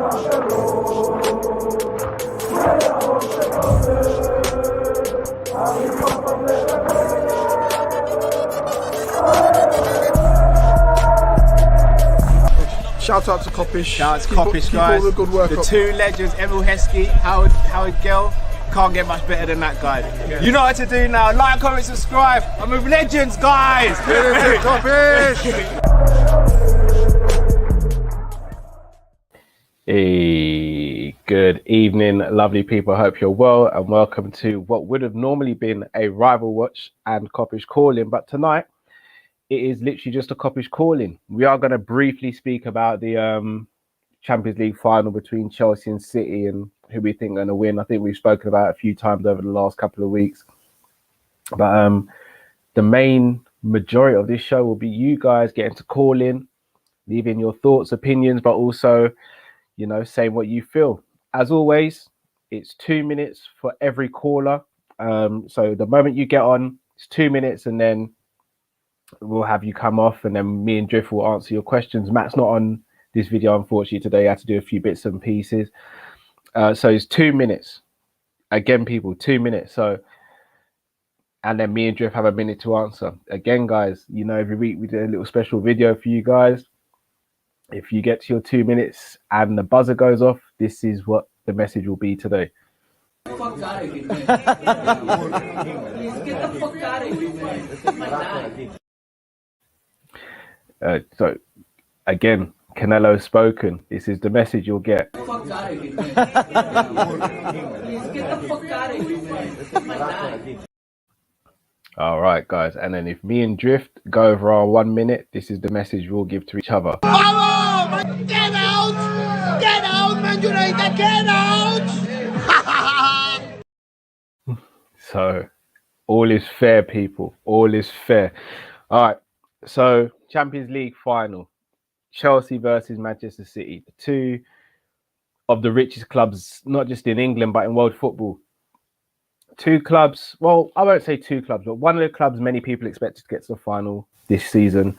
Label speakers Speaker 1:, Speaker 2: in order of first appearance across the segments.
Speaker 1: Shout out to Kop-ish.
Speaker 2: Shout out to Kopish, guys.
Speaker 1: Keep all the good work
Speaker 2: the
Speaker 1: up.
Speaker 2: two legends, Emil Heskey, Howard Gill. Can't get much better than that guy. Yeah. You know what to do now. Like, comment, subscribe. I'm with legends, guys.
Speaker 1: Kop-ish.
Speaker 3: Hey, good evening, lovely people. I hope you're well and welcome to what would have normally been a rival watch and Kop-ish calling, but tonight it is literally just a Kop-ish calling. We are going to briefly speak about the Champions League final between Chelsea and City and who we think are going to win. I think we've spoken about it a few times over the last couple of weeks. But the main majority of this show will be you guys getting to call in, leaving your thoughts, opinions, but also, you know, saying what you feel. As always, it's 2 minutes for every caller. So the moment you get on, it's 2 minutes and then we'll have you come off and then me and Drift will answer your questions. Matt's not on this video, unfortunately, today. I had to do a few bits and pieces. So it's 2 minutes. Again, people, 2 minutes. So, and then me and Drift have a minute to answer. Again, guys, you know, every week we do a little special video for you guys. If you get to your 2 minutes and the buzzer goes off, this is what the message will be today.
Speaker 4: Please get the fuck out of here.
Speaker 3: So, again, Canelo spoken. This is the message you'll get.
Speaker 4: Please get the fuck out of here.
Speaker 3: All right, guys. And then if me and Drift go over our 1 minute, this is the message we'll give to each other.
Speaker 5: Get out! Get out, Man United! Get out!
Speaker 3: So, all is fair, people. All is fair. All right. So, Champions League final. Chelsea versus Manchester City. The two of the richest clubs, not just in England, but in world football. Two clubs. Well, I won't say two clubs, but one of the clubs many people expected to get to the final this season.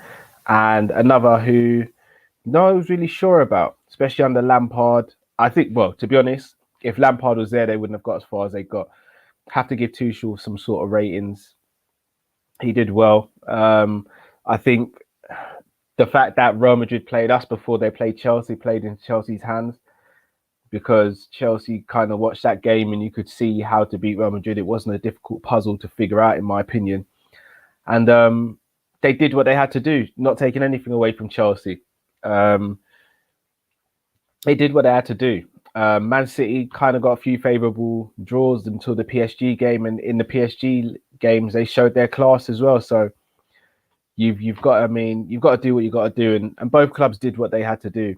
Speaker 3: And another who no one was really sure about, especially under Lampard. I think, well, to be honest, if Lampard was there, they wouldn't have got as far as they got. Have to give Tuchel some sort of ratings. He did well. I think the fact that Real Madrid played us before they played Chelsea played into Chelsea's hands, because Chelsea kind of watched that game and you could see how to beat Real Madrid. It wasn't a difficult puzzle to figure out, in my opinion. And they did what they had to do, not taking anything away from Chelsea. They did what they had to do. Man City kind of got a few favourable draws until the PSG game, and in the PSG games they showed their class as well. So you've got to do what you got to do, and both clubs did what they had to do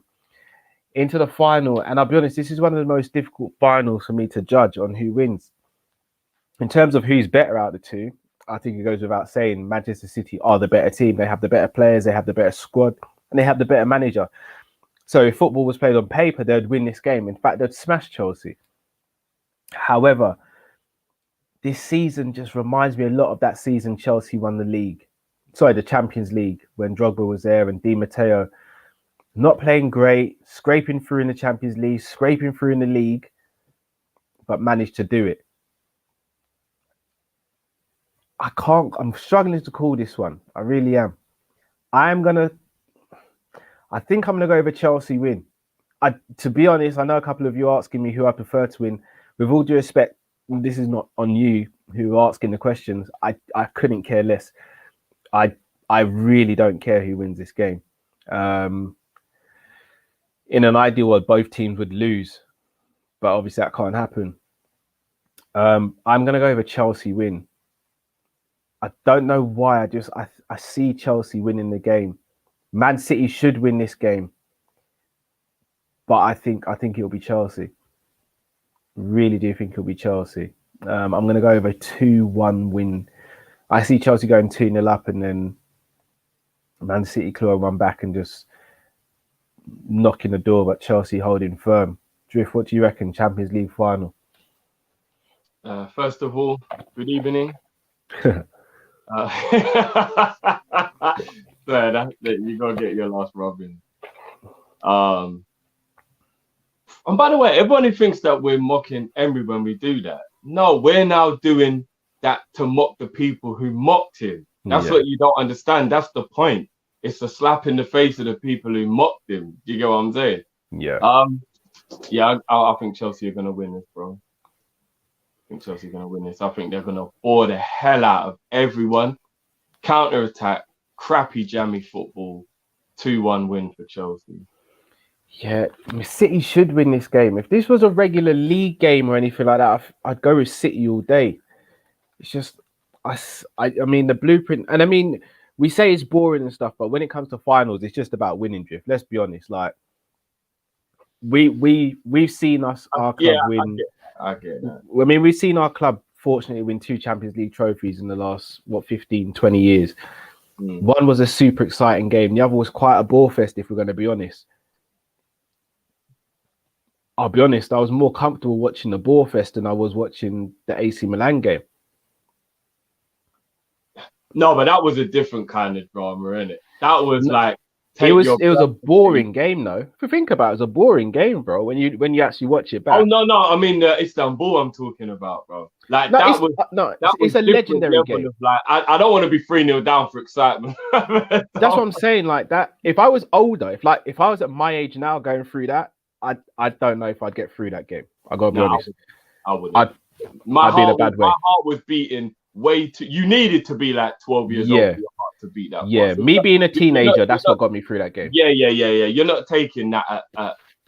Speaker 3: into the final. And I'll be honest, this is one of the most difficult finals for me to judge on who wins. In terms of who's better out of the two, I think it goes without saying Manchester City are the better team. They have the better players, they have the better squad, and they have the better manager. So if football was played on paper, they'd win this game. In fact, they'd smash Chelsea. However, this season just reminds me a lot of that season Chelsea won the Champions League, when Drogba was there and Di Matteo. Not playing great, scraping through in the Champions League, scraping through in the league, but managed to do it. I'm struggling to call this one. I really am. I think I'm going to go over Chelsea win. To be honest, I know a couple of you are asking me who I prefer to win. With all due respect, this is not on you who are asking the questions. I couldn't care less. I really don't care who wins this game. In an ideal world, both teams would lose, but obviously that can't happen. I'm going to go over Chelsea win. I don't know why. I see Chelsea winning the game. Man City should win this game, but I think it'll be Chelsea. Really do think it'll be Chelsea. I'm going to go over 2-1 win. I see Chelsea going 2-0 up and then Man City clawing one back and just knocking the door, but Chelsea holding firm. Drift, what do you reckon? Champions League final.
Speaker 6: First of all, good evening. So you gotta get your last rub in. And by the way, everyone who thinks that we're mocking Emery when we do that, no, we're now doing that to mock the people who mocked him. That's what you don't understand. That's the point. It's a slap in the face of the people who mocked him. Do you get what I'm saying?
Speaker 3: Yeah.
Speaker 6: I think Chelsea are going to win this, bro. I think Chelsea are going to win this. I think they're going to bore the hell out of everyone. Counter-attack, crappy jammy football, 2-1 win for Chelsea.
Speaker 3: Yeah, City should win this game. If this was a regular league game or anything like that, I'd go with City all day. It's just, I mean, the blueprint, and I mean, we say it's boring and stuff, but when it comes to finals, it's just about winning, Drift. Let's be honest. Like, we've seen our club win.
Speaker 6: I get that.
Speaker 3: I mean, we've seen our club fortunately win 2 Champions League trophies in the last 15, 20 years. One was a super exciting game. The other was quite a bore fest, if we're going to be honest. I'll be honest, I was more comfortable watching the bore fest than I was watching the AC Milan game.
Speaker 6: No, but that was a different kind of drama, innit? That was like
Speaker 3: it was a boring game, though. If you think about it, it was a boring game, bro. When you actually watch it back.
Speaker 6: Oh no, I mean Istanbul. I'm talking about, bro. Like it's a legendary game. Like I don't want to be 3-0 down for excitement.
Speaker 3: That's what I'm saying. Like that. If I was older, if I was at my age now going through that, I don't know if I'd get through that game. I gotta be honest.
Speaker 6: I wouldn't. I'd be in a bad way. My heart was beating way too. You needed to be like 12 years old for your heart to beat that.
Speaker 3: Yeah, me being a teenager, that's what got me through that game.
Speaker 6: Yeah. You're not taking that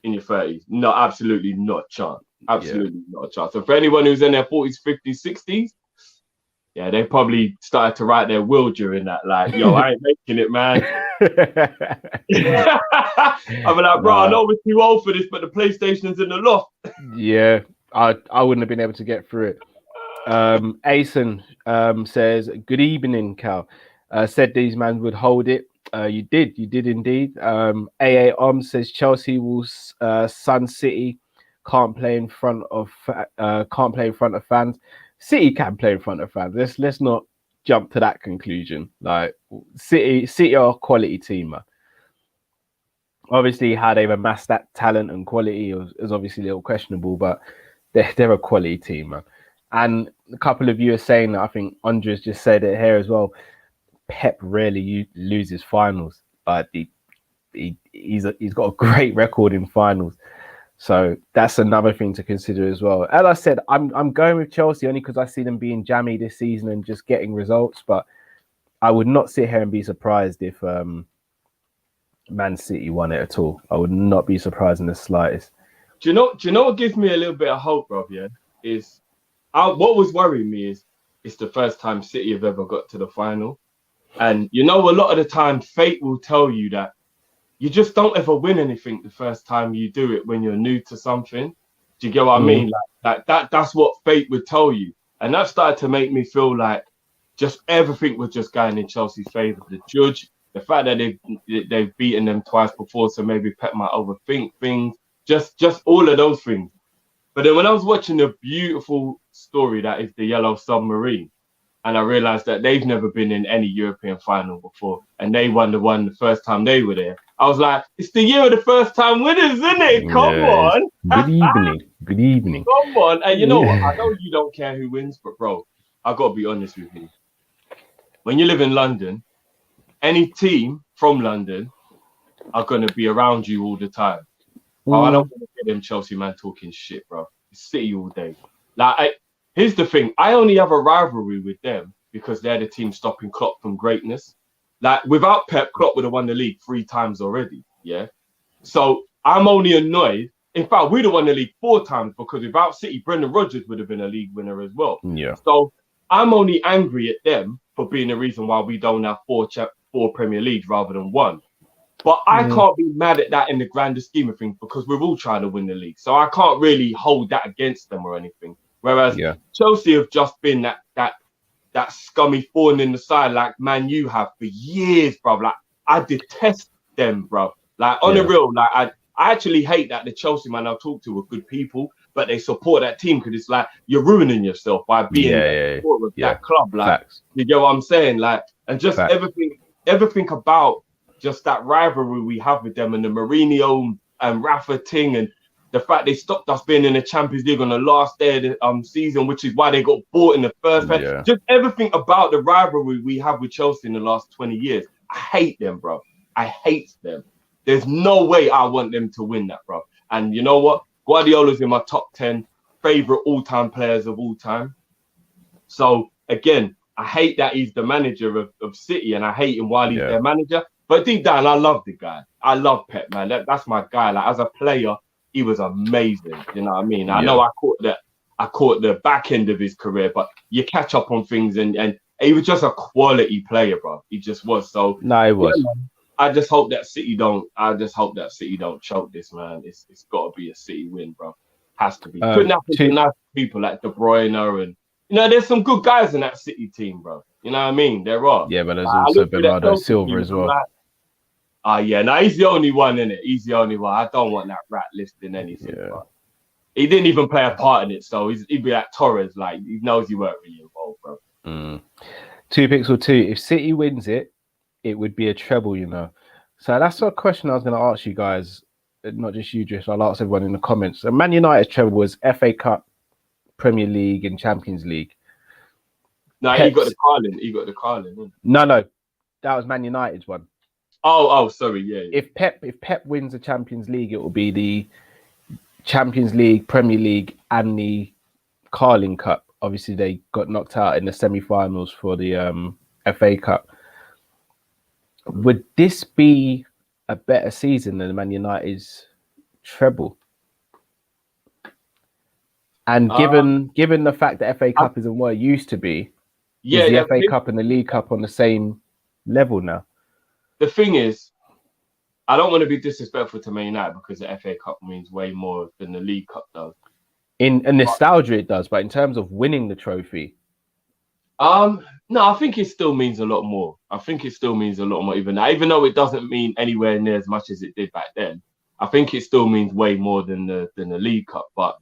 Speaker 6: in your 30s. No, absolutely not a chance. Absolutely not a chance. So for anyone who's in their 40s, 50s, 60s, yeah, they probably started to write their will during that. Like, yo, I ain't making it, man. I'm like, bro, I know we're too old for this, but the PlayStation's in the loft.
Speaker 3: Yeah, I wouldn't have been able to get through it. Asen says, good evening, Kall. Said these men would hold it. You did indeed. AA says Chelsea will Sun City can't play in front of fans. City can play in front of fans. Let's not jump to that conclusion. Like City are a quality team, man. Obviously, how they've amassed that talent and quality is obviously a little questionable, but they're a quality team, man. And a couple of you are saying that. I think Andres just said it here as well. Pep rarely loses finals, but he's got a great record in finals. So that's another thing to consider as well. As I said, I'm going with Chelsea only because I see them being jammy this season and just getting results. But I would not sit here and be surprised if Man City won it at all. I would not be surprised in the slightest.
Speaker 6: Do you know what gives me a little bit of hope, bro? Yeah, is what was worrying me is it's the first time City have ever got to the final, and a lot of the time fate will tell you that you just don't ever win anything the first time you do it when you're new to something. Do you get what I mean? Like that's what fate would tell you. And that started to make me feel like just everything was just going in Chelsea's favour. The judge, the fact that they've beaten them twice before, so maybe Pep might overthink things, just all of those things. But then when I was watching the beautiful story that is the Yellow Submarine, and I realised that they've never been in any European final before, and they won the first time they were there. I was like, it's the year of the first time winners, isn't it? Come on.
Speaker 3: Good evening.
Speaker 6: Come on. And you know what? I know you don't care who wins, but bro, I got to be honest with you. When you live in London, any team from London are going to be around you all the time. Oh, I don't want to get them Chelsea man talking shit, bro. It's City all day. Like, here's the thing. I only have a rivalry with them because they're the team stopping Klopp from greatness. Like, without Pep, Klopp would have won the league 3 times already, yeah? So I'm only annoyed. In fact, we'd have won the league 4 times because without City, Brendan Rodgers would have been a league winner as well.
Speaker 3: Yeah.
Speaker 6: So I'm only angry at them for being the reason why we don't have 4 Premier Leagues rather than 1. But I can't be mad at that in the grander scheme of things because we're all trying to win the league. So I can't really hold that against them or anything. Whereas Chelsea have just been that scummy thorn in the side like Man U have for years, bro. Like, I detest them, bro. Like, on the real, like, I actually hate that the Chelsea man I've talked to are good people, but they support that team because it's like you're ruining yourself by being a supporter of that club. Like, facts. You get what I'm saying? Like, and just everything about just that rivalry we have with them and the Mourinho and Rafa ting and the fact they stopped us being in the Champions League on the last day of the season, which is why they got bought in the first place.
Speaker 3: Yeah.
Speaker 6: Just everything about the rivalry we have with Chelsea in the last 20 years. I hate them, bro. I hate them. There's no way I want them to win that, bro. And you know what? Guardiola's in my top 10 favorite all-time players of all time. So again, I hate that he's the manager of City, and I hate him while he's their manager. But deep down, I love the guy. I love Pep, man. That's my guy. Like, as a player, he was amazing. You know what I mean? I know I caught the back end of his career, but you catch up on things, and he was just a quality player, bro. He just was. So
Speaker 3: no, he was.
Speaker 6: Yeah, I just hope that City don't. I just hope that City don't choke this, man. It's got to be a City win, bro. Has to be. Couldn't happen to nice people like De Bruyne, and you know, there's some good guys in that City team, bro. You know what I mean? There are.
Speaker 3: Yeah, but there's also Bernardo Silva as well.
Speaker 6: Yeah, no, he's the only one in it. He's the only one. I don't want that rat listing anything. Yeah. Bro. He didn't even play a part in it, so he'd be like Torres. Like, he knows he weren't really involved, bro.
Speaker 3: 2 Pixel 2. If City wins it, it would be a treble, you know. So that's a question I was going to ask you guys, not just you, Drift. I'll ask everyone in the comments. So Man United's treble was FA Cup, Premier League, and Champions League.
Speaker 6: No, he got the Carling. He got the Carling.
Speaker 3: No, that was Man United's one.
Speaker 6: Oh, sorry, yeah.
Speaker 3: If Pep wins the Champions League, it will be the Champions League, Premier League, and the Carling Cup. Obviously, they got knocked out in the semi-finals for the FA Cup. Would this be a better season than Man United's treble? And given the fact that FA Cup isn't what it used to be, is the FA Cup and the League Cup on the same level now?
Speaker 6: The thing is, I don't want to be disrespectful to Man United because the FA Cup means way more than the League Cup does.
Speaker 3: In nostalgia, it does, but in terms of winning the trophy,
Speaker 6: no, I think it still means a lot more. I think it still means a lot more even now, even though it doesn't mean anywhere near as much as it did back then. I think it still means way more than the League Cup. But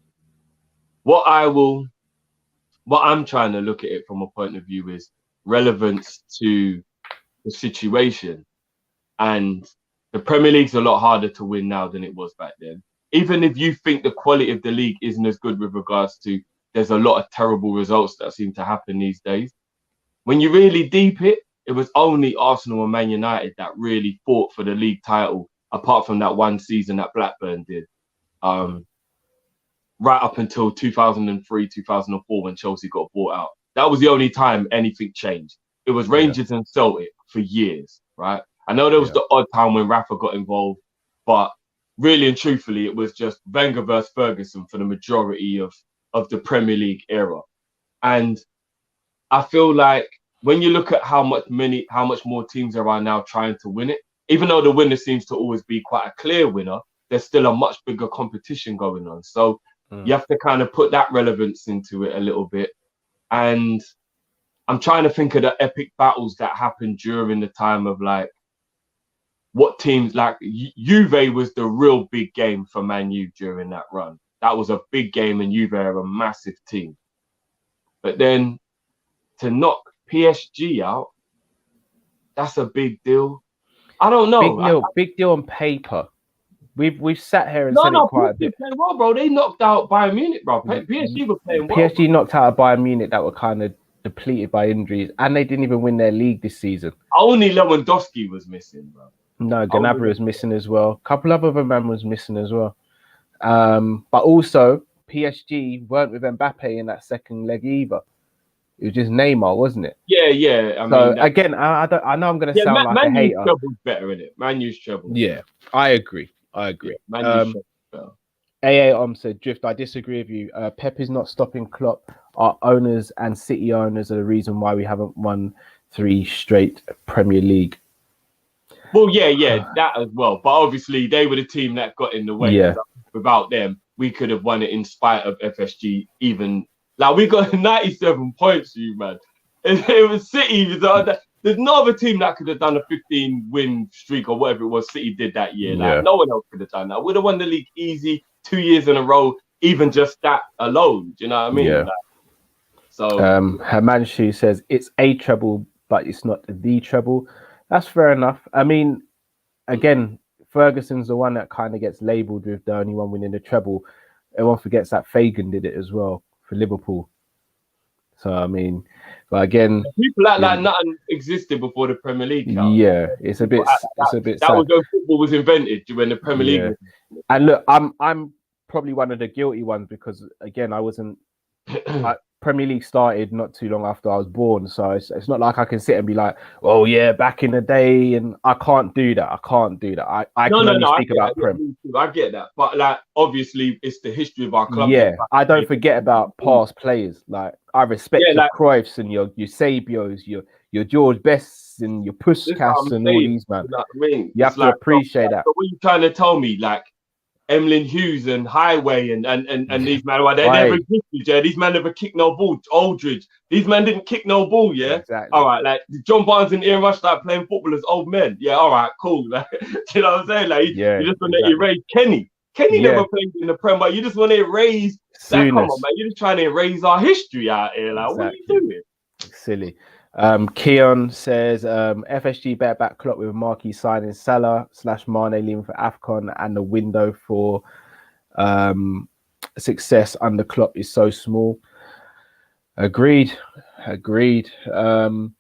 Speaker 6: what I'm trying to look at it from a point of view is relevance to the situation. And the Premier League's a lot harder to win now than it was back then. Even if you think the quality of the league isn't as good with regards to, there's a lot of terrible results that seem to happen these days. When you really deep it was only Arsenal and Man United that really fought for the league title, apart from that one season that Blackburn did. Right up until 2003, 2004 when Chelsea got bought out. That was the only time anything changed. It was Rangers and Celtic for years, right? I know there was the odd time when Rafa got involved, but really and truthfully, it was just Wenger versus Ferguson for the majority of the Premier League era. And I feel like when you look at how much more teams there are now trying to win it, even though the winner seems to always be quite a clear winner, there's still a much bigger competition going on. So you have to kind of put that relevance into it a little bit. And I'm trying to think of the epic battles that happened during the time of like what teams, like Juve was the real big game for Man U during that run. That was a big game, and Juve are a massive team. But then to knock PSG out, that's a big deal. I don't know.
Speaker 3: Big deal on paper. We've sat here and said it quite a bit.
Speaker 6: Playing well, bro. They knocked out Bayern Munich, bro. PSG were playing well.
Speaker 3: PSG knocked out a Bayern Munich that were kind of depleted by injuries, and they didn't even win their league this season.
Speaker 6: Only Lewandowski was missing, bro.
Speaker 3: No, Gnabry was missing as well. A couple of other men was missing as well. But also, PSG weren't with Mbappe in that second leg either. It was just Neymar, wasn't it?
Speaker 6: Yeah. I know
Speaker 3: I'm going to sound like a hater.
Speaker 6: Man U's treble's better, innit? Man U's treble.
Speaker 3: Yeah, I agree. Yeah,
Speaker 6: Man U's better.
Speaker 3: AA said, Drift, I disagree with you. Pep is not stopping Klopp. Our owners and City owners are the reason why we haven't won 3 straight Premier League.
Speaker 6: Well, yeah, that as well. But obviously, they were the team that got in the way.
Speaker 3: Yeah.
Speaker 6: Without them, we could have won it in spite of FSG. Even like we got 97 points, you man. It was City. There's no other team that could have done a 15-win streak or whatever it was City did that year. Like, no one else could have done that. Would have won the league easy 2 years in a row, even just that alone. Do you know what I mean?
Speaker 3: Yeah.
Speaker 6: Like, so,
Speaker 3: Hermanshu says it's a treble, but it's not the treble. That's fair enough. I mean, again, Ferguson's the one that kind of gets labelled with the only one winning the treble. Everyone forgets that Fagan did it as well for Liverpool. So I mean, but again,
Speaker 6: people act like nothing existed before the Premier League.
Speaker 3: Yeah, it's a bit sad.
Speaker 6: That was when football was invented, when the Premier League was invented.
Speaker 3: And look, I'm probably one of the guilty ones because again, I wasn't. Premier League started not too long after I was born, so it's not like I can sit and be like, oh yeah, back in the day, and I can't do that. I can only speak about Prem.
Speaker 6: I get that, but like obviously it's the history of our club.
Speaker 3: Yeah, I don't forget about past players. Like I respect your Cruyffs and your Sabios, your George Bests and your Puskas and all these, man.
Speaker 6: You know what I mean?
Speaker 3: You have to appreciate that.
Speaker 6: But what you trying to tell me, like Emlyn Hughes and Highway and these men, they never existed, yeah. These men never kicked no ball. Aldridge, these men didn't kick no ball, yeah.
Speaker 3: Exactly.
Speaker 6: All right, like John Barnes and Ian Rush started playing football as old men, yeah. All right, cool. Like, you know what I'm saying? Like, you just want to erase Kenny. Kenny never played in the Prem, but you just want to erase. Like, come on, man, you're just trying to erase our history out here. Like, what are you doing?
Speaker 3: Silly. Keon says FSG bet back Klopp with marquee signing Salah / Mane leaving for AFCON, and the window for success under Klopp is so small. Agreed. Shout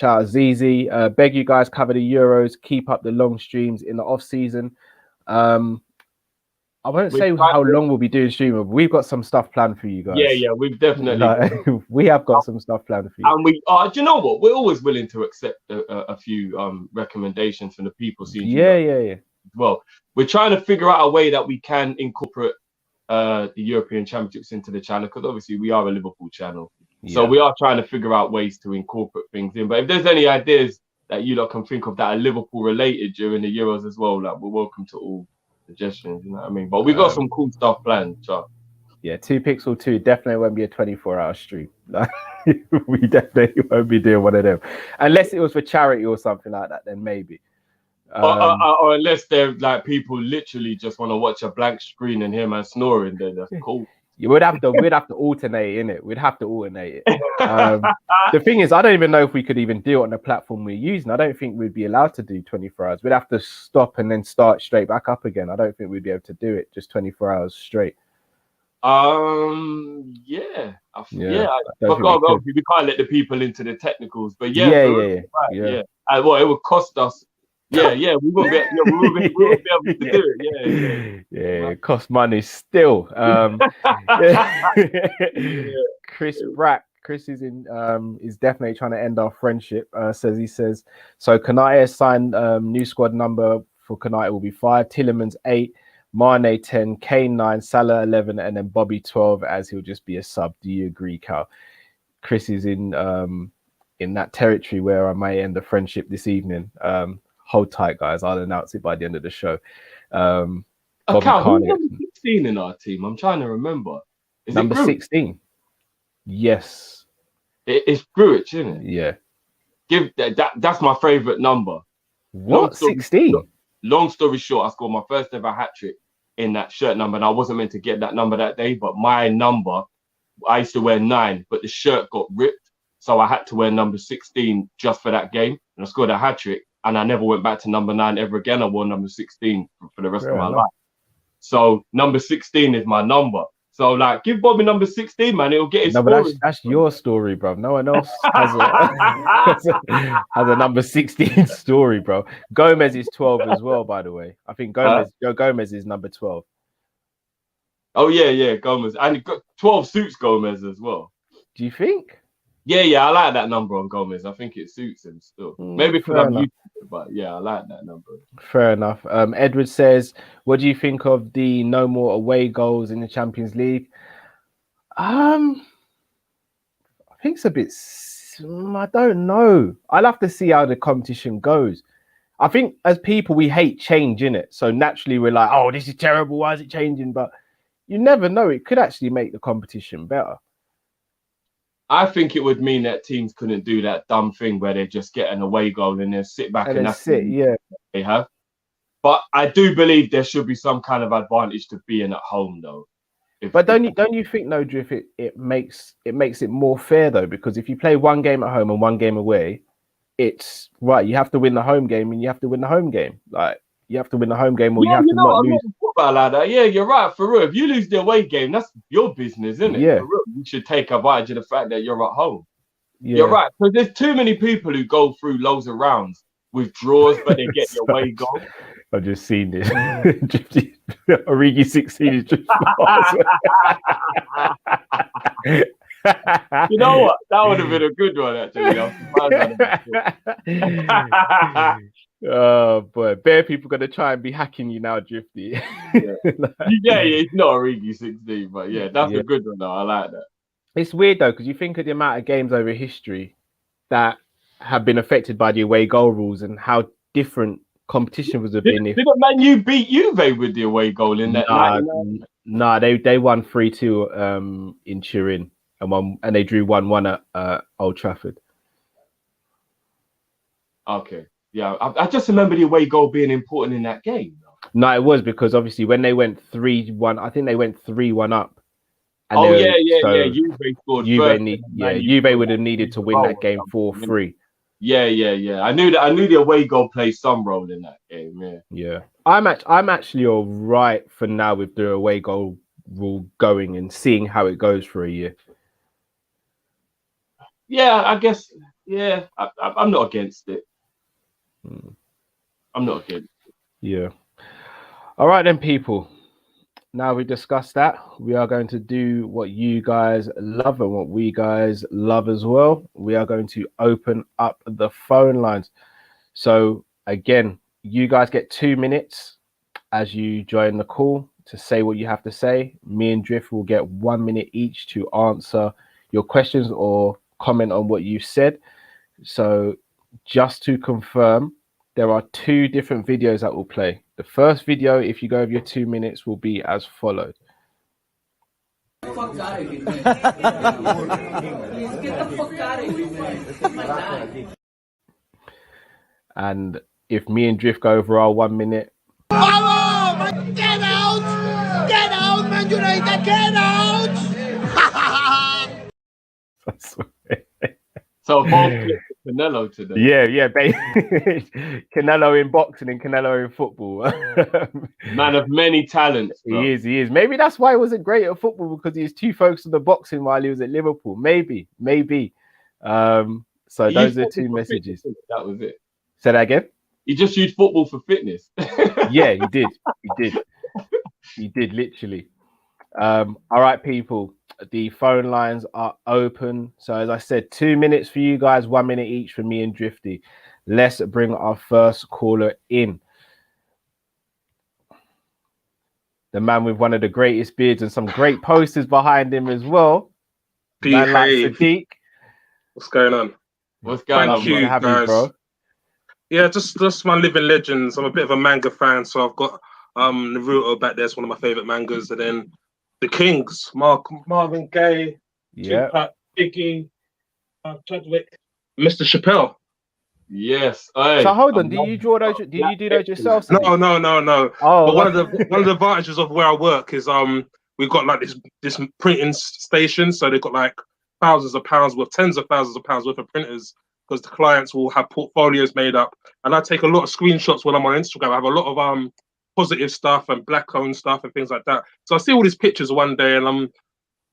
Speaker 3: out Zizi. Beg you guys cover the Euros. Keep up the long streams in the off season. I won't say how long we'll be doing streaming, but we've got some stuff planned for you guys.
Speaker 6: Yeah, we've definitely.
Speaker 3: We have got some stuff planned for you.
Speaker 6: And we, do you know what? We're always willing to accept a few recommendations from the people.
Speaker 3: Yeah.
Speaker 6: Well, we're trying to figure out a way that we can incorporate the European Championships into the channel, because obviously we are a Liverpool channel. Yeah. So we are trying to figure out ways to incorporate things in. But if there's any ideas that you lot can think of that are Liverpool related during the Euros as well, like, we're welcome to all suggestions, you know what I mean? But we've got some cool stuff planned, so.
Speaker 3: Yeah, 2 Pixel 2 definitely won't be a 24-hour stream. We definitely won't be doing one of them. Unless it was for charity or something like that, then maybe.
Speaker 6: Or unless they're like people literally just want to watch a blank screen and hear man snoring, then that's cool.
Speaker 3: We'd have to alternate in it. We'd have to alternate it. The thing is, I don't even know if we could even do it on the platform we're using. I don't think we'd be allowed to do 24 hours. We'd have to stop and then start straight back up again. I don't think we'd be able to do it just 24 hours straight.
Speaker 6: Yeah. But obviously we can't let the people into the technicals. But yeah. And what it would cost us. Yeah, we will be able to do it. Yeah.
Speaker 3: It costs money still. Chris Brack. Chris is definitely trying to end our friendship. Says so. Konate has signed new squad number for Konate will be 5, Tillemans 8, Mane 10, Kane 9, Salah 11, and then Bobby 12, as he'll just be a sub. Do you agree, Kall? Chris is in that territory where I may end the friendship this evening. Hold tight, guys. I'll announce it by the end of the show.
Speaker 6: Kall, who's number 16 in our team? I'm trying to remember. Is
Speaker 3: number 16? Yes.
Speaker 6: It's Gruich, isn't it?
Speaker 3: Yeah.
Speaker 6: Give that's my favourite number.
Speaker 3: What? 16?
Speaker 6: Long story short, I scored my first ever hat-trick in that shirt number, and I wasn't meant to get that number that day, but my number, I used to wear 9, but the shirt got ripped, so I had to wear number 16 just for that game, and I scored a hat-trick. And I never went back to number 9 ever again. I wore number 16 for the rest of my life. So number 16 is my number. So like, give Bobby number 16, man. It'll get his story.
Speaker 3: But that's your story, bro. No one else has a number 16 story, bro. Gomez is 12 as well, by the way. I think Gomez is number 12.
Speaker 6: Oh yeah, Gomez. And 12 suits Gomez as well.
Speaker 3: Do you think?
Speaker 6: Yeah, I like that number on Gomez. I think it suits him still. Maybe because I'm used to it, but yeah, I like that number.
Speaker 3: Fair enough. Edward says, what do you think of the no more away goals in the Champions League? I think it's a bit... I don't know. I'll have to see how the competition goes. I think as people, we hate change, innit? So naturally, we're like, oh, this is terrible. Why is it changing? But you never know. It could actually make the competition better.
Speaker 6: I think it would mean that teams couldn't do that dumb thing where they just get an away goal and then sit back and that's it. Yeah, they have. But I do believe there should be some kind of advantage to being at home, though. But
Speaker 3: don't you think, no, Drift, it makes it more fair though? Because if you play one game at home and one game away, it's right. You have to win the home game and you have to win the home game. Like You have to win the home game, or you
Speaker 6: Yeah,
Speaker 3: have
Speaker 6: you
Speaker 3: to
Speaker 6: know,
Speaker 3: not
Speaker 6: I'm
Speaker 3: lose.
Speaker 6: not football like that. Yeah, you're right. For real, if you lose the away game, that's your business, isn't it?
Speaker 3: Yeah.
Speaker 6: For real, you should take advantage of the fact that you're at home.
Speaker 3: Yeah.
Speaker 6: You're right. Because there's too many people who go through loads of rounds with draws, but they get the away goal.
Speaker 3: I've just seen this. Origi 16 is just
Speaker 6: You know what? That would have been a good one, actually.
Speaker 3: Oh boy, bare people gonna try and be hacking you now, Drifty.
Speaker 6: Yeah, it's not Origi 16, but yeah, that's a good one though. I like that.
Speaker 3: It's weird though, because you think of the amount of games over history that have been affected by the away goal rules and how different competition would have been.
Speaker 6: Didn't Man U beat Juve with the away goal in that?
Speaker 3: Nah, they won 3-2 in Turin and they drew 1-1 at Old Trafford.
Speaker 6: Okay, yeah, I just remember the away goal being important in that game.
Speaker 3: No, it was because obviously when they went 3-1, I think they went 3-1 up. And
Speaker 6: Juve scored.
Speaker 3: Juve would have needed to win that game 4-3.
Speaker 6: Yeah. I knew the away goal played some role in that game.
Speaker 3: Yeah. I'm actually all right for now with the away goal rule going and seeing how it goes for a year.
Speaker 6: Yeah, I guess. Yeah, I'm not against it. I'm not against it.
Speaker 3: Yeah. All right then, people. Now we discussed that, we are going to do what you guys love and what we guys love as well. We are going to open up the phone lines. So again, you guys get 2 minutes as you join the call to say what you have to say. Me and Drift will get 1 minute each to answer your questions or comment on what you said. So just to confirm, there are 2 different videos that will play. The first video, if you go over your 2 minutes, will be as follows.
Speaker 4: Get the fuck out of here, man. Get the fuck out of here, man. My God.
Speaker 3: And if me and Drift go over our 1 minute.
Speaker 5: Vamos, man, get out! Get out, Man United, get out!
Speaker 6: So both Canelo today.
Speaker 3: Yeah. Canelo in boxing and Canelo in football.
Speaker 6: Man of many talents. Bro.
Speaker 3: He is. Maybe that's why he wasn't great at football, because he was too focused on the boxing while he was at Liverpool. Maybe. So those are 2 messages.
Speaker 6: That was it.
Speaker 3: Say that again.
Speaker 6: He just used football for fitness.
Speaker 3: Yeah, he did. He did literally. All right, people. The phone lines are open. So as I said, 2 minutes for you guys, 1 minute each for me and Drifty. Let's bring our first caller in. The man with one of the greatest beards and some great posters behind him as well. Man like Sadiq.
Speaker 7: What's going on?
Speaker 6: What's going on?
Speaker 7: Thank you, guys. Bro. Yeah, just my living legends. I'm a bit of a manga fan, so I've got Naruto back there. It's one of my favorite mangas, and then the Kings, Marvin Gaye, Tupac, Biggie, Chadwick, Mr. Chappelle.
Speaker 6: Yes.
Speaker 3: So hold on, do you draw those? Do you do those yourself?
Speaker 7: No.
Speaker 3: Oh,
Speaker 7: but one of the advantages of where I work is we've got like this printing station, so they've got like thousands of pounds worth, tens of thousands of pounds worth of printers, because the clients will have portfolios made up, and I take a lot of screenshots when I'm on Instagram. I have a lot of positive stuff and black-owned stuff and things like that. So I see all these pictures one day, and a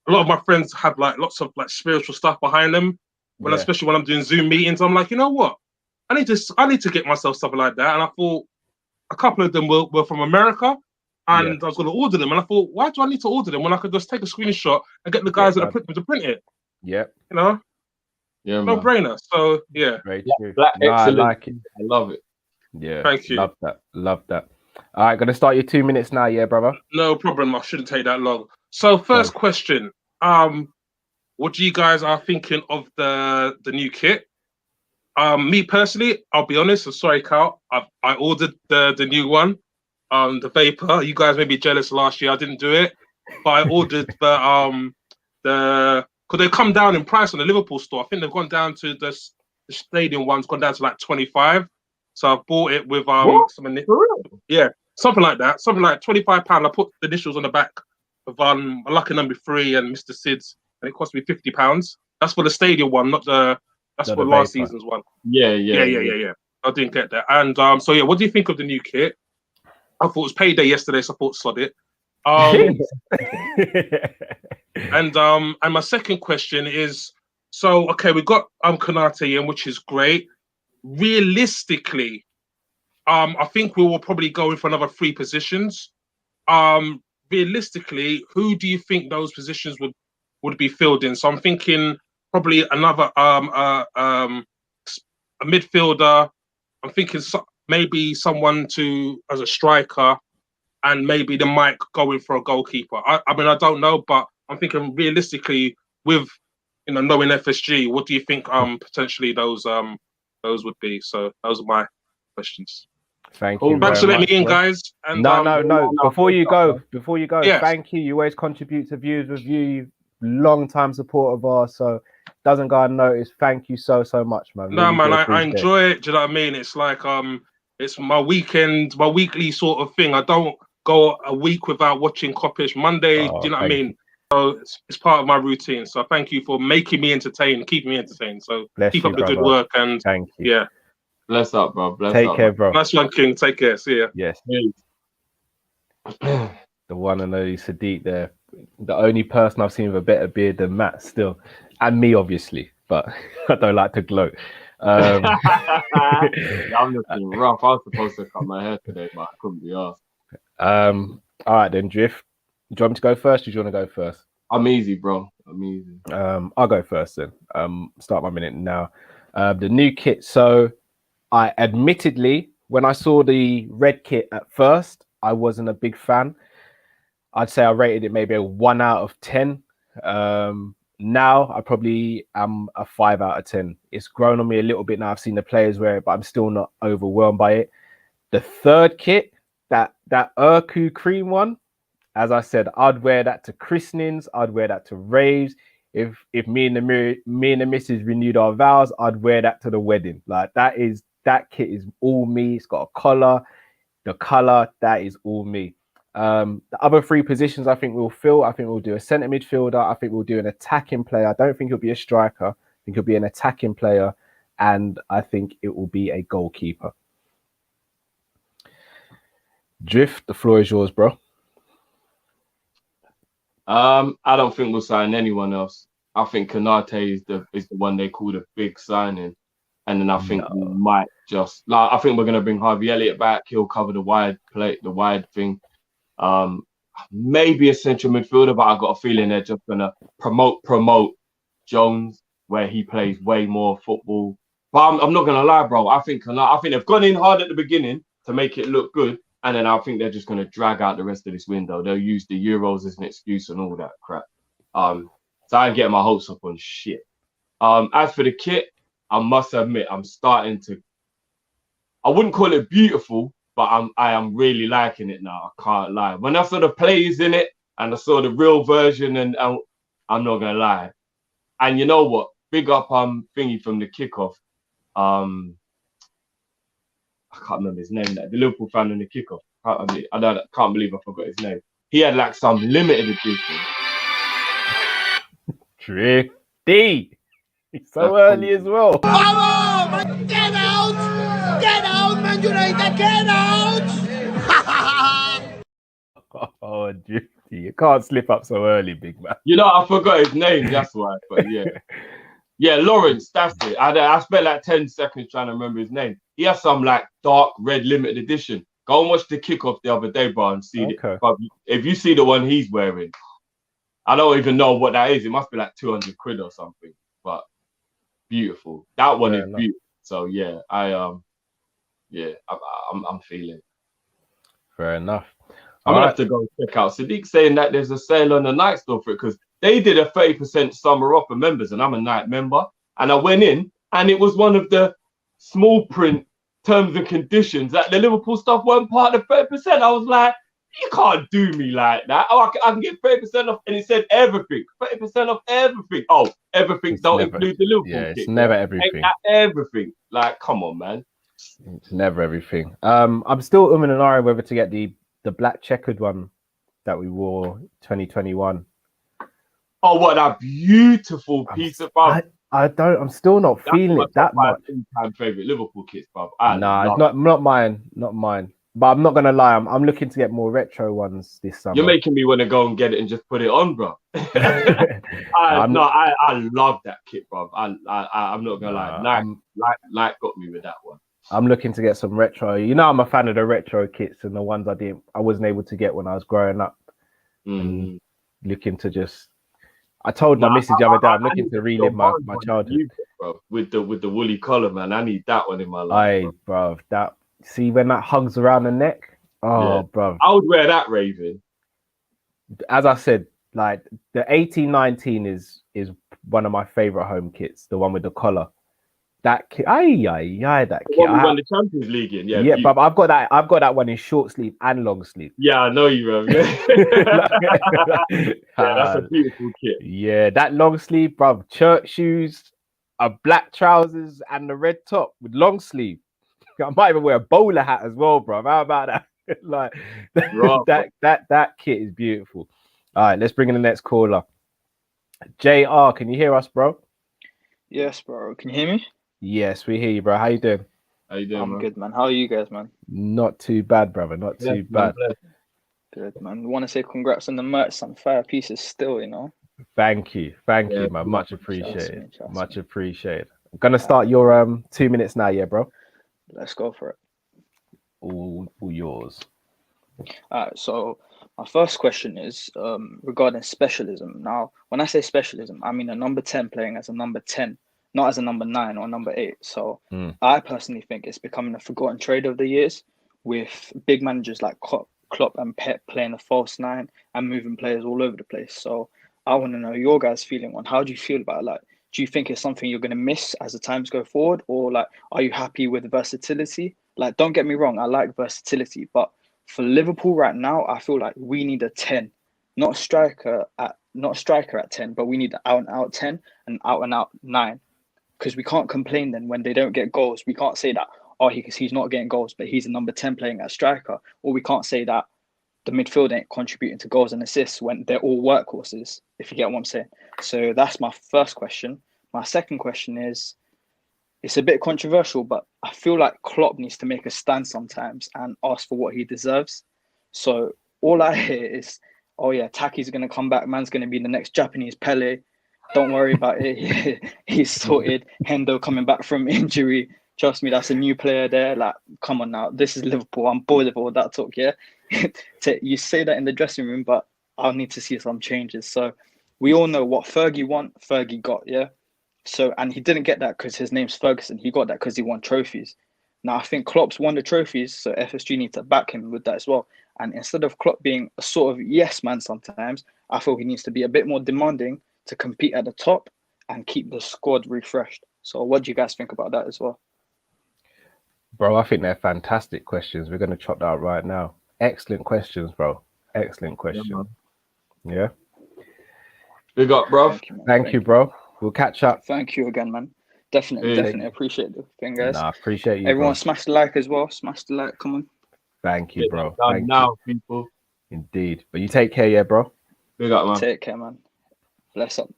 Speaker 7: lot of my friends have like lots of like spiritual stuff behind them. Especially when I'm doing Zoom meetings, I'm like, you know what? I need to get myself something like that. And I thought a couple of them were from America, and I was going to order them. And I thought, why do I need to order them when I could just take a screenshot and get the guys at the printer to print it?
Speaker 3: Yeah,
Speaker 7: you know, no brainer. So yeah,
Speaker 3: great.
Speaker 6: I like it. I love it.
Speaker 3: Yeah,
Speaker 7: thank you.
Speaker 3: Love that. All right, gonna start your 2 minutes now, yeah, brother.
Speaker 7: No problem. I shouldn't take that long. So first question, what do you guys are thinking of the new kit? Me personally, I'll be honest. I'm sorry, Kall. I ordered the new one, the Vapor. You guys may be jealous. Last year I didn't do it, but I ordered the because they come down in price on the Liverpool store. I think they've gone down to the stadium one's gone down to like 25. So I bought it with something like that, something like £25. I put the initials on the back of Lucky Number 3 and Mr. Sid's, and it cost me £50. That's for the stadium one, not the. That's for last season's one.
Speaker 6: Yeah.
Speaker 7: I didn't get that. And so yeah, what do you think of the new kit? I thought it was payday yesterday, so I thought sod it. And my second question is, so okay, we got Konate in, which is great. Realistically, I think we will probably go in for another 3 positions. Realistically, who do you think those positions would be filled in? So I'm thinking probably another a midfielder. I'm thinking maybe someone as a striker, and maybe they might go in for a goalkeeper. I mean, I don't know, but I'm thinking realistically, with knowing FSG, what do you think potentially those would be? So those are my questions.
Speaker 3: Thank you.
Speaker 7: Thanks for letting me in, guys. And,
Speaker 3: no. Before you go,
Speaker 7: yes.
Speaker 3: Thank you. You always contribute to Views with You. Long time support of ours, so doesn't go unnoticed. Thank you so much, man.
Speaker 7: No,
Speaker 3: really
Speaker 7: man, I enjoy it. Do you know what I mean? It's like it's my weekend, my weekly sort of thing. I don't go a week without watching Kop-ish. Monday, do you know what I mean? So it's part of my routine. So thank you for making me entertained, keeping me entened. So keep up the good work, and
Speaker 3: thank you.
Speaker 7: Yeah.
Speaker 6: Bless up, bro.
Speaker 3: Take care, bro.
Speaker 7: Nice one, King. Take care. See ya.
Speaker 3: Yes. The one and only Sadiq there. The only person I've seen with a better beard than Matt still. And me, obviously. But I don't like to gloat.
Speaker 6: I'm looking rough. I was supposed to cut my hair today, but I couldn't be asked.
Speaker 3: All right, then, Drift. Do you want me to go first, or do you want to go first?
Speaker 6: I'm easy, bro. I'm easy.
Speaker 3: I'll go first then. Start my minute now. The new kit. So I admittedly, when I saw the red kit at first, I wasn't a big fan. I'd say I rated it maybe a 1 out of 10. Now I probably am a 5 out of 10. It's grown on me a little bit now. I've seen the players wear it, but I'm still not overwhelmed by it. The third kit, that Urku cream one, as I said, I'd wear that to christenings. I'd wear that to raves. If me and the missus renewed our vows, I'd wear that to the wedding. Like that kit is all me. It's got a collar, the color, that is all me. The other 3 positions I think we'll fill. I think we'll do a centre midfielder. I think we'll do an attacking player. I don't think it'll be a striker. I think it'll be an attacking player, and I think it will be a goalkeeper. Drift, the floor is yours, bro.
Speaker 6: I don't think we'll sign anyone else. I think Konate is the one they called a big signing, and then I think we might just I think we're gonna bring Harvey Elliott back. He'll cover the wide thing. Maybe a central midfielder, but I've got a feeling they're just gonna promote Jones, where he plays way more football. But I'm not gonna lie, bro. I think they've gone in hard at the beginning to make it look good, and then I think they're just gonna drag out the rest of this window. They'll use the Euros as an excuse and all that crap. So I ain't getting my hopes up on shit. As for the kit, I must admit I'm starting to. I wouldn't call it beautiful, but I am really liking it now. I can't lie. When I saw the plays in it and I saw the real version, and I'm not gonna lie. And you know what? Big up thingy from the kickoff. I can't remember his name. The Liverpool fan in the kickoff. I can't believe I forgot his name. He had like some limited edition.
Speaker 3: Drifty. It's so early as well.
Speaker 5: Vamos! Get out! Get out, Man United! Get out!
Speaker 3: Oh, Drifty. You can't slip up so early, big man.
Speaker 6: You know, I forgot his name, that's why. But yeah. Yeah, Lawrence, that's it. I spent like 10 seconds trying to remember his name. He has some like dark red limited edition. Go and watch the kickoff the other day, bro, and see it. But if you see the one he's wearing, I don't even know what that is. It must be like 200 quid or something. But beautiful. That one is beautiful. So yeah, I'm feeling.
Speaker 3: Fair enough.
Speaker 6: I'm gonna have to go check out Sadiq saying that there's a sale on the night store for it, because they did a 30% summer offer members, and I'm a night member, and I went in and it was one of the small print terms and conditions that the Liverpool stuff weren't part of 30%. I was like, you can't do me like that. Oh, I can get 30% off, and it said everything. 30% off everything. Oh, everything don't include the Liverpool kit.
Speaker 3: It's never everything.
Speaker 6: Everything. Like, come on, man.
Speaker 3: It's never everything. I'm still umming and ahhing whether to get the black checkered one that we wore 2021.
Speaker 6: Oh, what a beautiful piece of
Speaker 3: I'm still not feeling it that much.
Speaker 6: All-time favorite Liverpool kits, bruv.
Speaker 3: Nah, not mine. Not mine. But I'm not gonna lie, I'm looking to get more retro ones this summer.
Speaker 6: You're making me want to go and get it and just put it on, bro. I love that kit, bro. I'm not gonna lie. Nike got me with that one.
Speaker 3: I'm looking to get some retro. You know, I'm a fan of the retro kits and the ones I wasn't able to get when I was growing up. And looking to just. I told my missus the other day, I'm looking to relive my childhood.
Speaker 6: Bro, with the woolly collar, man. I need that one in my life.
Speaker 3: Aye, bro. That see when that hugs around the neck. Oh, yeah. Bro.
Speaker 6: I would wear that, Raven.
Speaker 3: As I said, like the 1819 is one of my favorite home kits. The one with the collar. That kit, that kit.
Speaker 6: What we won the Champions League in,
Speaker 3: yeah. But I've got that one in short sleeve and long sleeve.
Speaker 6: Yeah, I know you, bro. That's a beautiful kit.
Speaker 3: Yeah, that long sleeve, bro. Church shoes, black trousers, and the red top with long sleeve. I might even wear a bowler hat as well, bro. How about that? Like that kit is beautiful. All right, let's bring in the next caller. JR, can you hear us, bro?
Speaker 8: Yes, bro. Can you hear me?
Speaker 3: Yes, we hear you, bro. How you doing?
Speaker 8: I'm good, man. How are you guys, man?
Speaker 3: Not too bad, brother. Not too bad.
Speaker 8: Good, man. Want to say congrats on the merch. Some fire pieces still, you know.
Speaker 3: Thank you, man. Much appreciated. Much appreciated. I'm gonna start your 2 minutes now, yeah, bro.
Speaker 8: Let's go for it.
Speaker 3: All yours.
Speaker 8: All right. So my first question is regarding specialism. Now, when I say specialism, I mean a number 10 playing as a number 10. Not as a number 9 or number 8. So I personally think it's becoming a forgotten trade of the years with big managers like Klopp and Pep playing a false 9 and moving players all over the place. So I want to know your guys' feeling on how do you feel about it? Like, do you think it's something you're going to miss as the times go forward? Or like, are you happy with versatility? Like, don't get me wrong, I like versatility. But for Liverpool right now, I feel like we need a 10, not striker at 10, but we need an out-and-out 10 and out-and-out 9. Because we can't complain then when they don't get goals. We can't say that, he's not getting goals, but he's a number 10 playing as striker. Or we can't say that the midfield ain't contributing to goals and assists when they're all workhorses, if you get what I'm saying. So that's my first question. My second question is, it's a bit controversial, but I feel like Klopp needs to make a stand sometimes and ask for what he deserves. So all I hear is, oh yeah, Taki's going to come back. Man's going to be the next Japanese Pele. Don't worry about it. He's sorted. Hendo coming back from injury. Trust me, that's a new player there. Like, come on now. This is Liverpool. I'm bored of all that talk, yeah? You say that in the dressing room, but I'll need to see some changes. So we all know what Fergie won, Fergie got, yeah? So, and he didn't get that because his name's Ferguson. He got that because he won trophies. Now, I think Klopp's won the trophies, so FSG need to back him with that as well. And instead of Klopp being a sort of yes man sometimes, I feel he needs to be a bit more demanding to compete at the top and keep the squad refreshed. So what do you guys think about that as well?
Speaker 3: Bro, I think they're fantastic questions. We're going to chop that out right now. Excellent questions, bro. Excellent question. Yeah.
Speaker 6: Big up, bro.
Speaker 3: Thank you, bro. We'll catch up.
Speaker 8: Thank you again, man. Definitely appreciate the thing, guys.
Speaker 3: I appreciate you.
Speaker 8: Everyone,
Speaker 3: bro.
Speaker 8: Smash the like as well. Smash the like. Come on.
Speaker 3: Thank you, bro.
Speaker 6: Thank now, people.
Speaker 3: Indeed. But you take care, yeah, bro.
Speaker 6: Big up, man.
Speaker 8: Take care, man. Bless up.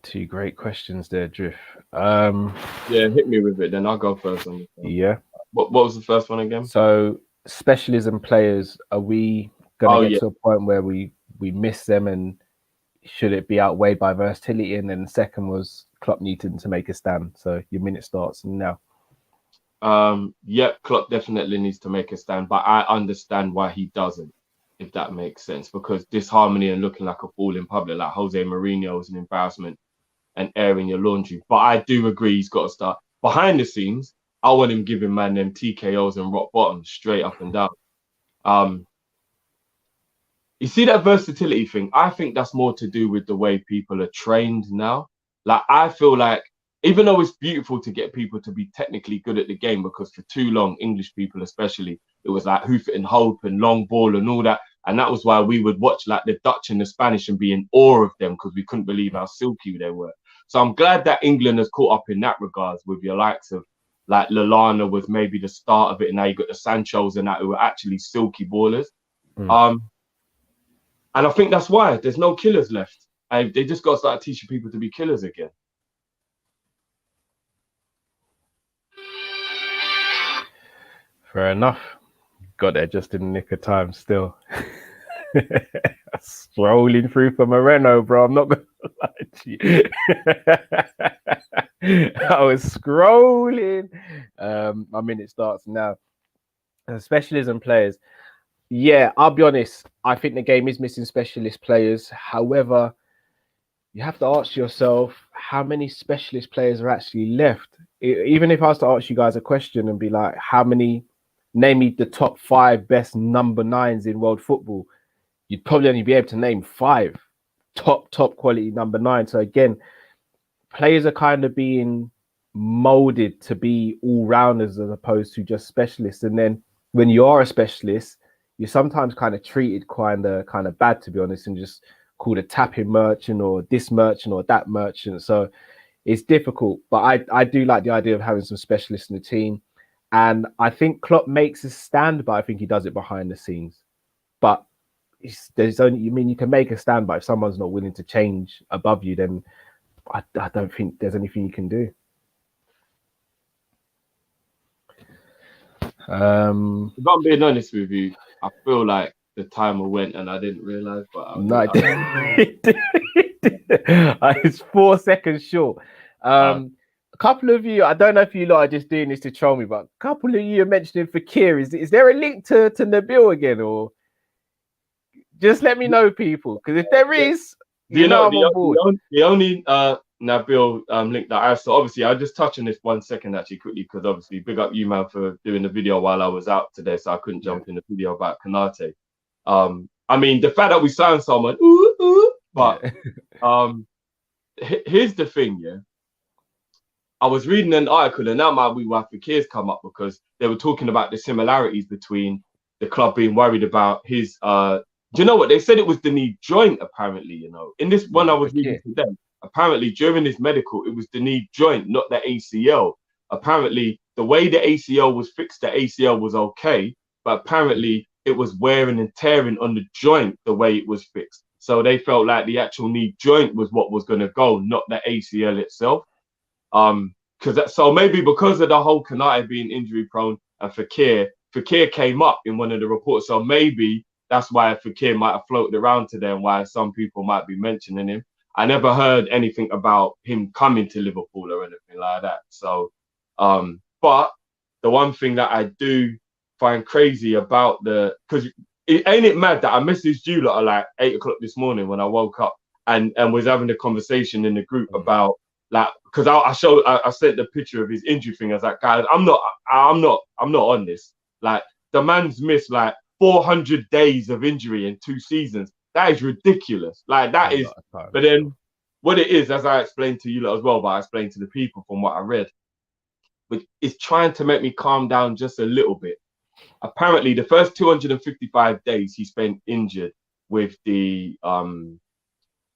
Speaker 3: Two great questions there, Drift.
Speaker 6: Yeah, hit me with it, then I'll go first on this one.
Speaker 3: Yeah.
Speaker 6: What was the first one again?
Speaker 3: So, specialism players, are we going to get to a point where we miss them, and should it be outweighed by versatility? And then the second was Klopp needing to make a stand. So your minute starts now.
Speaker 6: Klopp definitely needs to make a stand, but I understand why he doesn't, if that makes sense, because disharmony and looking like a fool in public, like Jose Mourinho, is an embarrassment and airing your laundry. But I do agree he's got to start behind the scenes. I want him giving man them TKOs and rock bottom straight up and down. You see that versatility thing? I think that's more to do with the way people are trained now. Like, I feel like, even though it's beautiful to get people to be technically good at the game, because for too long, English people especially, it was like hoof it and hope and long ball and all that. And that was why we would watch like the Dutch and the Spanish and be in awe of them, because we couldn't believe how silky they were. So I'm glad that England has caught up in that regards with your likes of like Lallana was maybe the start of it. And now you got the Sanchos and that who were actually silky ballers. And I think that's why there's no killers left. And they just got to start teaching people to be killers again.
Speaker 3: Fair enough. Got there just in the nick of time still. Strolling through for Moreno, bro. I'm not going to lie to you. I was scrolling. My minute starts now. Specialism players. Yeah, I'll be honest. I think the game is missing specialist players. However, you have to ask yourself how many specialist players are actually left. Even if I was to ask you guys a question and be like, how many, name me the top 5 best number 9s in world football, you'd probably only be able to name 5 top quality number 9. So again, players are kind of being molded to be all rounders as opposed to just specialists. And then when you are a specialist, you're sometimes kind of treated kind of bad, to be honest, and just called a tapping merchant or this merchant or that merchant. So it's difficult, but I do like the idea of having some specialists in the team. And I think Klopp makes a stand, but I think he does it behind the scenes. But there's only, you can make a stand, but if someone's not willing to change above you, then I don't think there's anything you can do.
Speaker 6: If I'm being honest with you, I feel like the timer went and I didn't realize, but
Speaker 3: no, it did. It's 4 seconds short. A couple of you, I don't know if you lot are just doing this to troll me, but a couple of you are mentioning Fekir. Is there a link to Nabil again, or just let me know, people? Because if there is, I'm on board.
Speaker 6: The only Nabil link that I saw, obviously, I'll just touch on this 1 second actually quickly, because obviously, big up you, man, for doing the video while I was out today, so I couldn't jump in the video about Konate. I mean, the fact that we signed someone, but here's the thing, yeah. I was reading an article, and now my wee wife Fekir's come up because they were talking about the similarities between the club being worried about his. Do you know what they said? It was the knee joint, apparently. You know, in this one I was reading today, apparently during his medical, it was the knee joint, not the ACL. Apparently, the way the ACL was fixed, the ACL was okay, but apparently it was wearing and tearing on the joint the way it was fixed. So they felt like the actual knee joint was what was going to go, not the ACL itself. So maybe because of the whole Konate being injury prone and Fekir came up in one of the reports. So maybe that's why Fekir might have floated around today and why some people might be mentioning him. I never heard anything about him coming to Liverpool or anything like that. So, but the one thing that I do find crazy about because ain't it mad that I messaged you lot at like 8 o'clock this morning when I woke up and was having a conversation in the group about, like, because I sent the picture of his injury thing. I was like, guys, I'm not on this. Like, the man's missed like 400 days of injury in 2 seasons. That is ridiculous. Like, that is. But then what it is, as I explained to you lot as well, but I explained to the people from what I read, but it's trying to make me calm down just a little bit. Apparently, the first 255 days he spent injured with the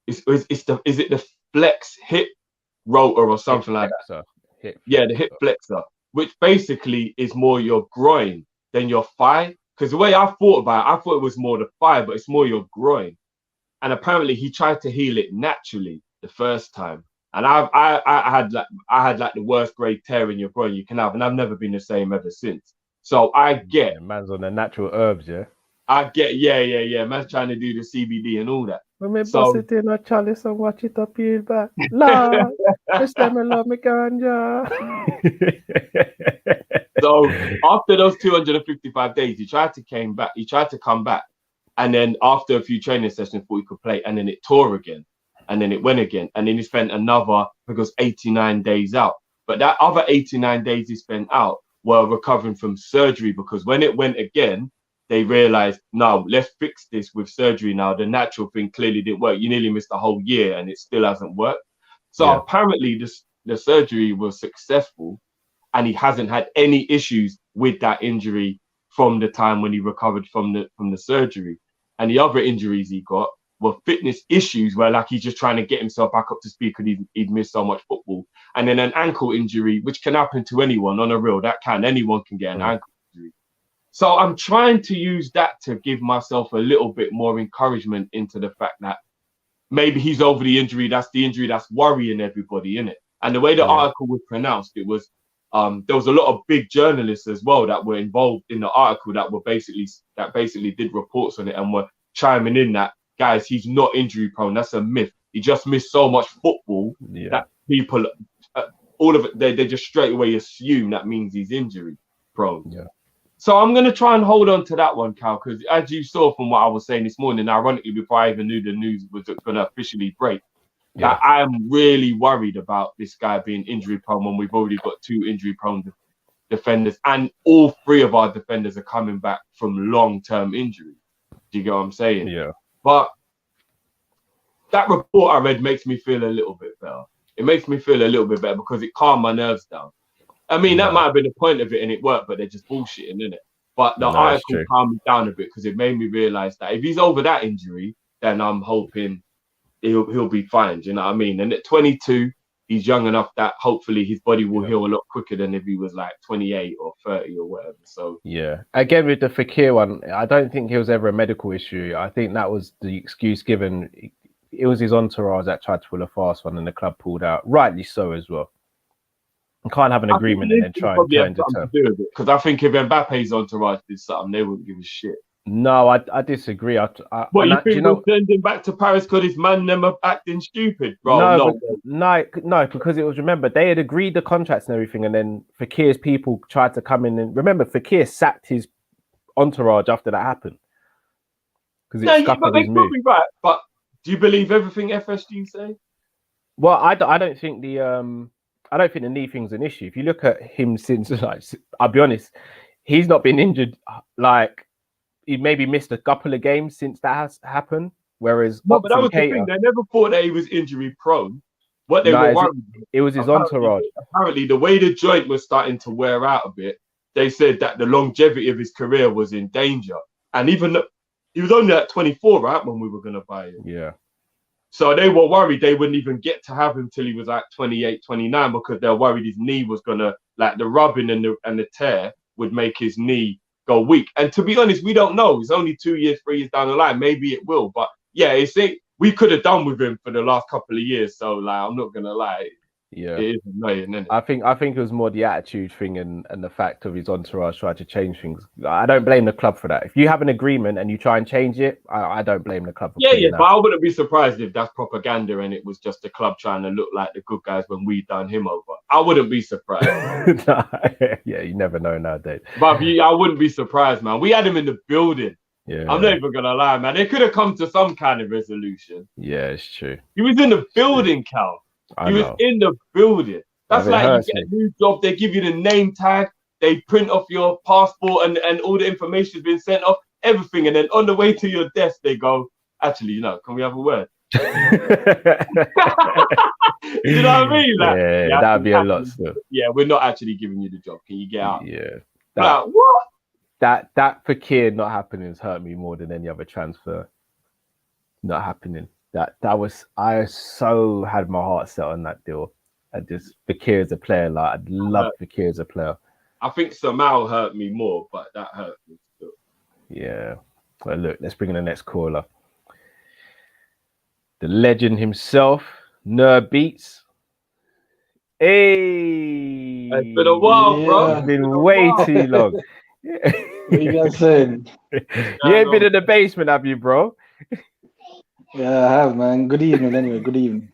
Speaker 6: is it the flex hip rotor or something like that? The hip flexor, which basically is more your groin than your thigh. Because the way I thought about it, I thought it was more the thigh, but it's more your groin. And apparently, he tried to heal it naturally the first time. And I had like the worst grade tear in your groin you can have, and I've never been the same ever since. So I get,
Speaker 3: man's on the natural herbs, yeah.
Speaker 6: I get, yeah. Man's trying to do the CBD and all that.
Speaker 3: When me bust it in a chalice and watch it appeal back. Lord, this time I love me ganja.
Speaker 6: So after those 255 days, he tried to come back. And then after a few training sessions, thought he could play. And then it tore again. And then it went again. And then he spent another, because 89 days out. But that other 89 days he spent out were recovering from surgery, because when it went again, they realized, no, let's fix this with surgery now. The natural thing clearly didn't work. You nearly missed a whole year and it still hasn't worked. So apparently the surgery was successful and he hasn't had any issues with that injury from the time when he recovered from the surgery. And the other injuries he got were fitness issues where, like, he's just trying to get himself back up to speed because he'd missed so much football. And then an ankle injury, which can happen to anyone on a real, anyone can get an ankle injury. So I'm trying to use that to give myself a little bit more encouragement into the fact that maybe he's over the injury. That's the injury that's worrying everybody, innit? And the way the article was pronounced, it was there was a lot of big journalists as well that were involved in the article that basically did reports on it and were chiming in that, guys, he's not injury prone. That's a myth. He just missed so much football that people, all of it, they just straight away assume that means he's injury prone.
Speaker 3: Yeah.
Speaker 6: So I'm going to try and hold on to that one, Kall, because as you saw from what I was saying this morning, ironically, before I even knew the news was going to officially break, that I am really worried about this guy being injury prone when we've already got 2 injury prone defenders, and all 3 of our defenders are coming back from long-term injury. Do you get what I'm saying?
Speaker 3: Yeah.
Speaker 6: But that report I read makes me feel a little bit better. It makes me feel a little bit better because it calmed my nerves down. I mean, that might have been the point of it and it worked, but they're just bullshitting, innit? But the article calmed me down a bit because it made me realise that if he's over that injury, then I'm hoping he'll be fine. Do you know what I mean? And at 22, he's young enough that hopefully his body will heal a lot quicker than if he was like 28 or 30 or whatever. So
Speaker 3: again with the Fekir one, I don't think it was ever a medical issue. I think that was the excuse given. It was his entourage that tried to pull a fast one and the club pulled out. Rightly so as well. You can't have an agreement and then try and deter.
Speaker 6: Because I think if Mbappe's entourage did something, they wouldn't give a shit.
Speaker 3: No, I disagree.
Speaker 6: What, you think we'll send him back to Paris because his man them are acting stupid, bro?
Speaker 3: No, because it was, remember, they had agreed the contracts and everything, and then Fekir's people tried to come in and remember, Fekir sacked his entourage after that happened. Because
Speaker 6: but they could be right. But do you believe everything FSG say?
Speaker 3: Well, I don't think the knee thing's an issue. If you look at him since, like, I'll be honest, he's not been injured. Like, he maybe missed a couple of games since that has happened. Whereas,
Speaker 6: but that was the thing. They never thought that he was injury prone. What they were worried,
Speaker 3: it was his entourage.
Speaker 6: Apparently, the way the joint was starting to wear out a bit, they said that the longevity of his career was in danger. And even he was only at 24, right, when we were going to buy him.
Speaker 3: Yeah.
Speaker 6: So they were worried they wouldn't even get to have him till he was like 28, 29 because they were worried his knee was going to, like the rubbing and the tear would make his knee go weak. And to be honest, we don't know. It's only 2 years, 3 years down the line. Maybe it will. But yeah, we could have done with him for the last couple of years. So like, I'm not going to lie.
Speaker 3: Yeah,
Speaker 6: it is annoying, isn't it?
Speaker 3: I think it was more the attitude thing and the fact of his entourage trying to change things. I don't blame the club for that. If you have an agreement and you try and change it, I don't blame the club for
Speaker 6: but I wouldn't be surprised if that's propaganda and it was just the club trying to look like the good guys when we done him over. I wouldn't be surprised.
Speaker 3: Yeah, you never know nowadays.
Speaker 6: But I wouldn't be surprised, man. We had him in the building.
Speaker 3: Yeah,
Speaker 6: I'm not even gonna lie, man. They could have come to some kind of resolution.
Speaker 3: Yeah, it's true.
Speaker 6: He was in the building, Kall. He was in the building. That's like you get a new job, they give you the name tag, they print off your passport and all the information has been sent off, everything. And then on the way to your desk, they go, actually, can we have a word? You know what I mean? Like,
Speaker 3: that'd be a lot still.
Speaker 6: Yeah, we're not actually giving you the job. Can you get out?
Speaker 3: Yeah.
Speaker 6: Like, what?
Speaker 3: That Fekir not happening has hurt me more than any other transfer not happening. I so had my heart set on that deal. I just Fekir as a player, like I'd love Fekir as a player.
Speaker 6: I think Samal hurt me more, but that hurt me still.
Speaker 3: Yeah. Well, look, let's bring in the next caller. The legend himself, Nerd Beats. Hey,
Speaker 6: it's been a while, bro.
Speaker 3: It's been way too long.
Speaker 9: What you guys saying?
Speaker 3: You ain't been in the basement, have you, bro?
Speaker 9: Yeah, I have, man. Good evening, anyway. Good evening.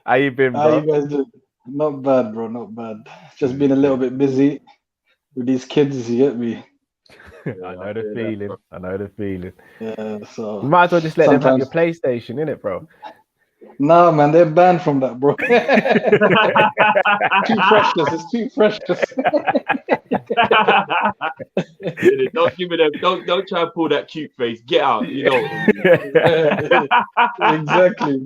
Speaker 3: How you been, bro?
Speaker 9: How you guys doing? Not bad, bro. Not bad. Just been a little bit busy with these kids. You get me?
Speaker 3: I know the feeling. I know the feeling.
Speaker 9: Yeah, so
Speaker 3: you might as well just let them have your PlayStation, innit, bro?
Speaker 9: Nah, man, they're banned from that, bro. Too precious. It's too precious.
Speaker 6: Don't give me them. Don't try and pull that cute face. Get out. You know.
Speaker 9: Exactly.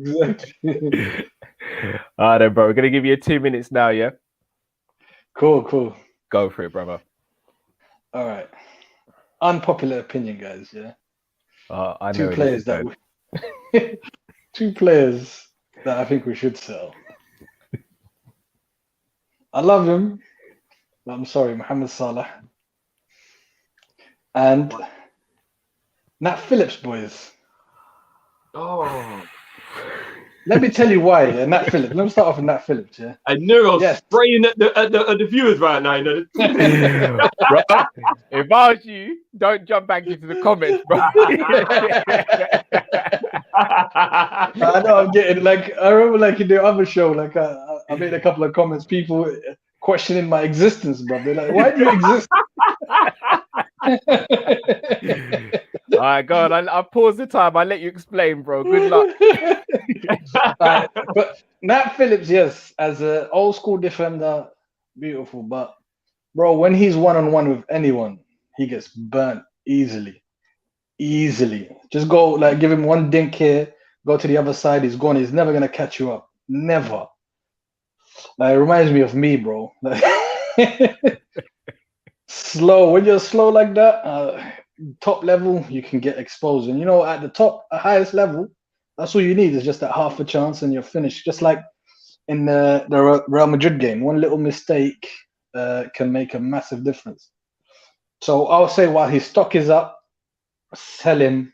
Speaker 3: All right, then, bro. We're gonna give you 2 minutes now. Yeah.
Speaker 9: Cool.
Speaker 3: Go for it, brother.
Speaker 9: All right. Unpopular opinion, guys. Yeah.
Speaker 3: I know
Speaker 9: two players that I think we should sell. I love him, but I'm sorry, Mohamed Salah and Nat Phillips, boys.
Speaker 6: Oh,
Speaker 9: Let me tell you why. Yeah, Nat Phillips. Let me start off with Nat Phillips. Yeah.
Speaker 6: I knew I was
Speaker 9: Yes.
Speaker 6: spraying at the viewers right now. You know.
Speaker 3: Bro, if I was you, don't jump back into the comments, bro.
Speaker 9: I know I'm getting like I remember like in the other show, like I made a couple of comments, people questioning my existence, bro. They're like, why do you exist?
Speaker 3: All right, go on. I'll pause the time. I'll let you explain, bro. Good luck.
Speaker 9: But Nat Phillips, yes, as an old school defender, beautiful. But bro, when he's one-on-one with anyone, he gets burnt easily. Just go like give him one dink here, go to the other side, he's gone. He's never gonna catch you up. Never. Like, it reminds me of me, bro. Slow. When you're slow like that, top level, you can get exposed. And you know, at the top, highest level, that's all you need is just that half a chance and you're finished. Just like in the Real Madrid game, one little mistake can make a massive difference. So I'll say while his stock is up, sell him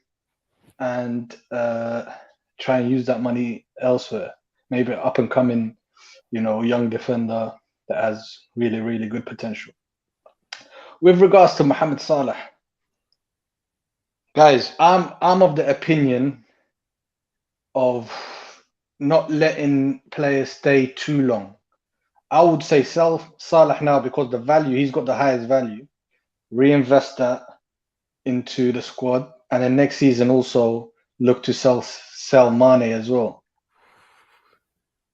Speaker 9: and try and use that money elsewhere. Maybe an up and coming, young defender that has really, really good potential. With regards to Mohamed Salah, guys, I'm of the opinion of not letting players stay too long. I would say sell Salah now because the value, he's got the highest value. Reinvest that into the squad, and then next season also look to sell Mane as well.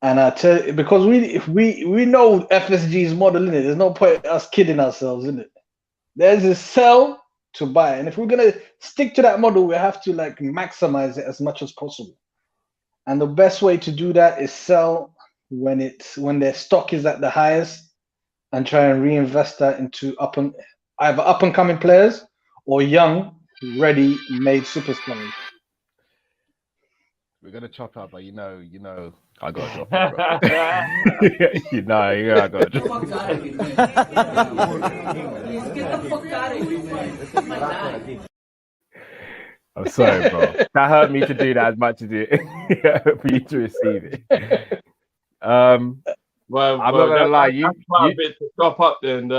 Speaker 9: And I tell you, because we know FSG's model in it. There's no point us kidding ourselves in it. There's a sell to buy, and if we're gonna stick to that model, we have to like maximize it as much as possible. And the best way to do that is sell when their stock is at the highest, and try and reinvest that into either up and coming players or young, ready-made superstars.
Speaker 3: We're gonna chop up, but you know, I gotta drop it, bro. you know, I gotta drop it.
Speaker 4: Get the fuck out of here, man. My dad.
Speaker 3: I'm sorry, bro. That hurt me to do that as much as it for you to receive it.
Speaker 6: Well,
Speaker 3: I'm not gonna lie,
Speaker 6: that's quite a bit to chop up. Then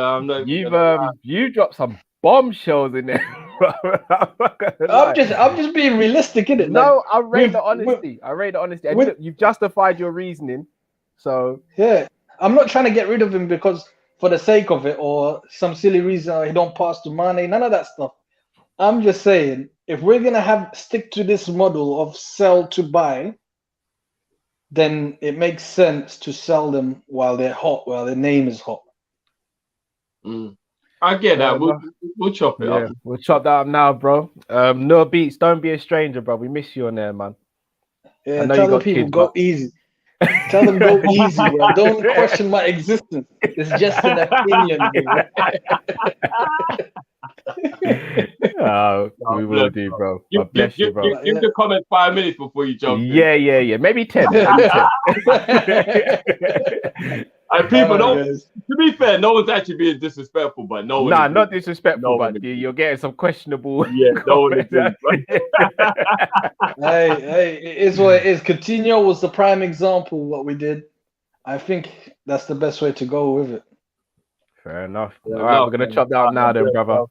Speaker 3: you dropped some bombshells in there.
Speaker 9: I'm just being realistic, innit?
Speaker 3: No, I rate the honesty. And look, you've justified your reasoning. So
Speaker 9: yeah, I'm not trying to get rid of him because for the sake of it or some silly reason he don't pass to Mane. None of that stuff. I'm just saying, if we're gonna stick to this model of sell to buy, then it makes sense to sell them while they're hot, while their name is hot.
Speaker 6: I get that. We'll chop it up.
Speaker 3: We'll chop that up now, bro. No beats. Don't be a stranger, bro. We miss you on there, man.
Speaker 9: Yeah, tell the people go easy. Tell them go easy, bro. Don't question my existence. It's just an opinion,
Speaker 3: we will do, bro. Bless you, bro.
Speaker 6: Give the comment 5 minutes before you jump.
Speaker 3: Yeah. Maybe 10.
Speaker 6: And people to be fair, no one's actually being disrespectful, but no one.
Speaker 3: Nah, not disrespectful, but you're getting some questionable.
Speaker 6: Yeah, no one is.
Speaker 9: Hey, it is what it is. Coutinho was the prime example of what we did. I think that's the best way to go with it.
Speaker 3: Fair enough. All right, we're gonna chop that up now, then, brother.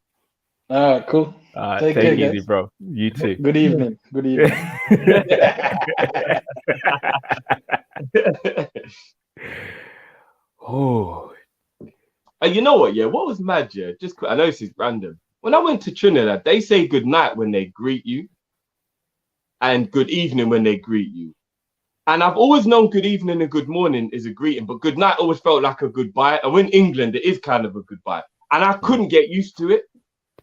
Speaker 9: All right, cool.
Speaker 3: Take it easy, guys. Bro. You too.
Speaker 9: Good evening.
Speaker 3: Oh,
Speaker 6: you know what? Yeah, what was mad? Yeah, I know this is random. When I went to Trinidad, they say good night when they greet you, and good evening when they greet you. And I've always known good evening and good morning is a greeting, but good night always felt like a goodbye. And in England, it is kind of a goodbye, and I couldn't get used to it.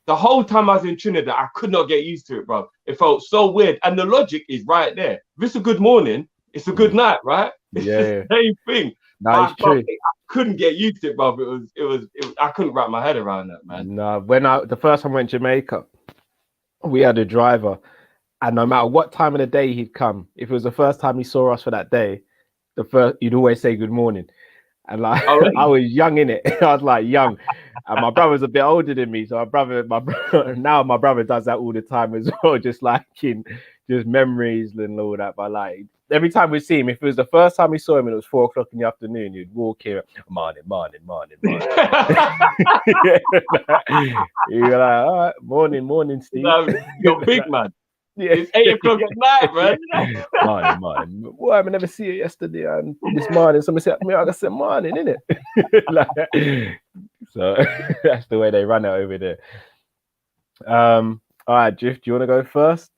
Speaker 6: The whole time I was in Trinidad, I could not get used to it, bro. It felt so weird, and the logic is right there. If it's a good morning, it's a good night, right? It's the same thing.
Speaker 3: No, it's true.
Speaker 6: I couldn't get used to it, bro. It was. I couldn't wrap my head around that, man.
Speaker 3: No, the first time I went to Jamaica, we had a driver, and no matter what time of the day he'd come, if it was the first time he saw us for that day, you'd always say good morning. And like I was young in it. I was like young. And my brother's a bit older than me. So my brother now my brother does that all the time as well, just just memories and all that. But like every time we see him, if it was the first time we saw him and it was 4 o'clock in the afternoon, he'd walk here, morning. You're like, all right, morning, Steve.
Speaker 6: You're big man.
Speaker 3: Yeah.
Speaker 6: It's 8 o'clock at night, man.
Speaker 3: Morning. Why I never see it yesterday and this morning somebody said me, I said morning, innit? Like, so that's the way they run it over there. All right, Drift, do you want to go first?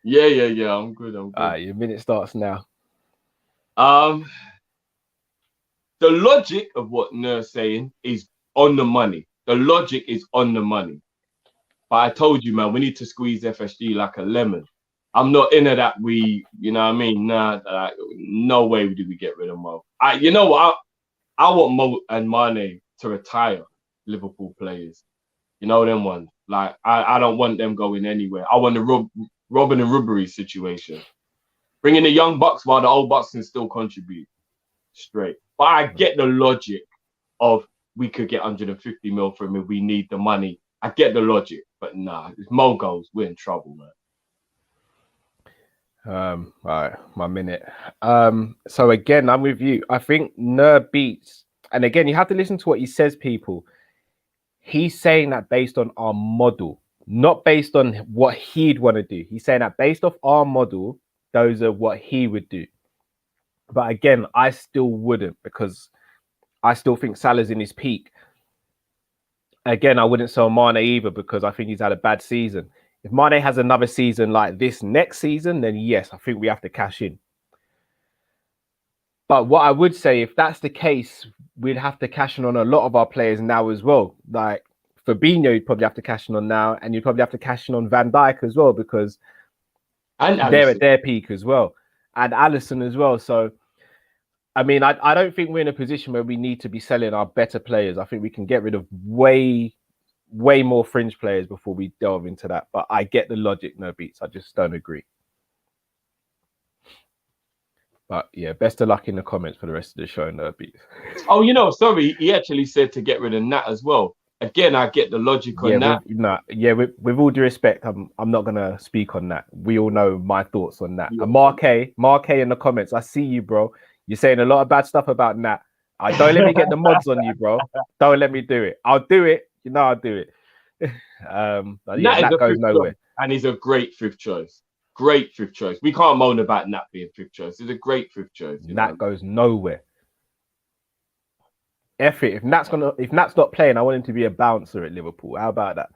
Speaker 6: Yeah. I'm good.
Speaker 3: All right, your minute starts now.
Speaker 6: The logic of what Ner's saying is on the money. The logic is on the money. But I told you, man, we need to squeeze FSG like a lemon. I'm not into that. You know what I mean? Nah, no way do we get rid of Mo. You know what? I want Mo and Mane to retire Liverpool players. You know them ones. Like, I don't want them going anywhere. I want the Robin and Ribéry situation. Bring in the young bucks while the old bucks can still contribute. Straight. But I get the logic of we could get 150 mil from him if we need the money. I get the logic. But nah, if Mo goes, we're in trouble, man.
Speaker 3: All right, my minute. So again, I'm with you. I think Ner beats, and again, you have to listen to what he says, people. He's saying that based on our model, not based on what he'd want to do. He's saying that based off our model, those are what he would do. But again, I still wouldn't, because I still think Salah's in his peak. Again, I wouldn't sell Mane either, because I think he's had a bad season. If Mane has another season like this next season, then yes, I think we have to cash in. But what I would say, if that's the case, we'd have to cash in on a lot of our players now as well. Like Fabinho, you'd probably have to cash in on now, and you'd probably have to cash in on Van Dijk as well, because they're at their peak as well. And Alisson as well. So, I mean, I don't think we're in a position where we need to be selling our better players. I think we can get rid of way more fringe players before we delve into that. But I get the logic, no beats. I just don't agree. But yeah, best of luck in the comments for the rest of the show, no beats.
Speaker 6: Oh, sorry, he actually said to get rid of Nat as well. Again, I get the logic on that.
Speaker 3: With all due respect, I'm not gonna speak on that. We all know my thoughts on that. Yeah. And Mark A in the comments, I see you, bro. You're saying a lot of bad stuff about Nat. Don't let me get the mods on you, bro. Don't let me do it. I'll do it. I'll do it. But yeah, Nat goes nowhere.
Speaker 6: And he's a great fifth choice. Great fifth choice. We can't moan about Nat being fifth choice. He's a great fifth choice.
Speaker 3: Nat goes nowhere. F it. If Nat's not playing, I want him to be a bouncer at Liverpool. How about that?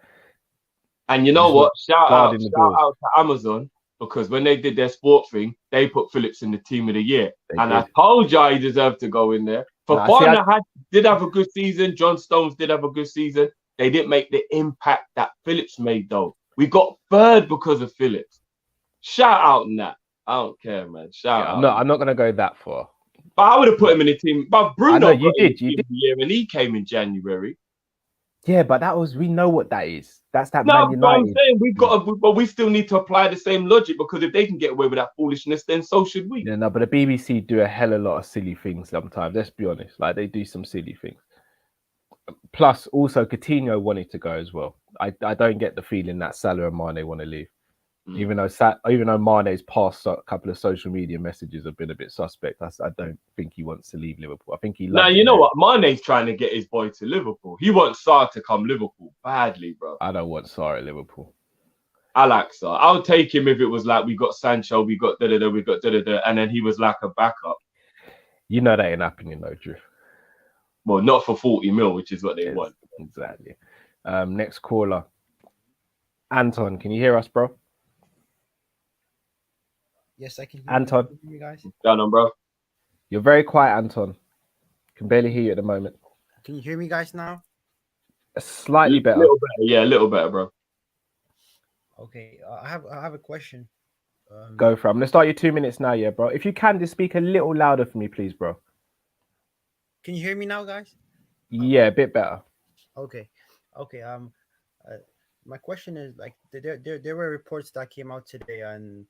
Speaker 6: And you know what? Shout out to Amazon, because when they did their sport thing, they put Phillips in the team of the year. I told you he deserved to go in there. Fofana did have a good season. John Stones did have a good season. They didn't make the impact that Phillips made, though. We got third because of Phillips. Shout out Nat. I don't care, man. Shout out.
Speaker 3: No, I'm not going to go that far.
Speaker 6: But I would have put him in the team. But Bruno,
Speaker 3: you did.
Speaker 6: The year, and he came in January.
Speaker 3: Yeah, but we know what that is. That's that
Speaker 6: Man
Speaker 3: United.
Speaker 6: But I'm saying but we still need to apply the same logic, because if they can get away with that foolishness, then so should we.
Speaker 3: Yeah, no, but the BBC do a hell of a lot of silly things sometimes. Let's be honest. Like, they do some silly things. Plus, also, Coutinho wanted to go as well. I don't get the feeling that Salah and Mane want to leave. Even though Mane's past a couple of social media messages have been a bit suspect, I don't think he wants to leave Liverpool. I think he.
Speaker 6: Now you know what? Mane's trying to get his boy to Liverpool. He wants Sarr to come Liverpool badly, bro.
Speaker 3: I don't want Sarr at Liverpool.
Speaker 6: I like Sarr. I'll take him if it was like we got Sancho, we got da-da-da, and then he was like a backup.
Speaker 3: You know that ain't happening, though, Drew.
Speaker 6: Well, not for 40 mil, which is what they want.
Speaker 3: Exactly. Next caller, Anton. Can you hear us, bro?
Speaker 10: Yes, I can hear
Speaker 3: Anton.
Speaker 10: you guys.
Speaker 6: Down on, bro.
Speaker 3: You're very quiet, Anton. Can barely hear you at the moment.
Speaker 10: Can you hear me guys now?
Speaker 3: Slightly better.
Speaker 6: A little better. Yeah, a little better, bro.
Speaker 10: Okay, I have a question.
Speaker 3: Go for it. I'm going to start your 2 minutes now, yeah, bro. If you can, just speak a little louder for me, please, bro.
Speaker 10: Can you hear me now, guys?
Speaker 3: Yeah, a bit better.
Speaker 10: Okay. My question is, like, there were reports that came out today, and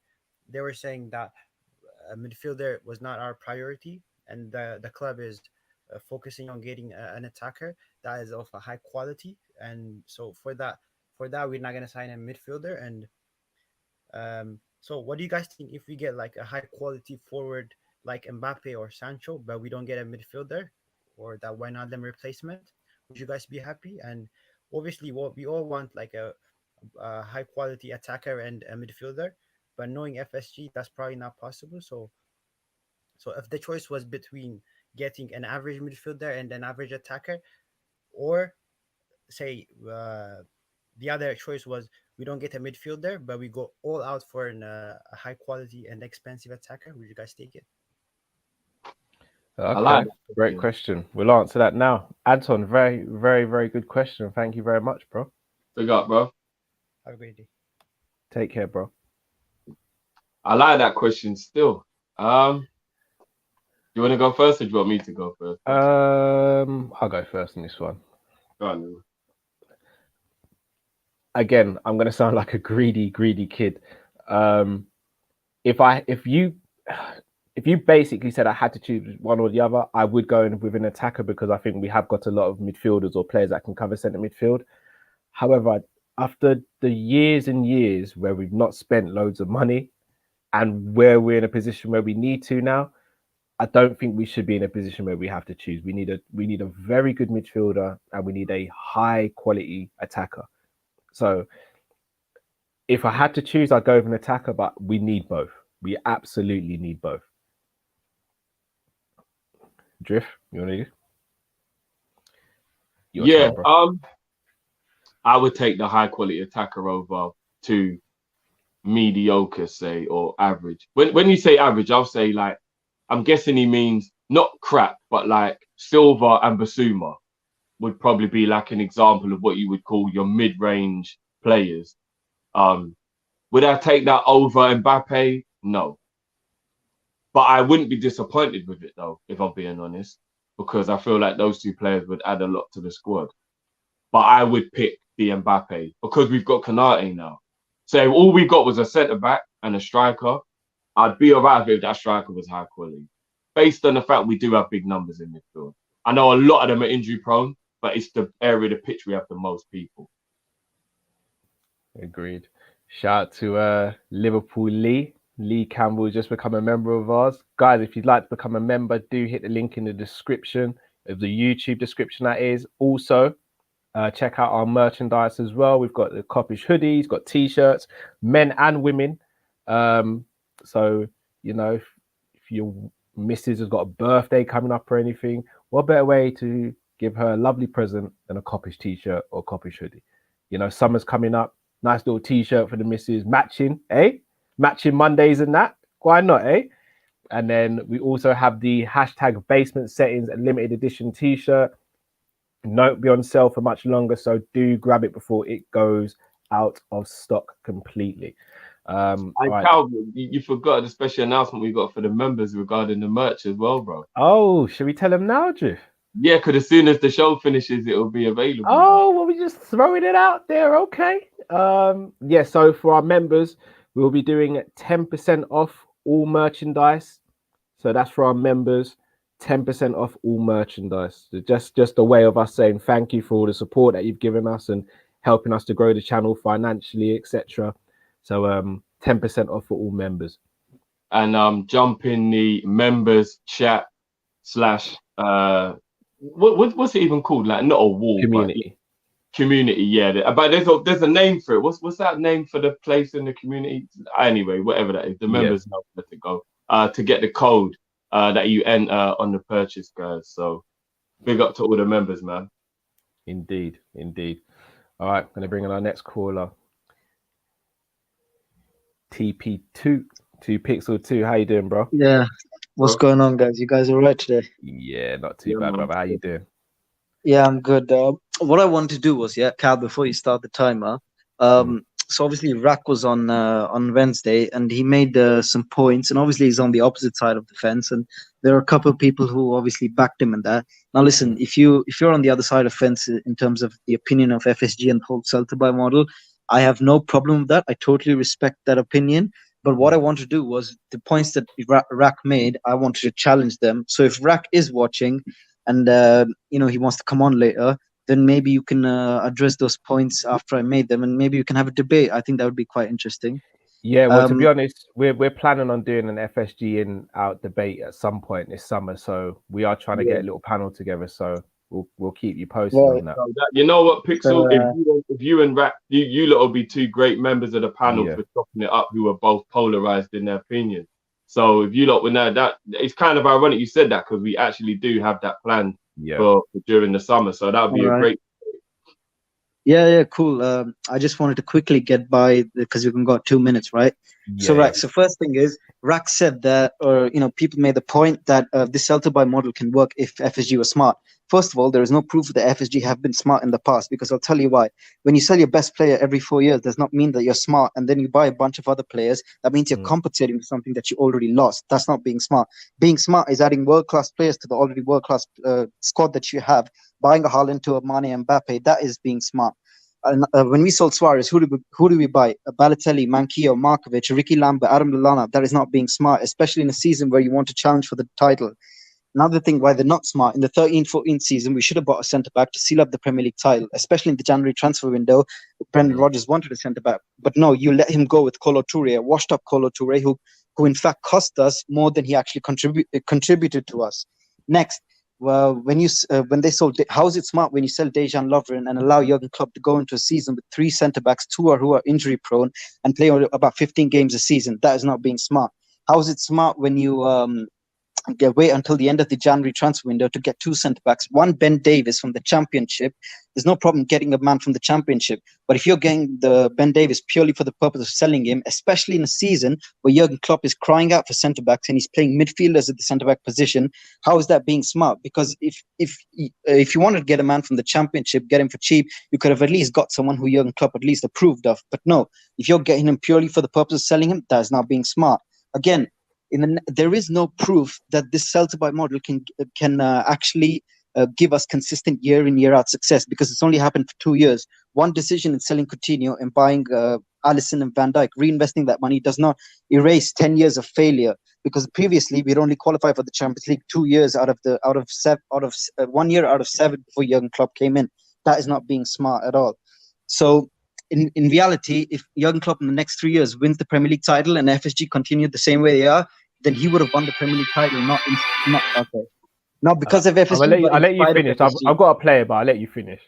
Speaker 10: they were saying that a midfielder was not our priority, and the club is focusing on getting an attacker that is of a high quality. And so for that, we're not going to sign a midfielder. And So what do you guys think if we get like a high quality forward like Mbappe or Sancho, but we don't get a midfielder or that Wijnaldum replacement? Would you guys be happy? And obviously, what we all want like a high quality attacker and a midfielder, but knowing FSG, that's probably not possible. So if the choice was between getting an average midfielder and an average attacker, or say the other choice was we don't get a midfielder, but we go all out for a high quality and expensive attacker, would you guys take it?
Speaker 3: Okay,
Speaker 6: like that.
Speaker 3: great question. We'll answer that now. Anton, very, very, very good question. Thank you very much, bro.
Speaker 6: Big up, bro.
Speaker 10: Have a great day.
Speaker 3: Take care, bro.
Speaker 6: I like that question still. You want to go first, or do you want me to go first?
Speaker 3: I'll go first in this one.
Speaker 6: Go on, then.
Speaker 3: Again, I'm gonna sound like a greedy kid. If you basically said I had to choose one or the other, I would go in with an attacker because I think we have got a lot of midfielders or players that can cover centre midfield. However, after the years and years where we've not spent loads of money and where we're in a position where we need to now, I don't think we should be in a position where we have to choose. We need a very good midfielder and we need a high quality attacker. So if I had to choose, I'd go with an attacker, but we need both. We absolutely need both. Drift, you want to do?
Speaker 6: Yeah, I would take the high quality attacker over to mediocre, say, or average. When you say average, I'll say like, I'm guessing he means not crap, but like Silva and Basuma would probably be like an example of what you would call your mid-range players. Would I take that over Mbappe? No. But I wouldn't be disappointed with it though, if I'm being honest, because I feel like those two players would add a lot to the squad. But I would pick the Mbappe because we've got Konate now. So if all we got was a centre-back and a striker, I'd be all right if that striker was high quality. Based on the fact we do have big numbers in midfield. I know a lot of them are injury prone, but it's the area of the pitch we have the most people.
Speaker 3: Agreed. Shout out to Liverpool Lee Campbell just become a member of ours. Guys, if you'd like to become a member, do hit the link in the description of the YouTube description, that is. Also, check out our merchandise as well. We've got the Kopish hoodies, got t-shirts, men and women. So, you know, if your missus has got a birthday coming up or anything, what better way to give her a lovely present than a Kopish t-shirt or Kopish hoodie? You know, summer's coming up. Nice little t-shirt for the missus. Matching, eh? Matching Mondays and that. Why not, eh? And then we also have the hashtag basement settings and limited edition t-shirt. Won't be on sale for much longer, so do grab it before it goes out of stock completely.
Speaker 6: Right. Calvin, you forgot the special announcement we got for the members regarding the merch as well, bro.
Speaker 3: Oh, should we tell them now, Jeff?
Speaker 6: Yeah, because as soon as the show finishes, it will be available.
Speaker 3: Oh, well, we're just throwing it out there. Okay. Yeah, so for our members, we'll be doing 10% off all merchandise. So that's for our members, 10% off all merchandise. So just a way of us saying thank you for all the support that you've given us and helping us to grow the channel financially, etc. So 10% off for all members.
Speaker 6: And jump in the members chat / what's it even called? Like not a wall,
Speaker 3: community.
Speaker 6: Community, yeah. But there's a name for it. What's that name for the place in the community? Anyway, whatever that is, the members know where to go to get the code that you enter on the purchase, guys. So big up to all the members, man.
Speaker 3: Indeed. All right, going to bring in our next caller. TP2 Pixel 2. How you doing, bro?
Speaker 11: Yeah. What's going on, guys? You guys all right today?
Speaker 3: Yeah, not too bad, brother. How you doing?
Speaker 11: Yeah, I'm good. What I wanted to do was, Cal, before you start the timer, so obviously Rak was on Wednesday and he made some points, and obviously he's on the opposite side of the fence, and there are a couple of people who obviously backed him in that. Now listen, if you're on the other side of the fence in terms of the opinion of FSG and the whole sell to buy model, I have no problem with that. I totally respect that opinion. But what I want to do was the points that Rak made, I wanted to challenge them. So if Rak is watching and he wants to come on later, then maybe you can address those points after I made them, and maybe you can have a debate. I think that would be quite interesting.
Speaker 3: Yeah, well, to be honest, we're planning on doing an FSG in out debate at some point this summer. So we are trying to get a little panel together. So we'll keep you posted on that.
Speaker 6: You know what, Pixel? If you and Rat, you lot will be two great members of the panel for chopping it up, who are both polarized in their opinion. So if you lot would know that, it's kind of ironic you said that, because we actually do have that plan for during the summer. So that would be a great.
Speaker 11: Yeah, cool. I just wanted to quickly get by because we've got 2 minutes, right? So first thing is, Rack said that, or people made the point that this sell-to-buy model can work if FSG was smart. First of all, there is no proof that FSG have been smart in the past, because I'll tell you why. When you sell your best player every 4 years, does not mean that you're smart, and then you buy a bunch of other players. That means you're compensating for something that you already lost. That's not being smart. Being smart is adding world-class players to the already world-class squad that you have. Buying a Haaland to a Mane and Mbappe, that is being smart. And when we sold Suarez, who do we buy? Balotelli, Manquillo, Markovic, Ricky Lambert, Adam Lallana. That is not being smart, especially in a season where you want to challenge for the title. Another thing why they're not smart, in the 13-14 season, we should have bought a centre-back to seal up the Premier League title, especially in the January transfer window. Brendan Rodgers wanted a centre-back, but no, you let him go with Kolo Touré, a washed-up Kolo Touré, who in fact cost us more than he actually contributed to us. Next, well, when they sold, how is it smart when you sell Dejan Lovren and allow Jurgen Klopp to go into a season with 3 centre-backs, 2 who are injury-prone, and play about 15 games a season? That is not being smart. How is it smart when you wait until the end of the January transfer window to get 2 centre-backs, one Ben Davies from the Championship? There's no problem getting a man from the Championship, but if you're getting the Ben Davies purely for the purpose of selling him, especially in a season where Jurgen Klopp is crying out for centre-backs and he's playing midfielders at the centre-back position, how is that being smart? Because if you wanted to get a man from the Championship, get him for cheap, you could have at least got someone who Jurgen Klopp at least approved of. But no, if you're getting him purely for the purpose of selling him, that is not being smart. Again, there is no proof that this sell-to-buy model can actually give us consistent year in, year out success, because it's only happened for 2 years. One decision in selling Coutinho and buying Alisson and Van Dijk, reinvesting that money, does not erase 10 years of failure, because previously we'd only qualified for the Champions League 2 years out of 1 year out of 7 before Jurgen Klopp came in. That is not being smart at all. So in reality, if Jurgen Klopp in the next 3 years wins the Premier League title and FSG continue the same way they are, then he would have won the Premier League title, not because of FSG.
Speaker 3: I'll let you finish. I've got a player, but I'll let you finish.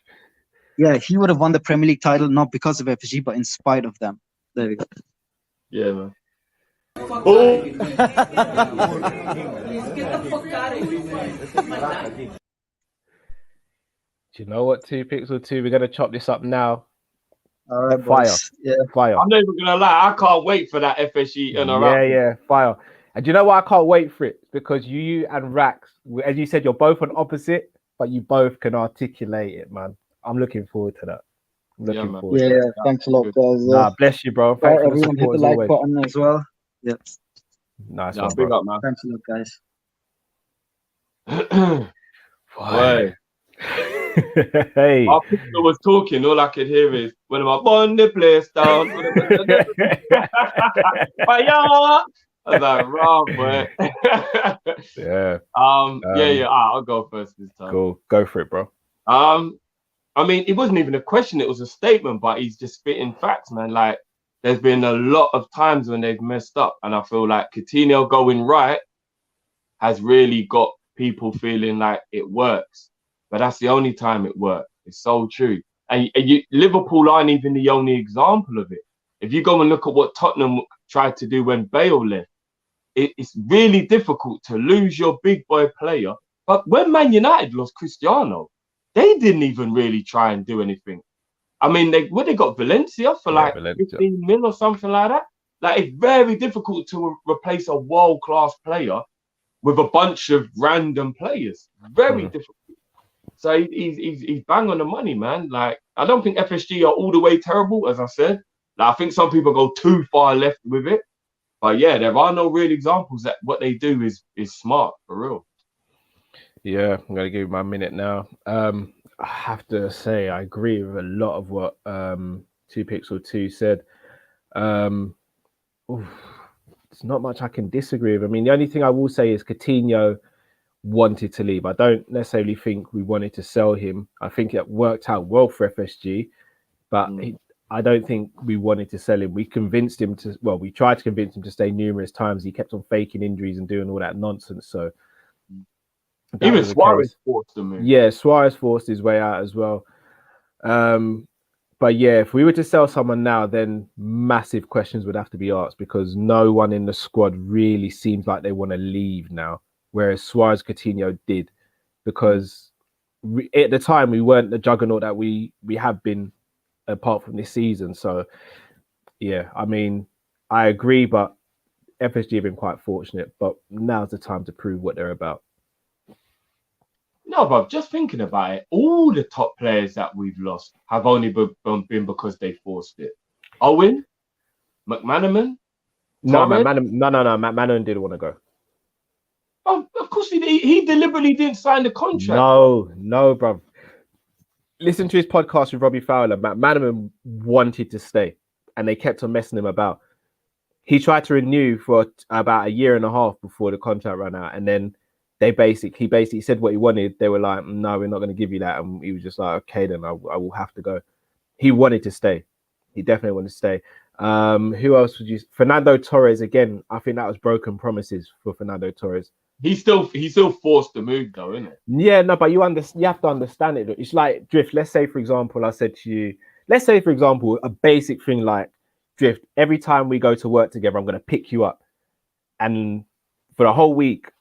Speaker 11: Yeah, he would have won the Premier League title not because of FSG, but in spite of them. There we go.
Speaker 6: Yeah, man.
Speaker 4: Oh. Please get the fuck out of here.
Speaker 3: Do you know what, 2 Pixel 2? We're gonna chop this up now.
Speaker 11: All right,
Speaker 3: fire.
Speaker 11: boys. Yeah,
Speaker 6: fire. I'm not even gonna lie. I can't wait for that FSG in a round.
Speaker 3: Yeah, fire. And do you know why I can't wait for it? Because you and Rax, as you said, you're both on opposite, but you both can articulate it, man. I'm looking forward to that.
Speaker 11: Yeah, thanks a lot, guys.
Speaker 3: Nah, bless you, bro. Thanks for the
Speaker 11: everyone, hit
Speaker 3: support
Speaker 11: the
Speaker 3: as
Speaker 11: like
Speaker 3: always.
Speaker 11: button as well. Yeah.
Speaker 3: Nice
Speaker 6: Nah,
Speaker 3: one,
Speaker 6: big
Speaker 3: bro.
Speaker 6: up, man.
Speaker 11: Thanks a lot, guys.
Speaker 6: Why?
Speaker 3: Hey.
Speaker 6: Our people was talking, all I could hear is when I'm on the place down. Fire! I was like, wrong, boy.
Speaker 3: Yeah.
Speaker 6: I'll go first this time.
Speaker 3: Cool. Go for it, bro.
Speaker 6: I mean, it wasn't even a question, it was a statement, but he's just spitting facts, man. Like, there's been a lot of times when they've messed up, and I feel like Coutinho going right has really got people feeling like it works. But that's the only time it worked. It's so true. And Liverpool aren't even the only example of it. If you go and look at what Tottenham tried to do when Bale left, it's really difficult to lose your big boy player. But when Man United lost Cristiano, they didn't even really try and do anything. I mean, they got Valencia for 15 mil or something like that. Like, it's very difficult to replace a world-class player with a bunch of random players. Very difficult. So he's bang on the money, man. Like, I don't think FSG are all the way terrible, as I said. Like, I think some people go too far left with it. But yeah, there are no real examples that what they do is smart, for real.
Speaker 3: Yeah, I'm going to give you my minute now. I have to say, I agree with a lot of what 2 Pixel 2 said. There's not much I can disagree with. I mean, the only thing I will say is Coutinho wanted to leave. I don't necessarily think we wanted to sell him. I think it worked out well for FSG, but I don't think we wanted to sell him. We convinced him to. Well, we tried to convince him to stay numerous times. He kept on faking injuries and doing all that nonsense. So
Speaker 6: even Suarez forced the move.
Speaker 3: Yeah, Suarez forced his way out as well. But yeah, if we were to sell someone now, then massive questions would have to be asked because no one in the squad really seems like they want to leave now. Whereas Suarez, Coutinho did, because at the time we weren't the juggernaut that we have been apart from this season. So yeah, I mean, I agree, but FSG have been quite fortunate. But now's the time to prove what they're about.
Speaker 6: No, but just thinking about it, all the top players that we've lost have only been because they forced it. Owen, McManaman,
Speaker 3: No,
Speaker 6: Torres?
Speaker 3: McManaman didn't want to go.
Speaker 6: Of course he deliberately didn't sign the contract.
Speaker 3: No, bro. Listen to his podcast with Robbie Fowler. McManaman wanted to stay, and they kept on messing him about. He tried to renew for about a year and a half before the contract ran out, and then he basically said what he wanted. They were like, "No, we're not going to give you that," and he was just like, "Okay, then I will have to go." He wanted to stay. He definitely wanted to stay. Who else would you? Fernando Torres again. I think that was broken promises for Fernando Torres.
Speaker 6: He still forced the move though, isn't it?
Speaker 3: Yeah, no, but you have to understand it. It's like Drift. Let's say, for example, I said to you, a basic thing like Drift. Every time we go to work together, I'm going to pick you up, and for the whole week,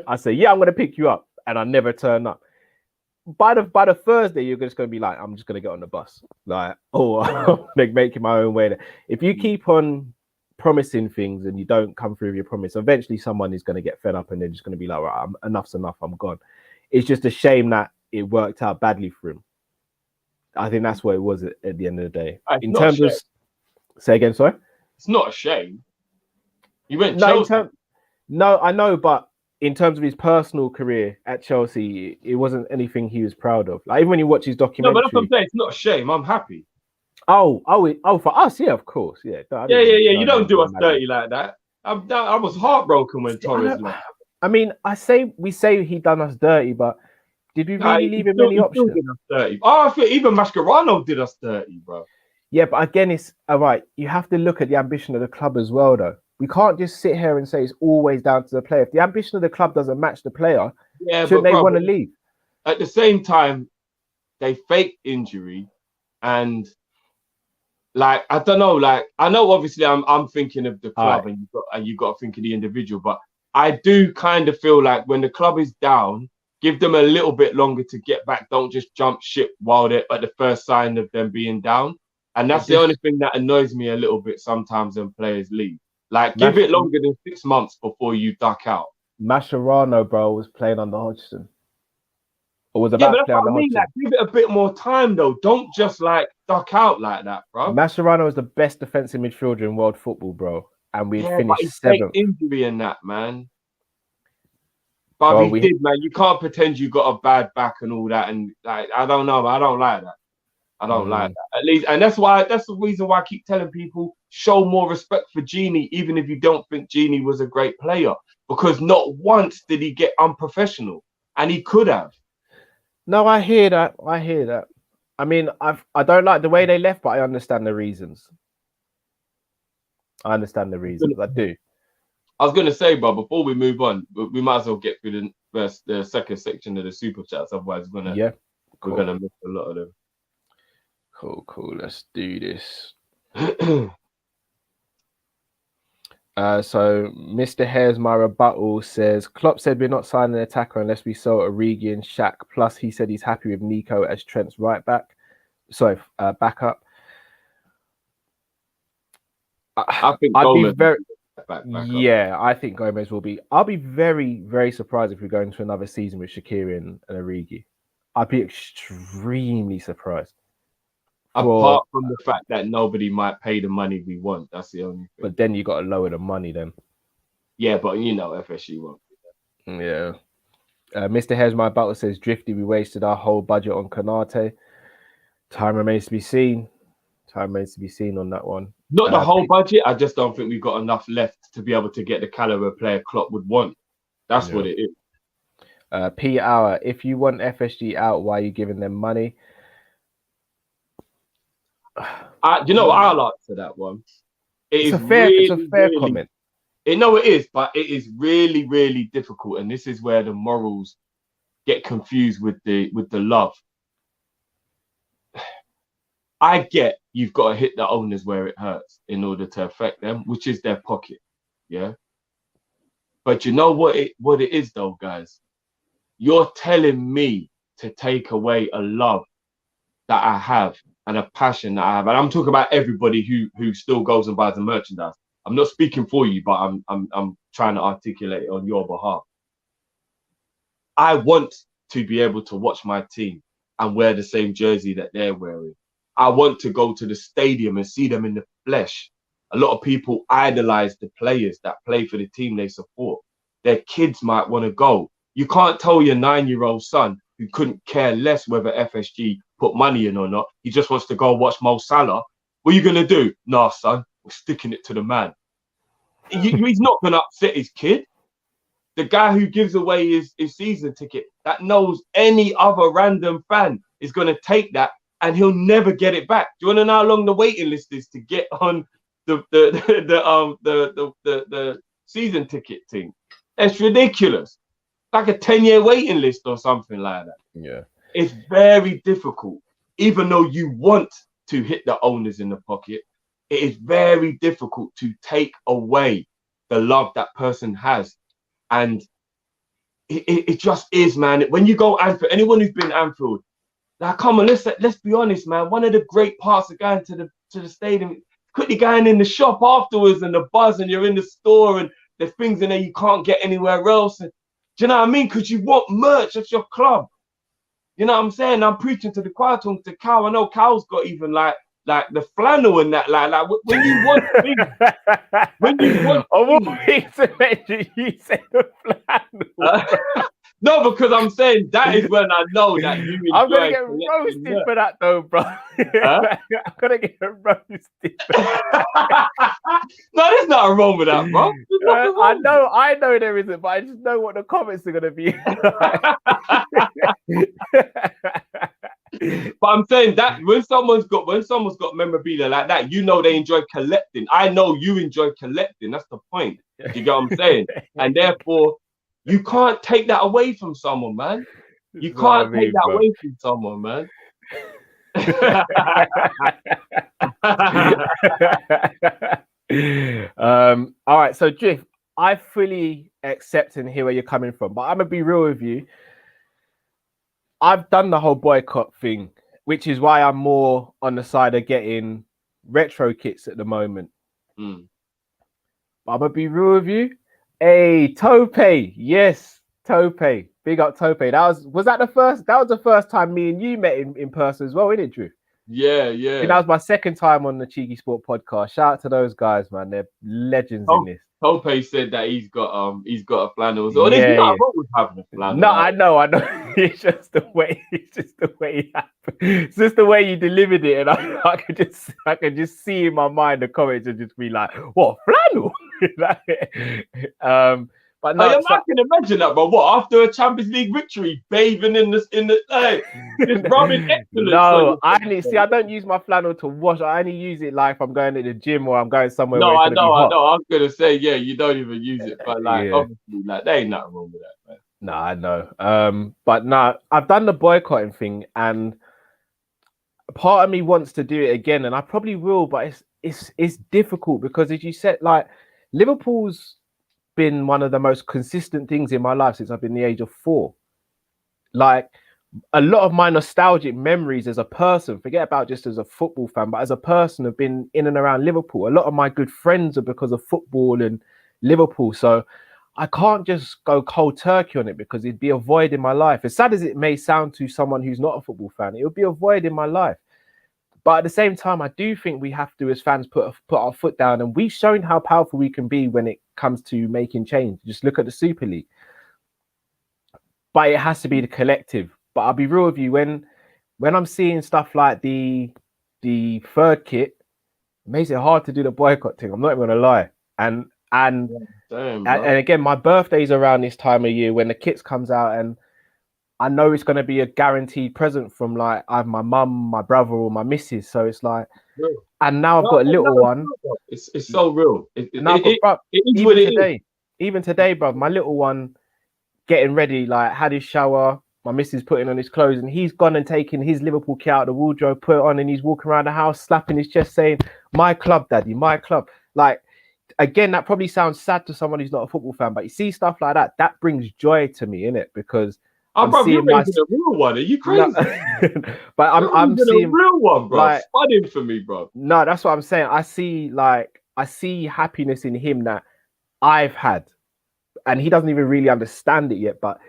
Speaker 3: I say, yeah, I'm going to pick you up, and I never turn up. By the Thursday, you're just going to be like, I'm just going to get on the bus, like, I'm making my own way there. If you keep on promising things and you don't come through with your promise, eventually someone is going to get fed up and they're just going to be like, right, enough's enough, I'm gone. It's just a shame that it worked out badly for him. I think that's what it was at the end of the day. In terms of, say again, sorry?
Speaker 6: It's not a shame. He went Chelsea.
Speaker 3: No, I know, but in terms of his personal career at Chelsea, it wasn't anything he was proud of. Like even when you watch his documentary.
Speaker 6: No, but that's what I'm saying. It's not a shame. I'm happy.
Speaker 3: Oh, for us, yeah, of course, yeah.
Speaker 6: Yeah. You don't do us dirty like that. I was heartbroken when Torres left.
Speaker 3: I mean, we say he done us dirty, but did we really leave him any options?
Speaker 6: I feel even Mascherano did us dirty, bro.
Speaker 3: Yeah, but again, it's all right. You have to look at the ambition of the club as well, though. We can't just sit here and say it's always down to the player. If the ambition of the club doesn't match the player, shouldn't they want to leave?
Speaker 6: At the same time, they fake injury, and like I don't know. Like I know, obviously, I'm thinking of the club, and you got to think of the individual. But I do kind of feel like when the club is down, give them a little bit longer to get back. Don't just jump ship while they're at the first sign of them being down. And that's the only thing that annoys me a little bit sometimes when players leave. Like, give it longer than 6 months before you duck out.
Speaker 3: Mascherano, bro, was playing under Hodgson. Or was about to play under Hodgson.
Speaker 6: Like, give it a bit more time, though. Don't just, like, duck out like that, bro.
Speaker 3: Mascherano was the best defensive midfielder in world football, bro. And we finished 7th.
Speaker 6: Injury in that, man. But he did, man. You can't pretend you got a bad back and all that. And, like, I don't know. I don't like that. I don't like that. At least, and that's the reason why I keep telling people, show more respect for Genie, even if you don't think Genie was a great player. Because not once did he get unprofessional. And he could have.
Speaker 3: No, I hear that. I mean, I don't like the way they left, but I understand the reasons. I do.
Speaker 6: I was going to say, but before we move on, we might as well get through the second section of the super chats. Otherwise, we're going to miss a lot of them.
Speaker 3: Cool. Let's do this. So Mr. Hare's my rebuttal says Klopp said we're not signing an attacker unless we sell Origi and Shaq. Plus, he said he's happy with Nico as Trent's backup.
Speaker 6: I think
Speaker 3: I think Gomez will be. I'll be very, very surprised if we go into another season with Shaqiri and Origi. I'd be extremely surprised.
Speaker 6: Apart from the fact that nobody might pay the money we want, that's the only thing.
Speaker 3: But then you got to lower the money then.
Speaker 6: Yeah, but you know FSG won't do
Speaker 3: that. Yeah. Mr. Hare's my butler says Drifty, we wasted our whole budget on Konate. Time remains to be seen. On that one.
Speaker 6: Not the whole budget. I just don't think we've got enough left to be able to get the caliber player Klopp would want. That's what it is.
Speaker 3: P Hour, if you want FSG out, why are you giving them money?
Speaker 6: You know, I'll answer that one.
Speaker 3: It's a fair comment.
Speaker 6: No, it is, but it is really, really difficult, and this is where the morals get confused with the love. I get you've got to hit the owners where it hurts in order to affect them, which is their pocket. Yeah. But you know what it is though, guys? You're telling me to take away a love that I have and a passion that I have. And I'm talking about everybody who still goes and buys the merchandise. I'm not speaking for you, but I'm trying to articulate it on your behalf. I want to be able to watch my team and wear the same jersey that they're wearing. I want to go to the stadium and see them in the flesh. A lot of people idolize the players that play for the team they support. Their kids might want to go. You can't tell your 9-year-old son who couldn't care less whether FSG put money in or not. He just wants to go watch Mo Salah. What are you going to do? Nah, son, we're sticking it to the man. He's not going to upset his kid. The guy who gives away his season ticket that knows any other random fan is going to take that and he'll never get it back. Do you want to know how long the waiting list is to get on the season ticket thing? That's ridiculous. Like a 10-year waiting list or something like that.
Speaker 3: Yeah.
Speaker 6: It's very difficult. Even though you want to hit the owners in the pocket, it is very difficult to take away the love that person has. And it just is, man. When you go Anfield, anyone who's been Anfield, like, come on, let's be honest, man. One of the great parts of going to the stadium, quickly going in the shop afterwards and the buzz, and you're in the store and there's things in there you can't get anywhere else. And, do you know what I mean? Because you want merch at your club. You know what I'm saying? I'm preaching to the choir, talking to Kall. I know Kall's got even like the flannel and that, like when you want things, when you want.
Speaker 3: You said the flannel.
Speaker 6: No, because I'm saying that is when I know that you enjoy.
Speaker 3: I'm gonna get roasted for that, though, bro. Huh? I'm gonna get roasted.
Speaker 6: No, there's nothing wrong with that, bro.
Speaker 3: I know there isn't, but I just know what the comments are gonna be.
Speaker 6: But I'm saying that when someone's got memorabilia like that, you know they enjoy collecting. I know you enjoy collecting. That's the point. You get what I'm saying? And therefore, you can't take that away from someone, man. You can't take that away from someone, man.
Speaker 3: All right, so Drift, I fully accept and hear where you're coming from, but I'm gonna be real with you. I've done the whole boycott thing, which is why I'm more on the side of getting retro kits at the moment. But I'm gonna be real with you. Hey, Tope, yes, Tope, big up Tope. Was that the first time me and you met in person as well, isn't it, Drew?
Speaker 6: Yeah.
Speaker 3: And that was my second time on the Cheeky Sport podcast. Shout out to those guys, man. They're legends in this.
Speaker 6: Tope said that he's got a flannel. So there's nothing wrong with having a flannel.
Speaker 3: No, I know. It's just the way it happened. It's just the way you delivered it, and I could just see in my mind the comments and just be like, "What flannel?" But no,
Speaker 6: I can imagine that. But what, after a Champions League victory, bathing in the just rubbing excellence?
Speaker 3: No, I don't use my flannel to wash. I only use it like if I'm going to the gym or I'm going somewhere.
Speaker 6: No, I know. I was gonna say, yeah, you don't even use it, but obviously, there ain't nothing wrong with that, man.
Speaker 3: No, I know. But no, I've done the boycotting thing, and part of me wants to do it again, and I probably will, but it's difficult because, as you said, like, Liverpool's been one of the most consistent things in my life since I've been the age of 4. Like, a lot of my nostalgic memories as a person, forget about just as a football fan, but as a person, have been in and around Liverpool. A lot of my good friends are because of football and Liverpool. So I can't just go cold turkey on it because it'd be a void in my life. As sad as it may sound to someone who's not a football fan, it would be a void in my life. But at the same time, I do think we have to, as fans, put our foot down, and we've shown how powerful we can be when it comes to making change. Just look at the Super League. But it has to be the collective. But I'll be real with you, when I'm seeing stuff like the third kit, it makes it hard to do the boycott thing. I'm not even gonna lie. And again, my birthday's around this time of year when the kits comes out, and I know it's going to be a guaranteed present from like either my mum, my brother, or my missus. So it's like, and now I've got a little one.
Speaker 6: It's so real. It is
Speaker 3: even
Speaker 6: what it
Speaker 3: today,
Speaker 6: is.
Speaker 3: even today, bro, my little one getting ready, like had his shower, my missus putting on his clothes, and he's gone and taken his Liverpool kit out of the wardrobe, put it on, and he's walking around the house slapping his chest saying, "My club, daddy, my club." Like, again, that probably sounds sad to someone who's not a football fan, but you see stuff like that, that brings joy to me, innit? Because I'm
Speaker 6: bro,
Speaker 3: seeing
Speaker 6: you're raising a real one. Are you crazy?
Speaker 3: But I'm seeing
Speaker 6: a real one, bro.
Speaker 3: like,
Speaker 6: Funny for me, bro.
Speaker 3: No, that's what I'm saying. I see happiness in him that I've had, and he doesn't even really understand it yet. But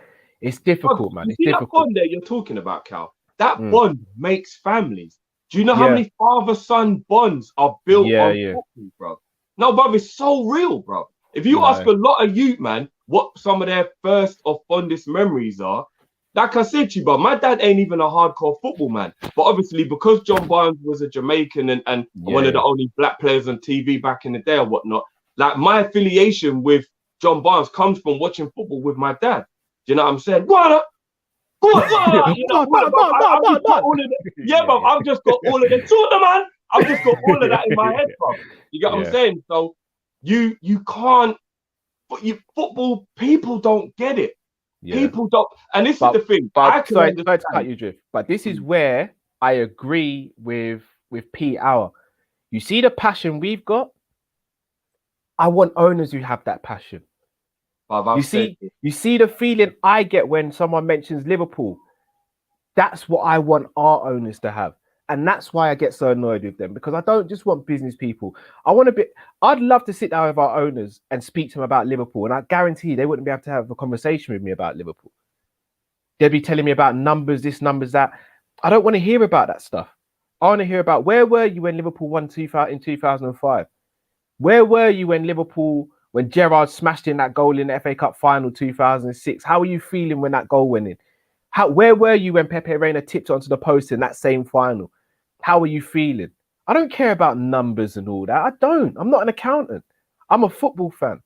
Speaker 3: it's difficult, man. It's difficult.
Speaker 6: That bond that you're talking about, Cal. That bond makes families. Do you know how many father-son bonds are built on football, bro? No, bro, it's so real, bro. If you ask a lot of youth, man, what some of their first or fondest memories are, like I said to you, bro, my dad ain't even a hardcore football man. But obviously, because John Barnes was a Jamaican and one of the only black players on TV back in the day or whatnot, like my affiliation with John Barnes comes from watching football with my dad. Do you know what I'm saying? Yeah, bro, I've just got all of the man. I've just got all of that in my head, bro. You get what I'm saying? So you can't, but football people don't get it. People don't, and this is the thing.
Speaker 3: Sorry to cut you, Drift, but this is where I agree with Pete Hour. You see the passion we've got. I want owners who have that passion. You see the feeling I get when someone mentions Liverpool. That's what I want our owners to have. And that's why I get so annoyed with them, because I don't just want business people. I'd love to sit down with our owners and speak to them about Liverpool. And I guarantee they wouldn't be able to have a conversation with me about Liverpool. They'd be telling me about numbers, this, numbers, that. I don't want to hear about that stuff. I want to hear about, where were you when Liverpool won in 2005? Where were you when Gerrard smashed in that goal in the FA Cup final 2006? How were you feeling when that goal went in? Where were you when Pepe Reina tipped onto the post in that same final? How are you feeling? I don't care about numbers and all that. I don't. I'm not an accountant. I'm a football fan.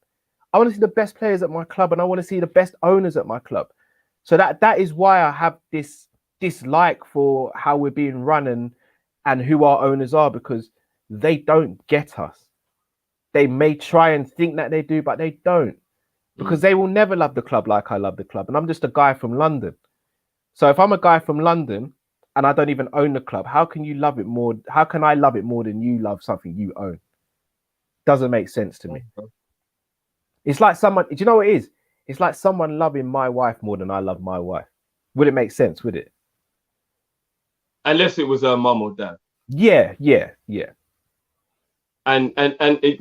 Speaker 3: I want to see the best players at my club, and I want to see the best owners at my club. So that is why I have this dislike for how we're being run and who our owners are, because they don't get us. They may try and think that they do, but they don't, because they will never love the club like I love the club. And I'm just a guy from London. So if I'm a guy from London and I don't even own the club, how can you love it more? How can I love it more than you love something you own? Doesn't make sense to me. It's like someone, do you know what it is? It's like someone loving my wife more than I love my wife. Would it make sense? Would it?
Speaker 6: Unless it was her mum or dad.
Speaker 3: Yeah.
Speaker 6: And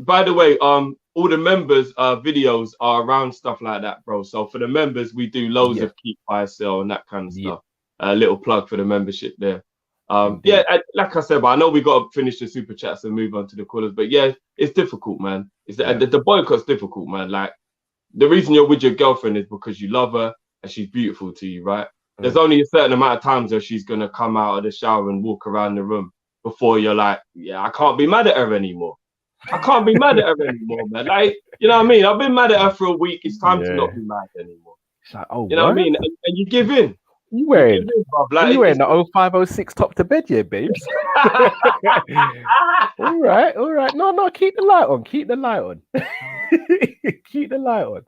Speaker 6: by the way, all the members' videos are around stuff like that, bro. So for the members, we do loads of keep, buy, sell, and that kind of stuff. A little plug for the membership there. Like I said, but I know we got to finish the super chats and move on to the callers. But yeah, it's difficult, man. The boycott's difficult, man. Like, the reason you're with your girlfriend is because you love her and she's beautiful to you, right? There's only a certain amount of times where she's gonna come out of the shower and walk around the room before you're like, yeah, I can't be mad at her anymore. I can't be mad at her anymore, man. Like, you know what I mean? I've been mad at her for a week. It's time to not be mad anymore.
Speaker 3: It's like, oh,
Speaker 6: you know what I mean? And you give in.
Speaker 3: You wearing the 0506 top to bed, yeah, babes? all right. No, keep the light on. Keep the light on. Keep the light on.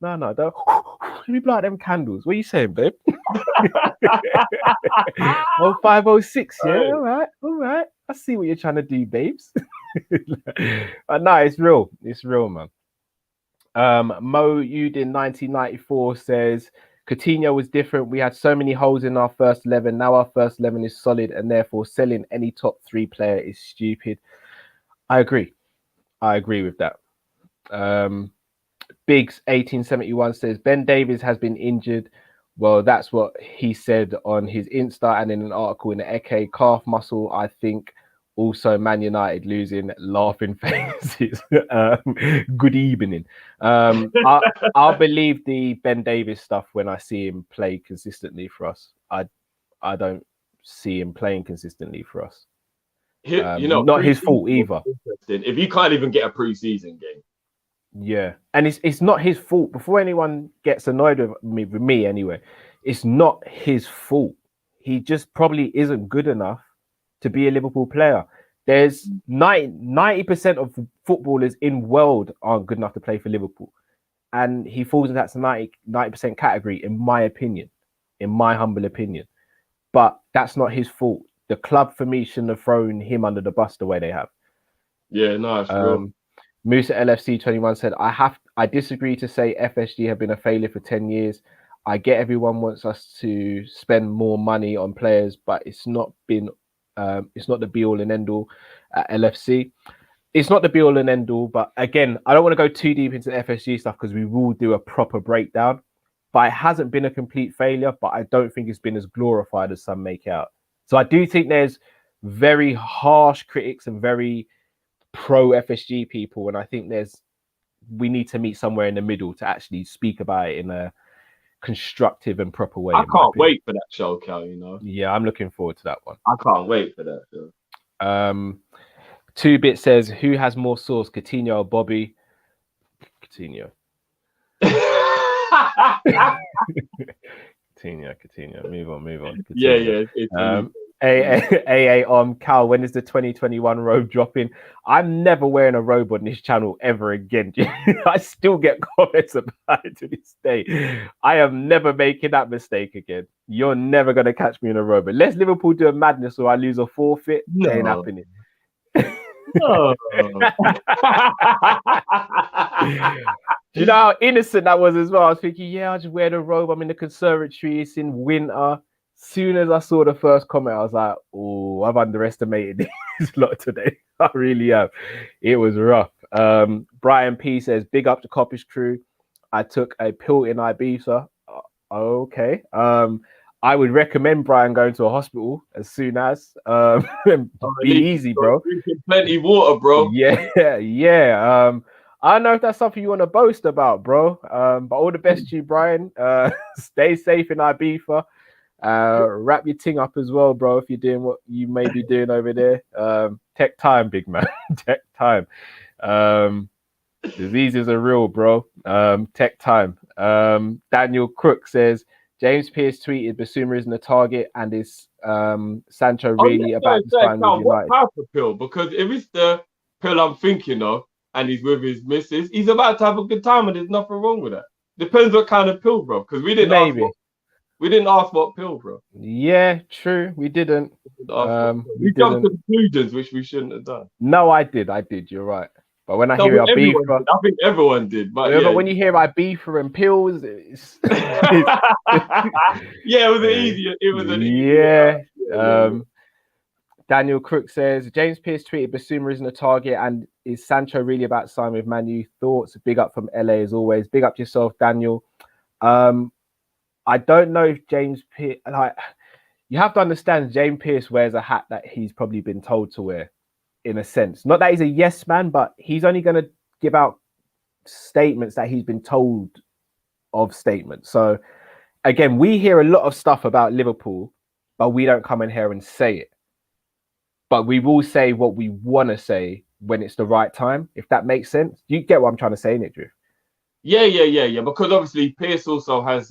Speaker 3: No, don't. Let me blow out them candles. What are you saying, babe? 0506, yeah? All right. I see what you're trying to do, babes. No, it's real. It's real, man. Mo Udin 1994 says, Coutinho was different. We had so many holes in our first 11. Now our first 11 is solid, and therefore selling any top 3 player is stupid. I agree with that. Biggs 1871 says, Ben Davies has been injured. Well, that's what he said on his Insta and in an article in the Eke. Calf muscle, I think. Also, Man United losing, laughing faces. Good evening. I'll believe the Ben Davies stuff when I see him play consistently for us. I don't see him playing consistently for us. Not his fault either.
Speaker 6: If you can't even get a pre-season game.
Speaker 3: Yeah, and it's not his fault. Before anyone gets annoyed with me anyway, it's not his fault. He just probably isn't good enough to be a Liverpool player. There's 90% of footballers in world aren't good enough to play for Liverpool. And he falls into that 90% category, in my opinion, in my humble opinion. But that's not his fault. The club, for me, shouldn't have thrown him under the bus the way they have.
Speaker 6: Yeah, no, it's real.
Speaker 3: Musa LFC 21 said, I disagree to say FSG have been a failure for 10 years. I get everyone wants us to spend more money on players, but it's not the be all and end all at LFC. It's not the be all and end all, but again, I don't want to go too deep into the FSG stuff because we will do a proper breakdown. But it hasn't been a complete failure, but I don't think it's been as glorified as some make out. So I do think there's very harsh critics and very pro FSG people, and I think we need to meet somewhere in the middle to actually speak about it in a constructive and proper way.
Speaker 6: I can't wait for that show, Cal, you know.
Speaker 3: Yeah, I'm looking forward to that one.
Speaker 6: I can't wait for that show.
Speaker 3: 2-Bit says, who has more sauce, Coutinho or Bobby? Coutinho. Coutinho. Move on. Coutinho.
Speaker 6: Yeah.
Speaker 3: AA Cal, when is the 2021 robe dropping? I'm never wearing a robe on this channel ever again. I still get comments about it to this day. I am never making that mistake again. You're never going to catch me in a robe. Unless Liverpool do a madness or I lose a forfeit, it ain't happening.
Speaker 6: No.
Speaker 3: Do you know how innocent that was as well? I was thinking, yeah, I'll just wear the robe. I'm in the conservatory. It's in winter. Soon as I saw the first comment, I was like, oh, I've underestimated this lot today. I really have. It was rough. Brian P says, big up to Kopish crew. I took a pill in Ibiza. Okay. I would recommend Brian going to a hospital as soon as. Be easy, bro.
Speaker 6: Drinking plenty water, bro.
Speaker 3: Yeah. I don't know if that's something you want to boast about, bro. But all the best to you, Brian. Stay safe in Ibiza. Wrap your ting up as well, bro, if you're doing what you may be doing over there. Tech time, big man. Tech time. Diseases are real, bro. Tech time. Daniel Crook says, James Pearce tweeted Basuma isn't a target, and is Sancho really about to sign with United?
Speaker 6: What type of pill? Because if it's the pill I'm thinking of and he's with his missus, he's about to have a good time and there's nothing wrong with that. Depends what kind of pill, bro. Because we didn't ask what pill, bro.
Speaker 3: Yeah, true. We didn't.
Speaker 6: We jumped to conclusions which we shouldn't have done.
Speaker 3: No, I did. You're right. But when I hear Ibiza,
Speaker 6: I think everyone did. But
Speaker 3: when you hear Ibiza and pills, it's
Speaker 6: yeah, it was an easier.
Speaker 3: Daniel Crook says, James Pearce tweeted Basuma isn't a target, and is Sancho really about to sign with Man U? Thoughts? Big up from LA as always. Big up to yourself, Daniel. I don't know if James Pearce, you have to understand, James Pearce wears a hat that he's probably been told to wear, in a sense. Not that he's a yes man, but he's only going to give out statements that he's been told of statements. So again, we hear a lot of stuff about Liverpool, but we don't come in here and say it. But we will say what we want to say when it's the right time, if that makes sense. You get what I'm trying to say, Nick Drew?
Speaker 6: Yeah. Because obviously Pearce also has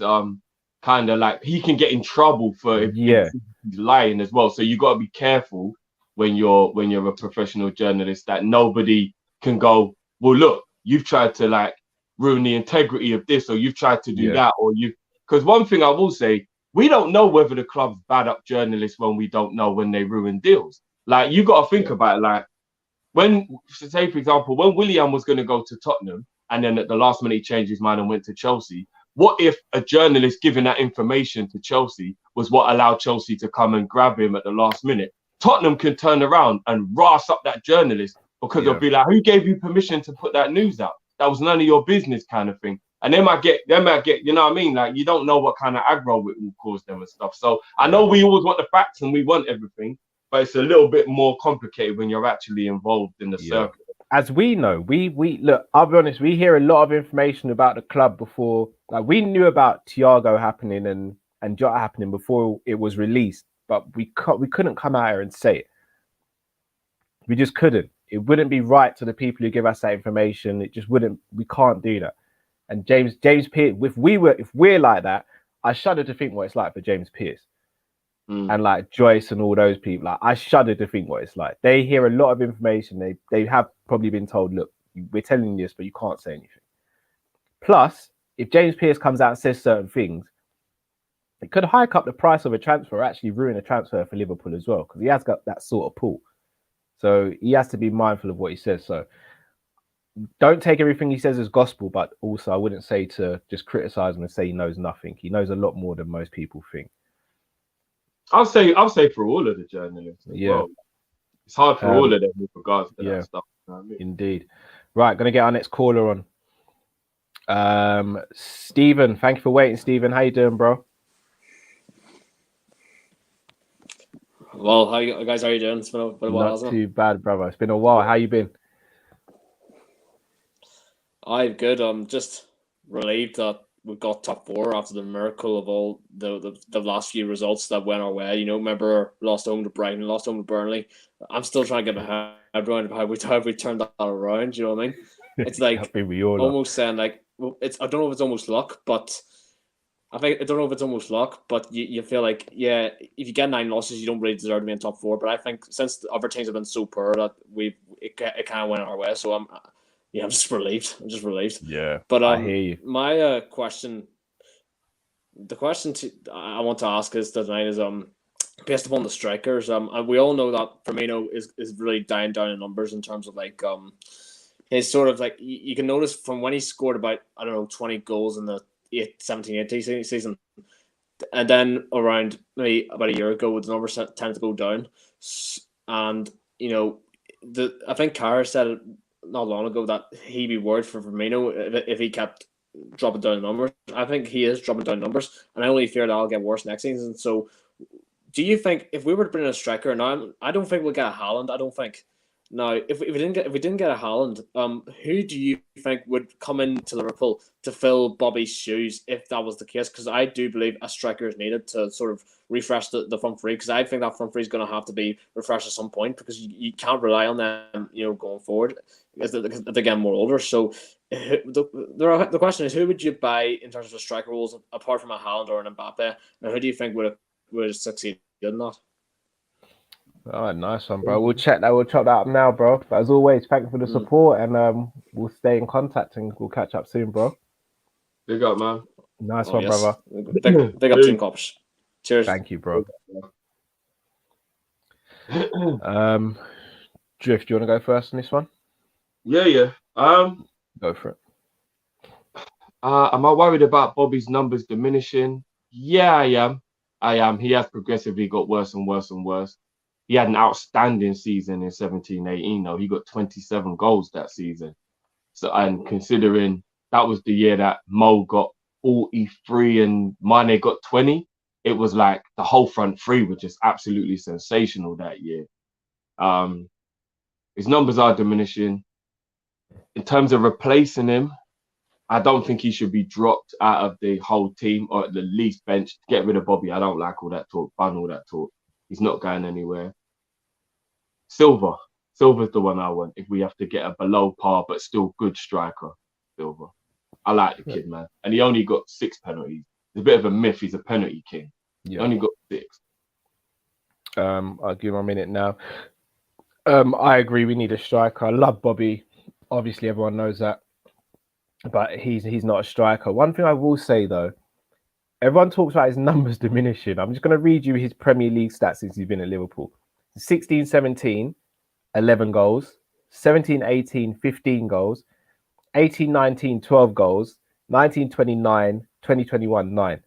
Speaker 6: kind of like, he can get in trouble for if he's lying as well. So you got to be careful when you're a professional journalist, that nobody can go, well, look, you've tried to like ruin the integrity of this, or you've tried to do that, or because one thing I will say, we don't know whether the club's bad up journalists when we don't know when they ruin deals. Like, you got to think about it, like, when, say for example, when Willian was going to go to Tottenham and then at the last minute he changed his mind and went to Chelsea, what if a journalist giving that information to Chelsea was what allowed Chelsea to come and grab him at the last minute? Tottenham can turn around and ras up that journalist because they'll be like, who gave you permission to put that news out? That was none of your business, kind of thing. And they might get, you know what I mean? Like, you don't know what kind of aggro it will cause them and stuff. So I know we always want the facts and we want everything, but it's a little bit more complicated when you're actually involved in the circle.
Speaker 3: As we know, we look, I'll be honest, we hear a lot of information about the club before. Like, we knew about Thiago happening and Jota happening before it was released, but we couldn't come out here and say it. We just couldn't. It wouldn't be right to the people who give us that information. It just wouldn't. We can't do that. And James Pearce, if we're like that, I shudder to think what it's like for James Pearce and like Joyce and all those people. Like, I shudder to think what it's like. They hear a lot of information. They have probably been told, look, we're telling you this, but you can't say anything. Plus, if James Pearce comes out and says certain things, it could hike up the price of a transfer, or actually ruin a transfer for Liverpool as well, because he has got that sort of pull. So he has to be mindful of what he says. So don't take everything he says as gospel, but also I wouldn't say to just criticize him and say he knows nothing. He knows a lot more than most people think.
Speaker 6: I'll say for all of the journalists as well. It's hard for all of them with regards to that stuff. You know what I mean?
Speaker 3: Indeed. Right, gonna get our next caller on. Stephen, thank you for waiting, Stephen. How you doing, bro?
Speaker 12: Well, how you guys? How you doing? It's been a while, hasn't it?
Speaker 3: Not too bad, brother. It's been a while. How you been?
Speaker 12: I'm good. I'm just relieved that we got top four after the miracle of all the last few results that went our way. You know, remember lost home to Brighton, lost home to Burnley. I'm still trying to get my head around how we turned that around. You know what I mean? It's like almost saying like it's. I don't know if it's almost luck, but I don't know if it's almost luck, but you feel like, yeah, if you get 9 losses, you don't really deserve to be in top 4. But I think since the other teams have been so poor that it kind of went our way. So I'm just relieved.
Speaker 3: Yeah,
Speaker 12: but
Speaker 3: I hear you.
Speaker 12: My question I want to ask is tonight is based upon the strikers. And we all know that Firmino is really dying down in numbers in terms of like his sort of like you can notice from when he scored about 20 goals in the 17-18 season, and then around maybe about a year ago, the numbers tend to go down. And I think Carr said it not long ago that he'd be worried for Firmino if he kept dropping down numbers. I think he is dropping down numbers, and I only fear that I'll get worse next season. So, do you think if we were to bring in a striker now, I don't think we'll get a Haaland. I don't think. Now, if we didn't get a Haaland, who do you think would come into Liverpool to fill Bobby's shoes if that was the case? Because I do believe a striker is needed to sort of refresh the front three. Because I think that front three is going to have to be refreshed at some point because you can't rely on them, going forward because they're getting more older. So the question is, who would you buy in terms of striker roles apart from a Haaland or an Mbappe? And who do you think would succeed in that?
Speaker 3: Oh, nice one, bro. We'll check that. We'll chop that up now, bro. But as always, thank you for the support, and we'll stay in contact and we'll catch up soon, bro.
Speaker 6: Big up, man.
Speaker 3: Nice one, brother.
Speaker 12: Big up, Team Kopish. Cheers.
Speaker 3: Thank you, bro. Drift, do you want to go first on this one?
Speaker 6: Yeah.
Speaker 3: Go for it.
Speaker 6: Am I worried about Bobby's numbers diminishing? Yeah, I am. He has progressively got worse and worse and worse. He had an outstanding season in 17-18, though. He got 27 goals that season. So, and considering that was the year that Mo got 43 and Mane got 20, it was like the whole front three were just absolutely sensational that year. His numbers are diminishing. In terms of replacing him, I don't think he should be dropped out of the whole team or at the least benched. Get rid of Bobby. I don't like all that talk, ban all that talk. He's not going anywhere. Silver's the one I want if we have to get a below par but still good striker. Silver. I like the kid, man. And he only got 6 penalties. It's a bit of a myth. He's a penalty king. He only got 6.
Speaker 3: I'll give him a minute now. I agree. We need a striker. I love Bobby. Obviously, everyone knows that. But he's not a striker. One thing I will say, though, everyone talks about his numbers diminishing. I'm just going to read you his Premier League stats since he's been at Liverpool. 16-17, 11 goals. 17-18, 15 goals. 18-19, 12 goals. 19-29, 20-21, 9.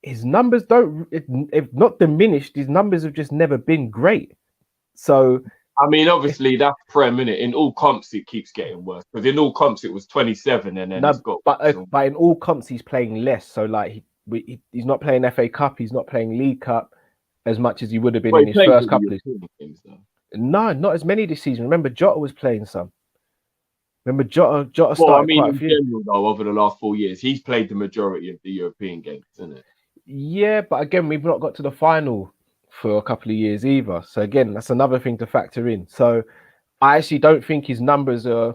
Speaker 3: His numbers if not diminished, his numbers have just never been great. So...
Speaker 6: I mean, obviously, that's Prem, innit? In all comps, it keeps getting worse. Because in all comps, it was 27, and then it's got...
Speaker 3: But in all comps, he's playing less. So, like, he's not playing FA Cup. He's not playing League Cup as much as he would have been in his first couple of games. No, not as many this season. Remember, Jota was playing some. Remember, Jota started quite a few.
Speaker 6: In general, though, over the last 4 years, he's played the majority of the European games, isn't it?
Speaker 3: Yeah, but again, we've not got to the final for a couple of years either. So again, that's another thing to factor in. So I actually don't think his numbers are,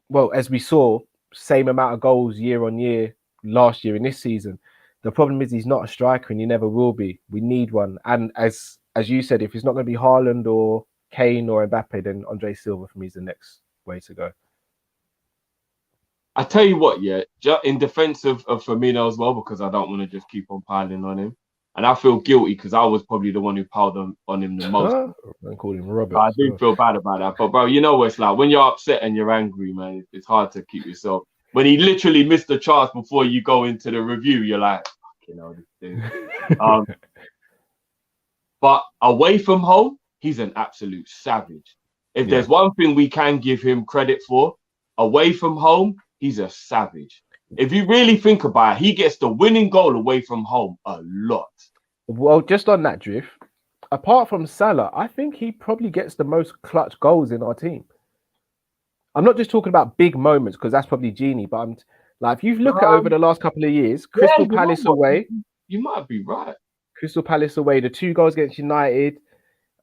Speaker 3: well, as we saw, same amount of goals year on year last year in this season. The problem is he's not a striker and he never will be. We need one. And as you said, if it's not going to be Haaland or Kane or Mbappe, then Andre Silva for me is the next way to go.
Speaker 6: I tell you what, yeah, in defense of Firmino as well, because I don't want to just keep on piling on him. And I feel guilty because I was probably the one who piled on him the most.
Speaker 3: I call him Robert.
Speaker 6: I do feel bad about that. But, bro, you know what it's like. When you're upset and you're angry, man, it's hard to keep yourself. When he literally missed the chance before you go into the review, you're like, fucking hell, this thing. But away from home, he's an absolute savage. If there's one thing we can give him credit for, away from home, he's a savage. If you really think about it, he gets the winning goal away from home a lot.
Speaker 3: Well, just on that, Drift, apart from Salah, I think he probably gets the most clutch goals in our team. I'm not just talking about big moments because that's probably Genie, but I'm like, if you look at over the last couple of years, Crystal Palace away.
Speaker 6: You might be right.
Speaker 3: Crystal Palace away, the 2 goals against United.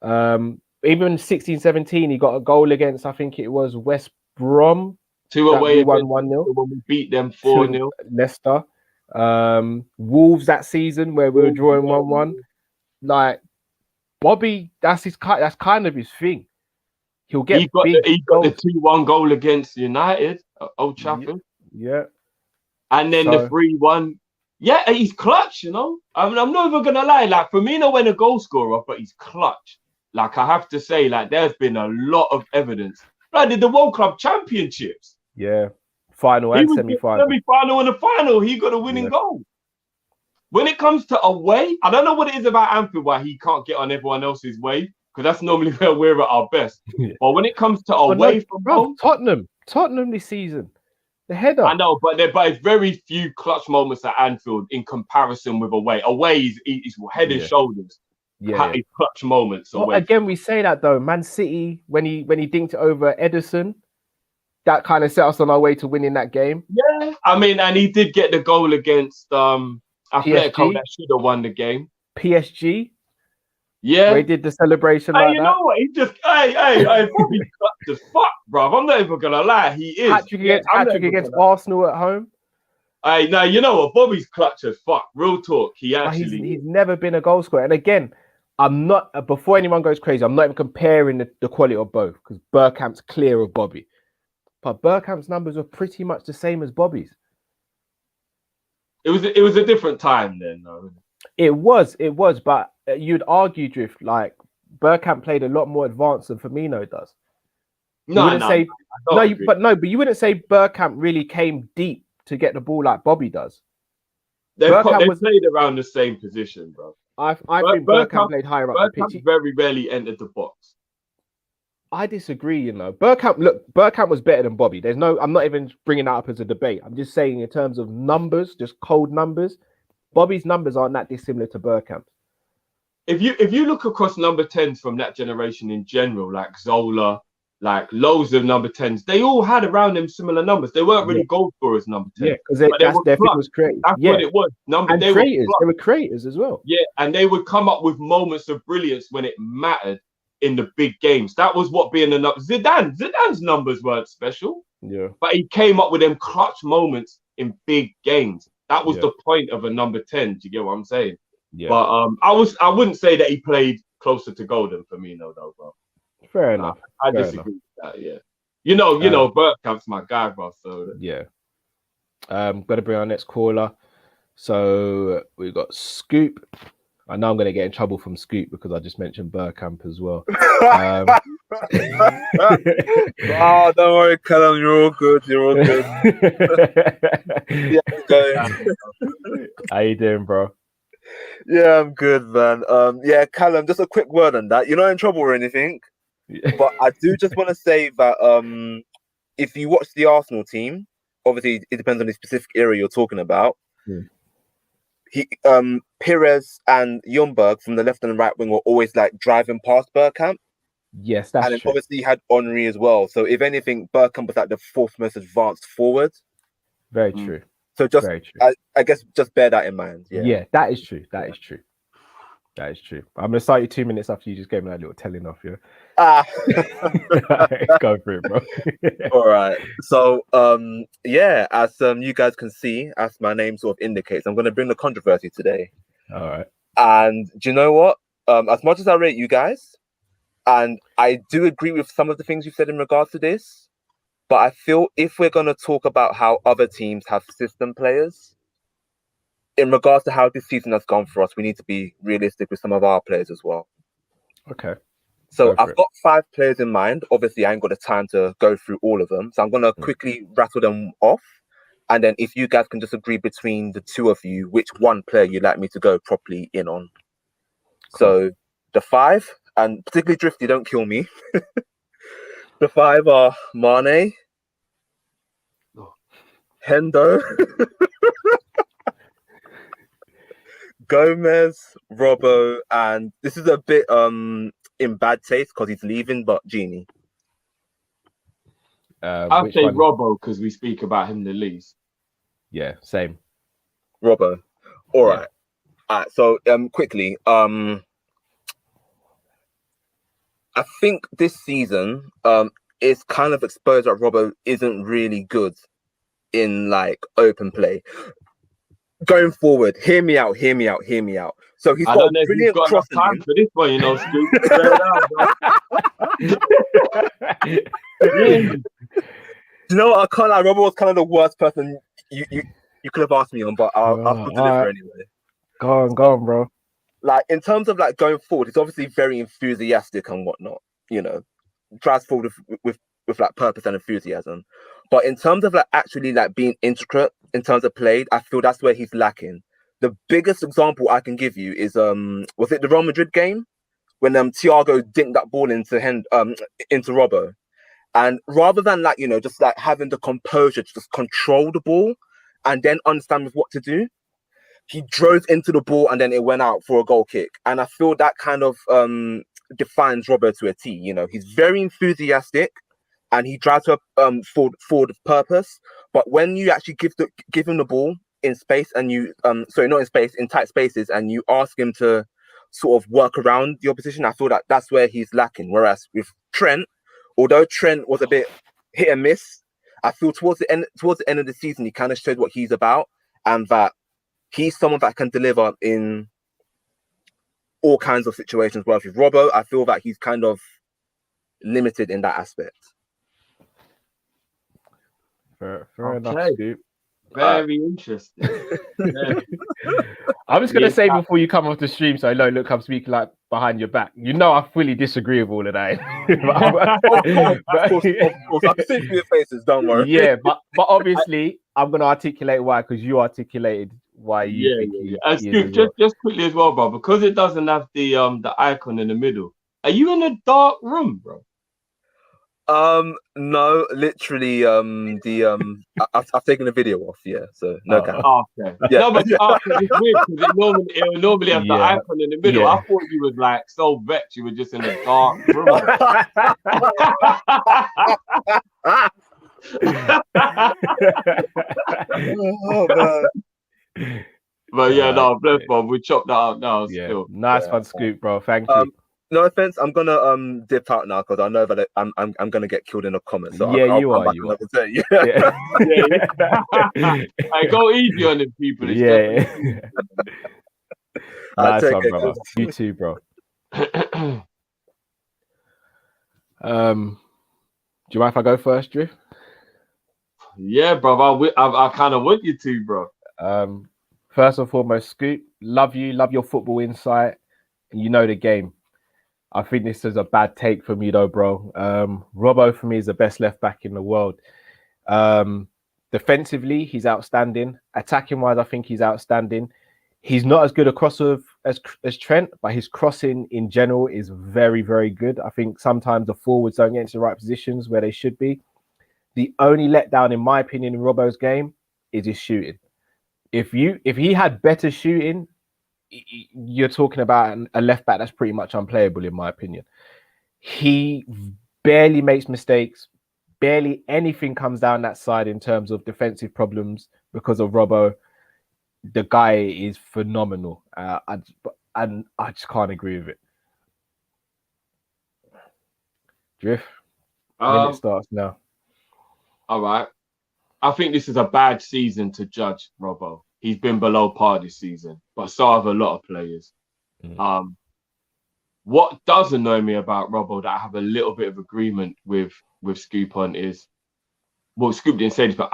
Speaker 3: Even 16-17, he got a goal against, I think it was West Brom.
Speaker 6: 2 away,
Speaker 3: 1-0
Speaker 6: when we beat them 4-0.
Speaker 3: Leicester. Wolves that season where we were drawing 1-1. Like Bobby, that's kind of his thing. He'll get
Speaker 6: he got the 2-1 goal against United at Old Trafford.
Speaker 3: Yeah.
Speaker 6: And then the 3-1. Yeah, he's clutch, you know. I mean, I'm not even gonna lie. Like Firmino went a goal scorer, but he's clutch. Like I have to say, like there's been a lot of evidence. Like did the World Club Championships.
Speaker 3: Yeah, final and semi-final.
Speaker 6: Semi-final and the final, he got a winning goal. When it comes to away, I don't know what it is about Anfield why he can't get on everyone else's way, because that's normally where we're at our best. But when it comes to away from home,
Speaker 3: Tottenham this season, the header.
Speaker 6: I know, but it's very few clutch moments at Anfield in comparison with away. Away is head and shoulders.
Speaker 3: Yeah,
Speaker 6: clutch moments.
Speaker 3: Well, again, we say that though. Man City, when he dinked it over Ederson, that kind of set us on our way to winning that game.
Speaker 6: Yeah, I mean, and he did get the goal against Atletico that should have won the game.
Speaker 3: PSG.
Speaker 6: Yeah,
Speaker 3: where he did the celebration like
Speaker 6: you
Speaker 3: that.
Speaker 6: know what? He just, probably clutch as fuck, bro. I'm not even gonna lie. He is
Speaker 3: hat-trick against Arsenal at home.
Speaker 6: Now you know what? Bobby's clutch as fuck. Real talk. He's
Speaker 3: never been a goal scorer. And again, I'm not. Before anyone goes crazy, I'm not even comparing the quality of both because Bergkamp's clear of Bobby. But Bergkamp's numbers are pretty much the same as Bobby's.
Speaker 6: It was a different time then, though.
Speaker 3: It was, but you'd argue, Drift, like Bergkamp played a lot more advanced than Firmino does. But you wouldn't say Bergkamp really came deep to get the ball like Bobby does.
Speaker 6: They played around the same position, bro.
Speaker 3: I think Bergkamp played higher up the pitch.
Speaker 6: Very rarely entered the box.
Speaker 3: I disagree, you know. Bergkamp was better than Bobby. I'm not even bringing that up as a debate. I'm just saying in terms of numbers, just cold numbers, Bobby's numbers aren't that dissimilar to Bergkamp.
Speaker 6: If you look across number 10s from that generation in general, like Zola, like loads of number 10s, they all had around them similar numbers. They weren't really goal scorers, number 10.
Speaker 3: Yeah, because their thing was creative.
Speaker 6: That's what it was.
Speaker 3: They were creators as well.
Speaker 6: Yeah, and they would come up with moments of brilliance when it mattered in the big games. That was what being the number. Zidane's numbers weren't special.
Speaker 3: Yeah.
Speaker 6: But he came up with them clutch moments in big games. That was the point of a number 10. Do you get what I'm saying?
Speaker 3: Yeah.
Speaker 6: But I wouldn't say that he played closer to goal than Firmino though, bro.
Speaker 3: Fair enough.
Speaker 6: I disagree with that, yeah. You know, Bergkamp's my guy, bro. So
Speaker 3: yeah. Gotta bring our next caller. So we got Scoop. I know I'm going to get in trouble from Scoop because I just mentioned Bergkamp as well.
Speaker 13: Oh, don't worry, Callum. You're all good.
Speaker 3: How you doing, bro?
Speaker 13: Yeah, I'm good, man. Yeah, Callum, just a quick word on that. You're not in trouble or anything, but I do just want to say that if you watch the Arsenal team, obviously it depends on the specific area you're talking about. Pires and Ljungberg from the left and right wing were always like driving past Bergkamp.
Speaker 3: Yes, that's
Speaker 13: and then
Speaker 3: true.
Speaker 13: obviously had Henry as well. So if anything, Bergkamp was like the fourth most advanced forward.
Speaker 3: Very true.
Speaker 13: So just
Speaker 3: very true.
Speaker 13: I guess just bear that in mind.
Speaker 3: Yeah, that is true. That is true. That is true. I'm gonna start you 2 minutes after you just gave me that little telling off. Yeah. Go for it, bro.
Speaker 13: All right. So, yeah, as you guys can see, as my name sort of indicates, I'm going to bring the controversy today.
Speaker 3: All right.
Speaker 13: And do you know what? As much as I rate you guys, and I do agree with some of the things you said in regards to this, but I feel if we're going to talk about how other teams have system players, in regards to how this season has gone for us, we need to be realistic with some of our players as well.
Speaker 3: Okay.
Speaker 13: So I've got 5 players in mind. Obviously, I ain't got the time to go through all of them. So I'm going to quickly rattle them off. And then if you guys can just agree between the two of you, which one player you'd like me to go properly in on. Cool. So the 5, and particularly Drifty, don't kill me. The 5 are Mane, Hendo, Gomez, Robbo, and this is a bit in bad taste because he's leaving, but Genie.
Speaker 6: I'll say Robbo because we speak about him the least.
Speaker 3: Yeah, same.
Speaker 13: Robbo. All right. All right. So quickly, I think this season it's kind of exposed that Robbo isn't really good in like open play. Going forward, hear me out. So he's got a brilliant crossing
Speaker 6: time for this one, you know, Scoop.
Speaker 13: You know what? I can't lie. Robert was kind of the worst person you could have asked me on, but I'll deliver anyway.
Speaker 3: Go on, bro.
Speaker 13: Like in terms of like going forward, he's obviously very enthusiastic and whatnot. You know, drives forward with like purpose and enthusiasm. But in terms of like actually like being intricate in terms of play, I feel that's where he's lacking. The biggest example I can give you is was it the Real Madrid game when Thiago dinked that ball into Robbo, and rather than like just like having the composure to just control the ball and then understand what to do, he drove into the ball and then it went out for a goal kick. And I feel that kind of defines Robbo to a T. You know, he's very enthusiastic and he drives up forward of purpose. But when you actually give him the ball in space and you in tight spaces, and you ask him to sort of work around the opposition, I feel that that's where he's lacking. Whereas with Trent, although Trent was a bit hit and miss, I feel towards the end of the season he kind of showed what he's about, and that he's someone that can deliver in all kinds of situations. Whereas with Robbo, I feel that he's kind of limited in that aspect.
Speaker 3: Fair enough, Scoop.
Speaker 6: Very interesting.
Speaker 3: I was gonna say before you come off the stream, so look, I'm speaking like behind your back. You know, I fully disagree with all of that.
Speaker 13: Of course, I can see through your faces. Don't worry.
Speaker 3: Yeah, but obviously, I'm gonna articulate why, because you articulated why you.
Speaker 6: And Scoop, just quickly as well, bro, because it doesn't have the icon in the middle. Are you in a dark room, bro?
Speaker 13: No, literally, I've taken the video off, so no camera.
Speaker 6: Okay. Yeah. No, but it's weird because it will normally have the icon in the middle. I thought you was like so vexed you were just in a dark room.
Speaker 13: Oh man.
Speaker 6: But yeah, no, bless Bob. We chopped that out now.
Speaker 3: Yeah,
Speaker 6: still.
Speaker 3: nice one, Scoop, bro. Thank you.
Speaker 13: No offense, I'm gonna dip out now because I know that I'm gonna get killed in the comments. So
Speaker 3: yeah,
Speaker 13: I'll
Speaker 3: you
Speaker 13: come
Speaker 3: are.
Speaker 13: back
Speaker 3: You are.
Speaker 6: Hey, go easy on them people.
Speaker 3: Nice one, brother. You too, bro. Do you mind if I go first, Drift?
Speaker 6: Yeah, bro. I kind of want you to, bro.
Speaker 3: First and foremost, Scoop, love your football insight, and you know the game. I think this is a bad take from you though, bro. Robbo for me is the best left back in the world. Defensively, he's outstanding. Attacking wise, I think he's outstanding. He's not as good a crosser as Trent, but his crossing in general is very, very good. I think sometimes the forwards don't get into the right positions where they should be. The only letdown, in my opinion, in Robbo's game is his shooting. If he had better shooting, you're talking about a left back that's pretty much unplayable, in my opinion. He barely makes mistakes. Barely anything comes down that side in terms of defensive problems because of Robbo. The guy is phenomenal. I and I just can't agree with it. Drift. Minute starts now.
Speaker 6: All right. I think this is a bad season to judge Robbo. He's been below par this season, but so have a lot of players. What does annoy me about Robbo that I have a little bit of agreement with Scoop on is, well, Scoop didn't say this, but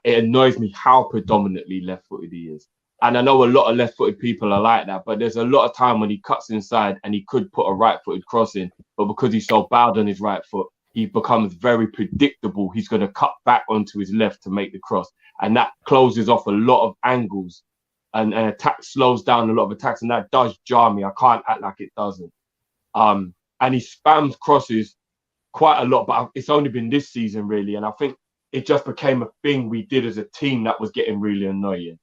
Speaker 6: it annoys me how predominantly left-footed he is. And I know a lot of left-footed people are like that, but there's a lot of time when he cuts inside and he could put a right-footed cross in, but because he's so bad on his right foot, he becomes very predictable. He's going to cut back onto his left to make the cross. And that closes off a lot of angles and attack slows down a lot of attacks. And that does jar me. I can't act like it doesn't. And he spams crosses quite a lot, but it's only been this season, really. And I think it just became a thing we did as a team that was getting really annoying.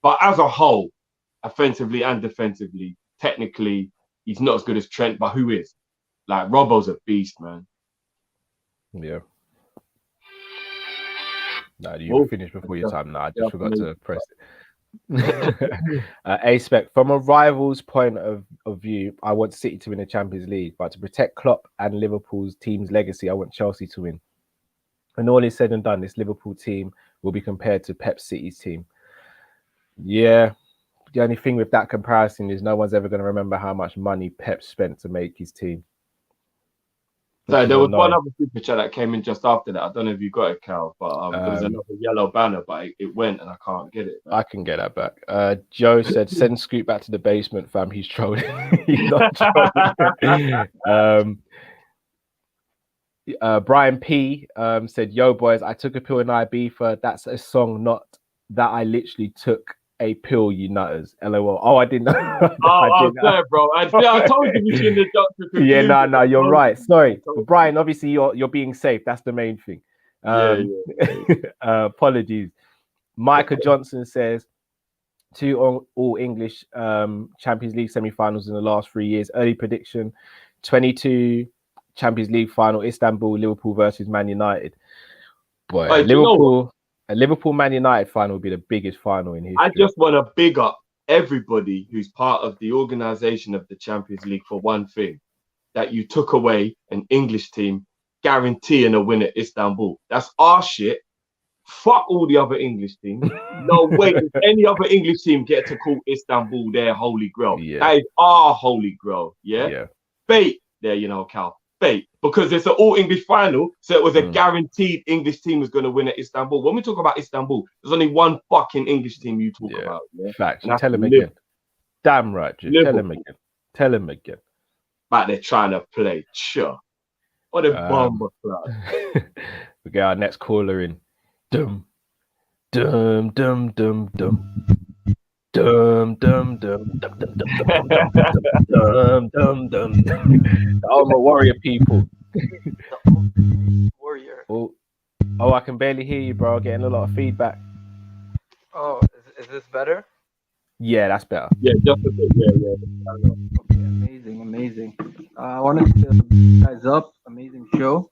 Speaker 6: But as a whole, offensively and defensively, technically, he's not as good as Trent, but who is? Like, Robbo's a beast, man.
Speaker 3: Yeah. No, you finished before your time. No, I just forgot to press it. A-Spec, from a rival's point of view, I want City to win the Champions League, but to protect Klopp and Liverpool's team's legacy, I want Chelsea to win. When all is said and done, this Liverpool team will be compared to Pep City's team. Yeah, the only thing with that comparison is no one's ever going to remember how much money Pep spent to make his team.
Speaker 6: So there was one other super chat that came in just after that. I don't know if you got it, Cal, but there was another yellow banner, but it went and I can't get it back.
Speaker 3: I can get that back. Joe said, send Scoop back to the basement, fam. He's trolling. He's not trolling. Brian P said, yo, boys, I took a pill in Ibiza. That's a song, not that I literally took a pill, you nutters. LOL. Oh, I didn't know.
Speaker 6: I'm sorry, bro. I told you we shouldn't have doctor.
Speaker 3: Yeah, no, you're right. Sorry. But Brian, obviously you're being safe. That's the main thing. Apologies. Micah Johnson says, 2 all English Champions League semi-finals in the last 3 years. Early prediction, 22 Champions League final, Istanbul, Liverpool versus Man United. Boy, Liverpool... A Liverpool Man United final would be the biggest final in history.
Speaker 6: I just want to big up everybody who's part of the organisation of the Champions League for one thing, that you took away an English team guaranteeing a win at Istanbul. That's our shit. Fuck all the other English teams. No way does any other English team get to call Istanbul their holy grail. Yeah. That is our holy grail. Yeah. Fate. There, you know, Cal. Fate. Because it's an all-English final, so it was a guaranteed English team was going to win at Istanbul. When we talk about Istanbul, there's only one fucking English team you talk about. Yeah?
Speaker 3: Facts. Tell him again. Damn right, Drew. Tell him again. Tell him again.
Speaker 6: But they're trying to play. Sure. What a bomber club.
Speaker 3: We get our next caller in. Dum, dum, dum, dum, dum. Dum dum dum dum dum dum dum dum dum dum. I'm a warrior, people.
Speaker 14: Warrior.
Speaker 3: Oh, I can barely hear you, bro. Getting a lot of feedback.
Speaker 14: Oh, is this better?
Speaker 3: Yeah, that's better.
Speaker 6: Yeah, just a bit. Yeah.
Speaker 14: Okay, amazing. I wanted to pick you guys up. Amazing show.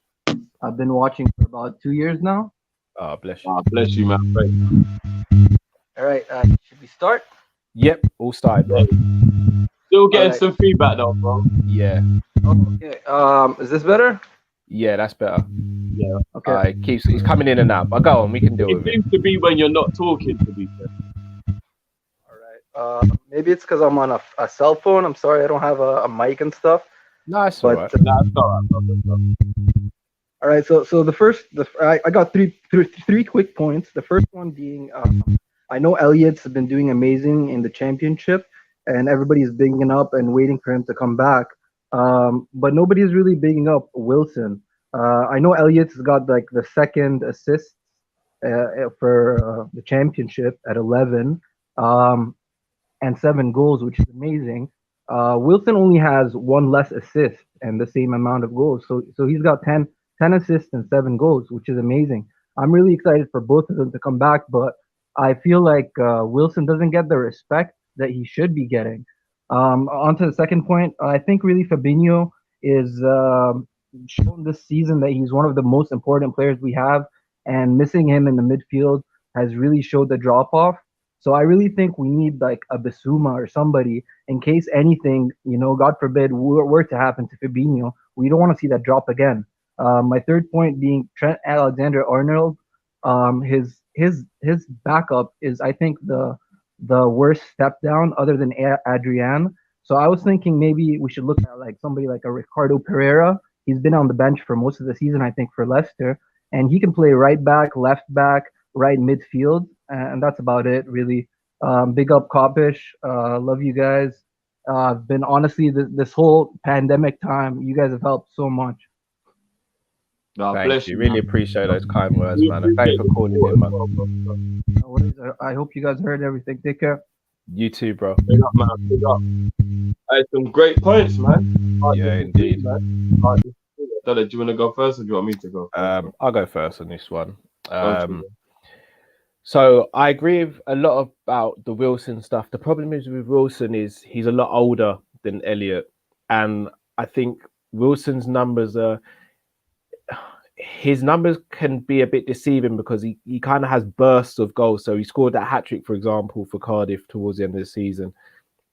Speaker 14: I've been watching for about 2 years now.
Speaker 3: Oh, bless you.
Speaker 6: Oh, bless you, man.
Speaker 14: All right, should we start?
Speaker 3: Yep, all started, bro.
Speaker 6: Still getting some feedback though, bro.
Speaker 3: Yeah.
Speaker 14: Oh, okay. Is this better?
Speaker 3: Yeah, that's better.
Speaker 6: Yeah.
Speaker 14: Okay.
Speaker 3: It's coming in and out. But go on, we can deal with it.
Speaker 6: It seems to be when you're not talking, to be fair.
Speaker 14: All right. Maybe it's because I'm on a cell phone. I'm sorry, I don't have a mic and stuff.
Speaker 3: No, it's all right.
Speaker 14: All right. So the first, I got three quick points. The first one being, I know Elliott's been doing amazing in the championship, and everybody's bigging up and waiting for him to come back. But nobody's really bigging up Wilson. I know Elliott's got like the second assist for the championship at 11 and 7 goals, which is amazing. Wilson only has 1 less assist and the same amount of goals. So he's got 10 assists and 7 goals, which is amazing. I'm really excited for both of them to come back, but I feel like Wilson doesn't get the respect that he should be getting. On to the second point, I think really Fabinho is shown this season that he's one of the most important players we have, and missing him in the midfield has really showed the drop-off. So I really think we need like a Basuma or somebody in case anything, God forbid, were to happen to Fabinho. We don't want to see that drop again. My third point being Trent Alexander-Arnold. His backup is, I think, the worst step down other than Adrian. So I was thinking maybe we should look at like somebody like a Ricardo Pereira. He's been on the bench for most of the season, I think, for Leicester, and he can play right back, left back, right midfield, and that's about it, really. Big up Kop-ish. Love you guys. Been honestly this whole pandemic time, you guys have helped so much.
Speaker 6: No,
Speaker 3: Thank you. Really appreciate those kind words, man. And thanks for calling in, man.
Speaker 14: No worries. I hope you guys heard everything. Take care.
Speaker 3: You too, bro.
Speaker 6: Big up, man. Big up. Some great points, man.
Speaker 3: Yeah, indeed.
Speaker 6: Do you want to go first, or do you want me to go?
Speaker 3: I'll go first on this one. So I agree with a lot about the Wilson stuff. The problem is with Wilson is he's a lot older than Elliott, and I think Wilson's numbers can be a bit deceiving because he kind of has bursts of goals. So he scored that hat-trick, for example, for Cardiff towards the end of the season,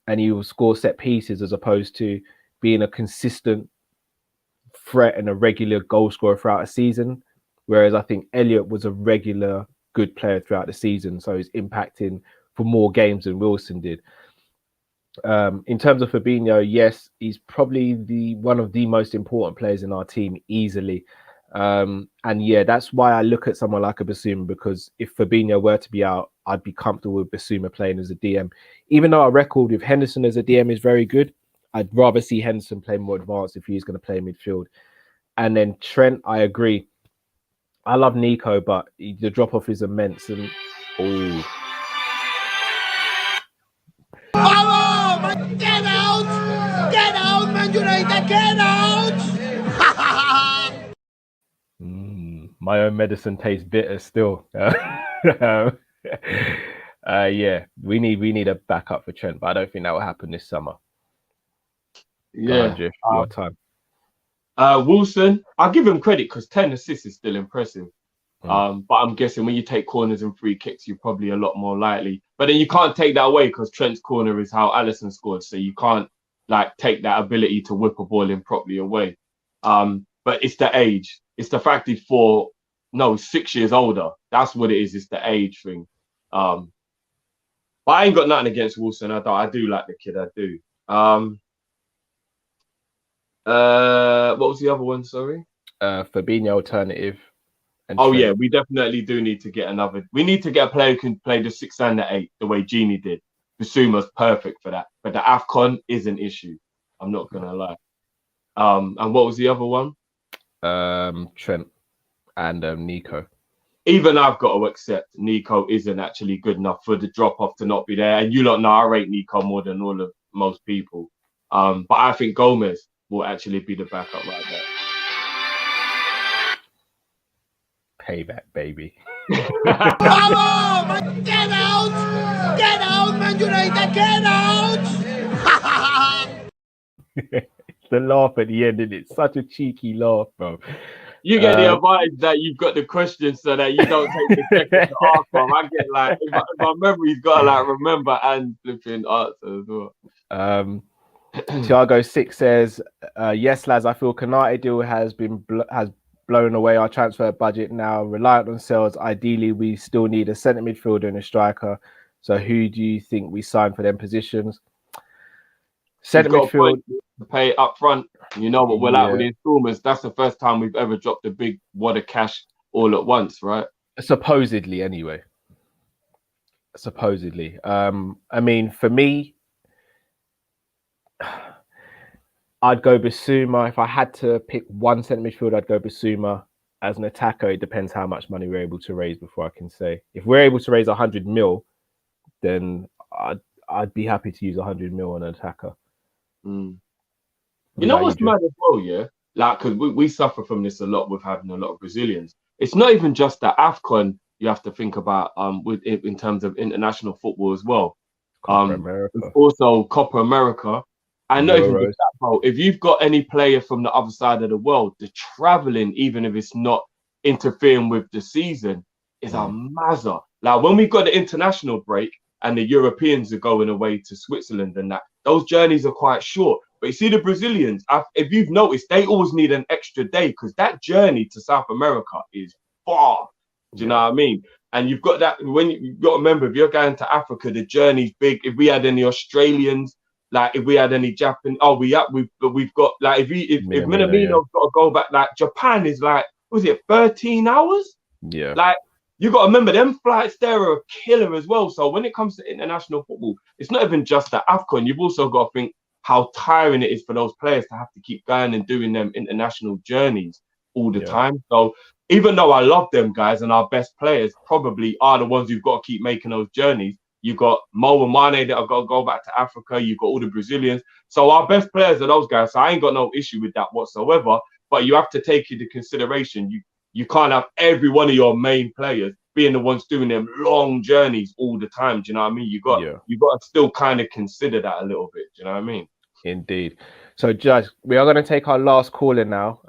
Speaker 3: and he will score set pieces as opposed to being a consistent threat and a regular goal scorer throughout a season. Whereas I think Elliott was a regular good player throughout the season, so he's impacting for more games than Wilson did. In terms of Fabinho, yes, he's probably one of the most important players in our team easily. And yeah, that's why I look at someone like a Basuma, because if Fabinho were to be out, I'd be comfortable with Basuma playing as a DM. Even though our record with Henderson as a DM is very good, I'd rather see Henderson play more advanced if he's going to play midfield. And then Trent, I agree. I love Nico, but the drop-off is immense. And
Speaker 5: Vamos! Get out! Get out, Man United! Get out!
Speaker 3: My own medicine tastes bitter still. Yeah, we need a backup for Trent, but I don't think that will happen this summer.
Speaker 6: Yeah,
Speaker 3: Jeff, your time.
Speaker 6: Wilson, I'll give him credit because 10 assists is still impressive. But I'm guessing when you take corners and free kicks, you're probably a lot more likely. But then you can't take that away because Trent's corner is how Alisson scored, so you can't take that ability to whip a ball in properly away. But it's the age. It's the fact he's 6 years older. That's what it is. It's the age thing. But I ain't got nothing against Wilson. I do like the kid. I do. What was the other one? Sorry.
Speaker 3: Fabinho alternative.
Speaker 6: Yeah, we definitely do need to get another. We need to get a player who can play the 6 and the 8 the way Genie did. Basuma's perfect for that. But the AFCON is an issue. I'm not gonna lie. And what was the other one?
Speaker 3: Trent and Nico.
Speaker 6: Even I've got to accept Nico isn't actually good enough for the drop off to not be there. And you lot know I rate Nico more than most people. But I think Gomez will actually be the backup right there.
Speaker 3: Payback, baby.
Speaker 5: Vamos! Get out! Get out, Man United! Get out!
Speaker 3: The laugh at the end, and it's such a cheeky laugh, bro.
Speaker 6: You get the advantage that you've got the questions so that you don't take the second to ask them. I get if my memory's got to remember and flipping answer as well.
Speaker 3: Thiago 6 says, yes, lads, I feel Konate deal has blown away our transfer budget now. Reliant on sales, ideally, we still need a centre midfielder and a striker. So who do you think we sign for them positions? Centre midfield.
Speaker 6: To pay up front. You know what we're like with the installments. That's the first time we've ever dropped a big wad of cash all at once, right?
Speaker 3: Supposedly, anyway. Supposedly. I mean, for me, I'd go Basuma. If I had to pick one centre midfield, I'd go Basuma. As an attacker, it depends how much money we're able to raise before I can say. If we're able to raise 100 mil, then I'd be happy to use 100 mil on an attacker.
Speaker 6: You know what's mad as well, yeah? Because we suffer from this a lot with having a lot of Brazilians. It's not even just that AFCON you have to think about in terms of international football as well. Also Copa America. And not even just that, bro. If you've got any player from the other side of the world, the traveling, even if it's not interfering with the season, is a mazza. When we got the international break, and the Europeans are going away to Switzerland and that. Those journeys are quite short. But you see the Brazilians, if you've noticed, they always need an extra day because that journey to South America is far. Do you know what I mean? And you've got that you've got to remember, if you're going to Africa, the journey's big. If we had any Australians, like if we had any Japan, we've got like if Minamino's got to go back, like Japan is like, was it 13 hours?
Speaker 3: Yeah.
Speaker 6: Like you got to remember, them flights there are a killer as well. So when it comes to international football, it's not even just the AFCON. You've also got to think how tiring it is for those players to have to keep going and doing them international journeys all the time. So even though I love them guys and our best players probably are the ones who've got to keep making those journeys, you got Mo and Mane that have got to go back to Africa. You've got all the Brazilians. So our best players are those guys. So I ain't got no issue with that whatsoever. But you have to take into consideration, you can't have every one of your main players being the ones doing them long journeys all the time. Do you know what I mean? You got to still kind of consider that a little bit. Do you know what I mean?
Speaker 3: Indeed. So, Judge, we are going to take our last call in now.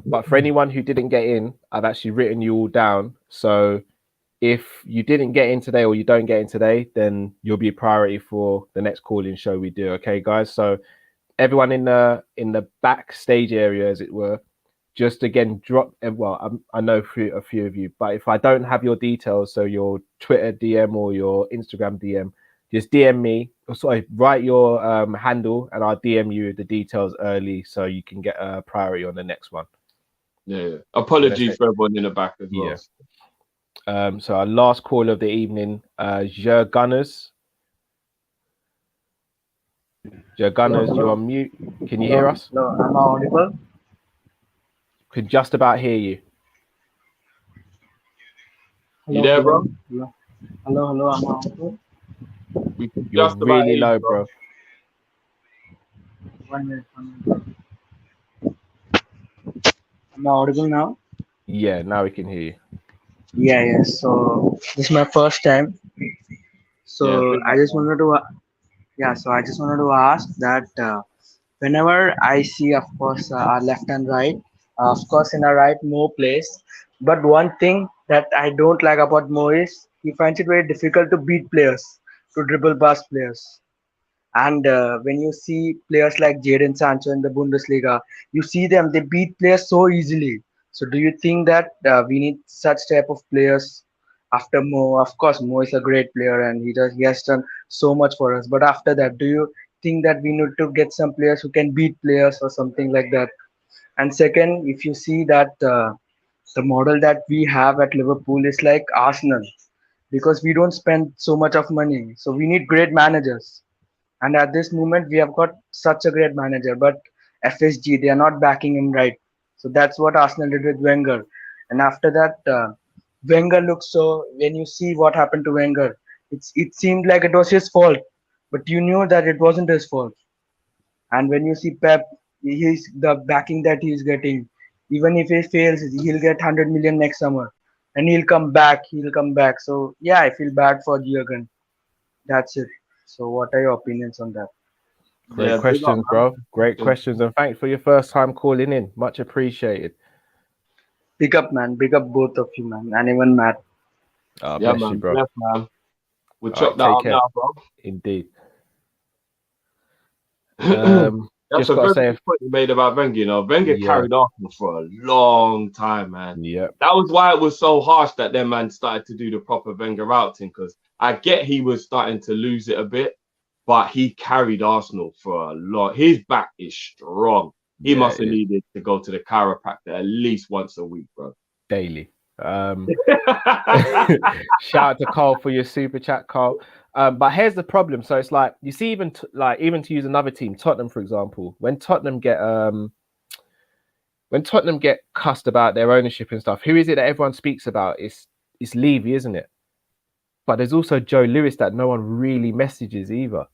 Speaker 3: But for anyone who didn't get in, I've actually written you all down. So if you didn't get in today or you don't get in today, then you'll be a priority for the next call-in show we do. Okay, guys? So everyone in the backstage area, as it were, just again drop. Well, I know a few of you, but if I don't have your details, so your Twitter DM or your Instagram DM, just DM me. Sorry, write your handle, and I'll DM you the details early so you can get a priority on the next one.
Speaker 6: Yeah. Apologies for everyone in the back as well.
Speaker 3: Yeah. So our last call of the evening, Jer Gunners. Jer Gunners, you're on mute. Can you hear us?
Speaker 15: No, am I audible?
Speaker 3: Could just about hear you.
Speaker 15: Hello,
Speaker 6: you there, bro?
Speaker 15: Hello, am I audible?
Speaker 3: You're really low, bro.
Speaker 15: 1 minute. Am I audible now?
Speaker 3: Yeah, now we can hear you.
Speaker 15: Yeah. So this is my first time. So I just wanted to ask that whenever I see, of course, our left and right, of course, in our right, Mo plays. But one thing that I don't like about Mo is he finds it very difficult to beat players, to dribble past players. And when you see players like Jadon Sancho in the Bundesliga, you see them, they beat players so easily. So do you think that we need such type of players after Mo? Of course, Mo is a great player and he has done so much for us. But after that, do you think that we need to get some players who can beat players or something like that? And second, if you see that the model that we have at Liverpool is like Arsenal, because we don't spend so much of money. So we need great managers. And at this moment, we have got such a great manager, but FSG, they are not backing him right. So that's what Arsenal did with Wenger. And after that, Wenger looks so, when you see what happened to Wenger, it seemed like it was his fault, but you knew that it wasn't his fault. And when you see Pep, the backing that he's getting, even if he fails, he'll get 100 million next summer and he'll come back. So yeah, I feel bad for Jurgen. That's it. So what are your opinions on that?
Speaker 3: Great questions, bro. Great questions. And thanks for your first time calling in. Much appreciated.
Speaker 15: Big up, man. Big up both of you, man. And even Matt.
Speaker 3: Bless you, bro.
Speaker 6: Bless, man. We'll chop that up now, bro.
Speaker 3: Indeed.
Speaker 6: That's a very good point you made about Wenger. You know, Wenger carried Arsenal for a long time, man.
Speaker 3: Yeah.
Speaker 6: That was why it was so harsh that their man started to do the proper Wenger routing, because I get he was starting to lose it a bit, but he carried Arsenal for a lot. His back is strong. He must have needed to go to the chiropractor at least once a week, bro.
Speaker 3: Daily. Shout out to Kall for your super chat, Kall. But here's the problem. So it's like, you see, even to use another team, Tottenham, for example, when Tottenham get cussed about their ownership and stuff, who is it that everyone speaks about? It's Levy, isn't it? But there's also Joe Lewis that no one really messages either.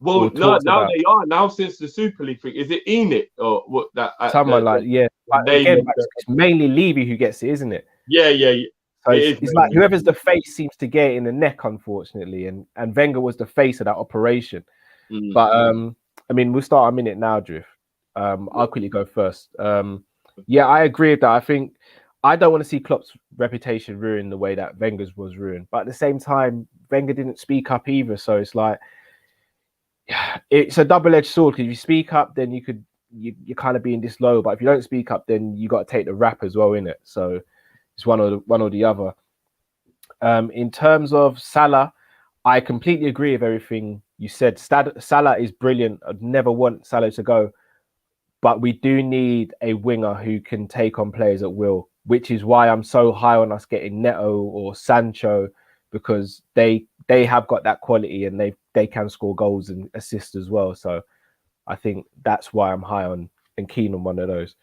Speaker 6: Well, no, now they are. Now since the Super League thing, is it Enid or what? That
Speaker 3: someone it's mainly Levy who gets it, isn't it?
Speaker 6: Yeah.
Speaker 3: So it's like whoever's the face seems to get it in the neck, unfortunately, and Wenger was the face of that operation. But I mean, we'll start a minute now, Drift. I'll quickly go first. Yeah, I agree with that. I think I don't want to see Klopp's reputation ruined the way that Wenger's was ruined. But at the same time, Wenger didn't speak up either. So it's like, it's a double-edged sword, because if you speak up, then you're kind of being disloyal. But if you don't speak up, then you got to take the rap as well, innit? So it's one or the other. In terms of Salah, I completely agree with everything you said. Salah is brilliant. I'd never want Salah to go. But we do need a winger who can take on players at will, which is why I'm so high on us getting Neto or Sancho, because they have got that quality and they can score goals and assist as well. So I think that's why I'm high on and keen on one of those.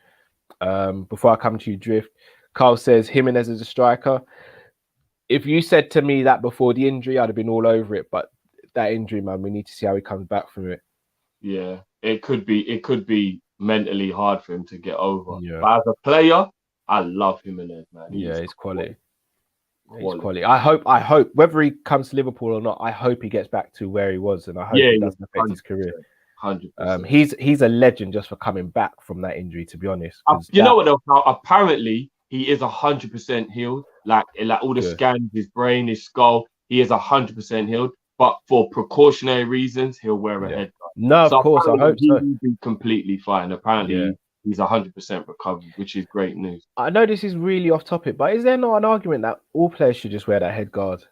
Speaker 3: Before I come to you, Drift, Kall says Jimenez is a striker. If you said to me that before the injury, I'd have been all over it. But that injury, man, we need to see how he comes back from it.
Speaker 6: Yeah, it could be mentally hard for him to get over.
Speaker 3: Yeah.
Speaker 6: But as a player, I love Jimenez, man.
Speaker 3: He's quality. He's quality. I hope whether he comes to Liverpool or not, I hope he gets back to where he was, and I hope it doesn't affect his career.
Speaker 6: 100%.
Speaker 3: He's a legend just for coming back from that injury, to be honest.
Speaker 6: Know what though? Apparently he is 100% healed. Like all the scans, his brain, his skull, he is 100% healed. But for precautionary reasons, he'll wear a head guard.
Speaker 3: No, of course, I hope so.
Speaker 6: He'll be completely fine. Apparently, he's 100% recovered, which is great news.
Speaker 3: I know this is really off topic, but is there not an argument that all players should just wear that head guard?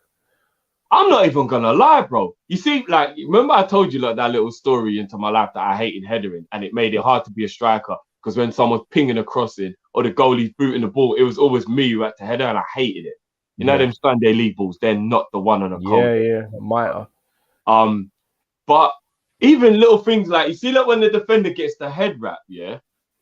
Speaker 6: I'm not even gonna lie, bro. You see, like, remember I told you like that little story into my life that I hated headering, and it made it hard to be a striker because when someone's pinging a crossing or the goalie's booting the ball, it was always me who had to header, and I hated it. You know them Sunday league balls, they're not the one on a cold.
Speaker 3: Yeah, might.
Speaker 6: But even little things like, you see, like when the defender gets the head wrap,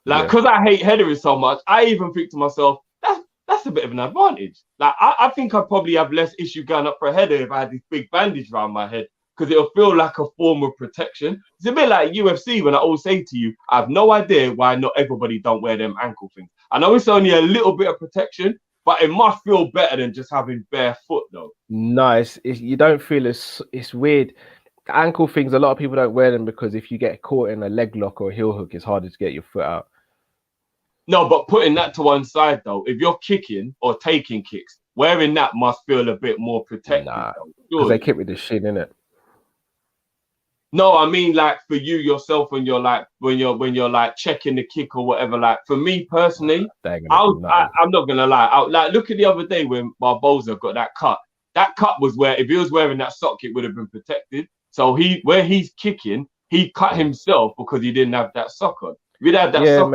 Speaker 6: because I hate headering so much, I even think to myself, that's a bit of an advantage. Like, I think I'd probably have less issue going up for a header if I had this big bandage around my head, because it'll feel like a form of protection. It's a bit like UFC when I always say to you, I have no idea why not everybody don't wear them ankle things. I know it's only a little bit of protection, but it must feel better than just having bare foot, though.
Speaker 3: No, you don't feel it's weird. The ankle things, a lot of people don't wear them because if you get caught in a leg lock or a heel hook, it's harder to get your foot out.
Speaker 6: No, but putting that to one side, though, if you're kicking or taking kicks, wearing that must feel a bit more protected.
Speaker 3: Nah, because they kick with the shin, innit?
Speaker 6: No, I mean, like, for you yourself, when you're like checking the kick or whatever. Like, for me personally, I'm not gonna lie. Like, look at the other day when Barbosa got that cut. That cut was where if he was wearing that sock, it would have been protected. So where he's kicking, he cut himself because he didn't have that sock on. If he'd have that sock,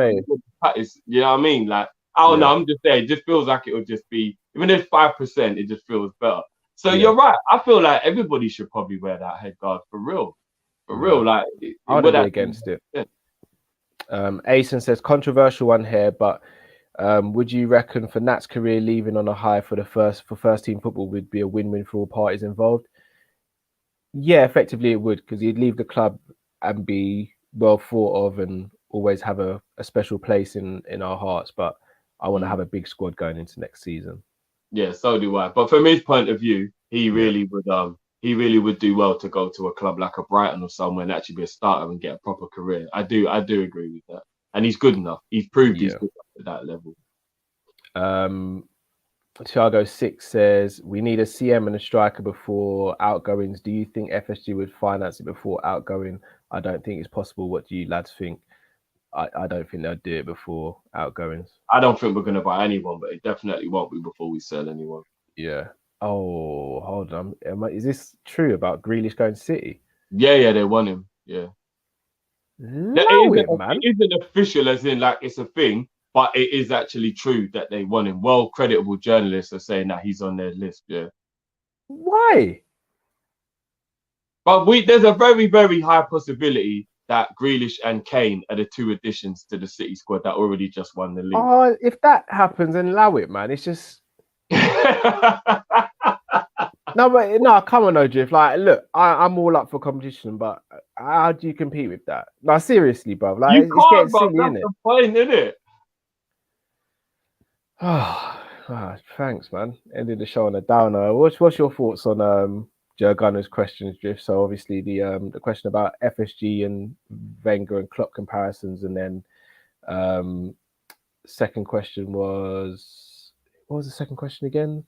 Speaker 6: you know what I mean? Like, I don't know. I'm just saying, it just feels like it would just be, even if 5%, it just feels better. So you're right. I feel like everybody should probably wear that head guard for real. For real, like
Speaker 3: I would be against it. Yeah. Asen says controversial one here, but would you reckon for Nat's career leaving on a high for first team football would be a win-win for all parties involved? Yeah, effectively it would, because he'd leave the club and be well thought of and always have a special place in our hearts. But I want to have a big squad going into next season.
Speaker 6: Yeah, so do I. But from his point of view, he really would do well to go to a club like a Brighton or somewhere and actually be a starter and get a proper career. I do agree with that. And he's good enough. He's proved he's good enough at that level.
Speaker 3: Thiago 6 says, we need a CM and a striker before outgoings. Do you think FSG would finance it before outgoing? I don't think it's possible. What do you lads think? I don't think they'll do it before outgoings.
Speaker 6: I don't think we're going to buy anyone, but it definitely won't be before we sell anyone.
Speaker 3: Yeah. Oh, hold on. Is this true about Grealish going to City?
Speaker 6: Yeah, they want him. Yeah. It isn't official as in like it's a thing, but it is actually true that they want him. Well, creditable journalists are saying that he's on their list. Yeah.
Speaker 3: Why?
Speaker 6: But there's a very, very high possibility that Grealish and Kane are the two additions to the City squad that already just won the league.
Speaker 3: Oh, if that happens, then allow it, man. It's just No, come on, Ojif. Like, look, I'm all up for competition, but how do you compete with that? No, seriously, bro. Like,
Speaker 6: it's getting silly, isn't it? That's the point, isn't it?
Speaker 3: Oh, thanks, man. Ended the show on a downer. What's your thoughts on Joe Gunner's questions, Drift? So obviously the question about FSG and Wenger and Klopp comparisons, and then second question was What was the second question again?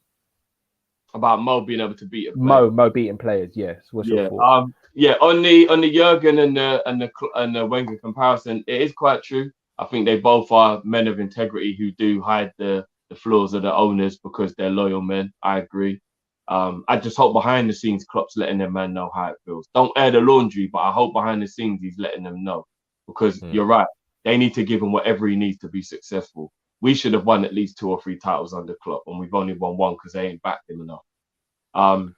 Speaker 6: About Mo being able to beat a player.
Speaker 3: Mo beating players. Yes. What's your
Speaker 6: Yeah.
Speaker 3: thoughts?
Speaker 6: Yeah. On the Jurgen and the Wenger comparison, it is quite true. I think they both are men of integrity who do hide the flaws of the owners because they're loyal men. I agree. I just hope behind the scenes Klopp's letting their man know how it feels. Don't air the laundry, but I hope behind the scenes he's letting them know because you're right. They need to give him whatever he needs to be successful. We should have won at least 2 or 3 titles under Klopp, and we've only won 1 because they ain't backed him enough. And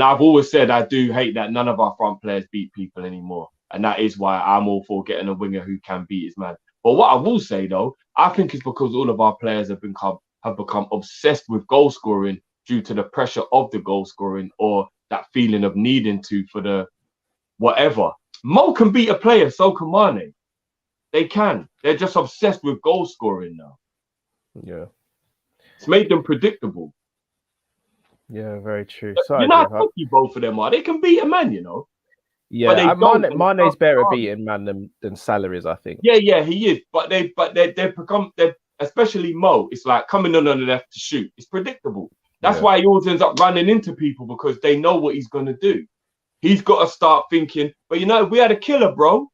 Speaker 6: I've always said I do hate that none of our front players beat people anymore, and that is why I'm all for getting a winger who can beat his man. But what I will say though, I think it's because all of our players have become obsessed with goal scoring due to the pressure of the goal scoring or that feeling of needing to for the whatever. Mo can beat a player, so can Mane. They can. They're just obsessed with goal scoring now.
Speaker 3: Yeah.
Speaker 6: It's made them predictable.
Speaker 3: Yeah, very true.
Speaker 6: You know how cocky both of them are. They can beat a man, you know.
Speaker 3: Yeah, Mane's better at beating man than Salah is, I think.
Speaker 6: Yeah, he is. But they've become especially Mo. It's like coming on the left to shoot. It's predictable. That's why he always ends up running into people because they know what he's gonna do. He's got to start thinking. But you know, if we had a killer, bro,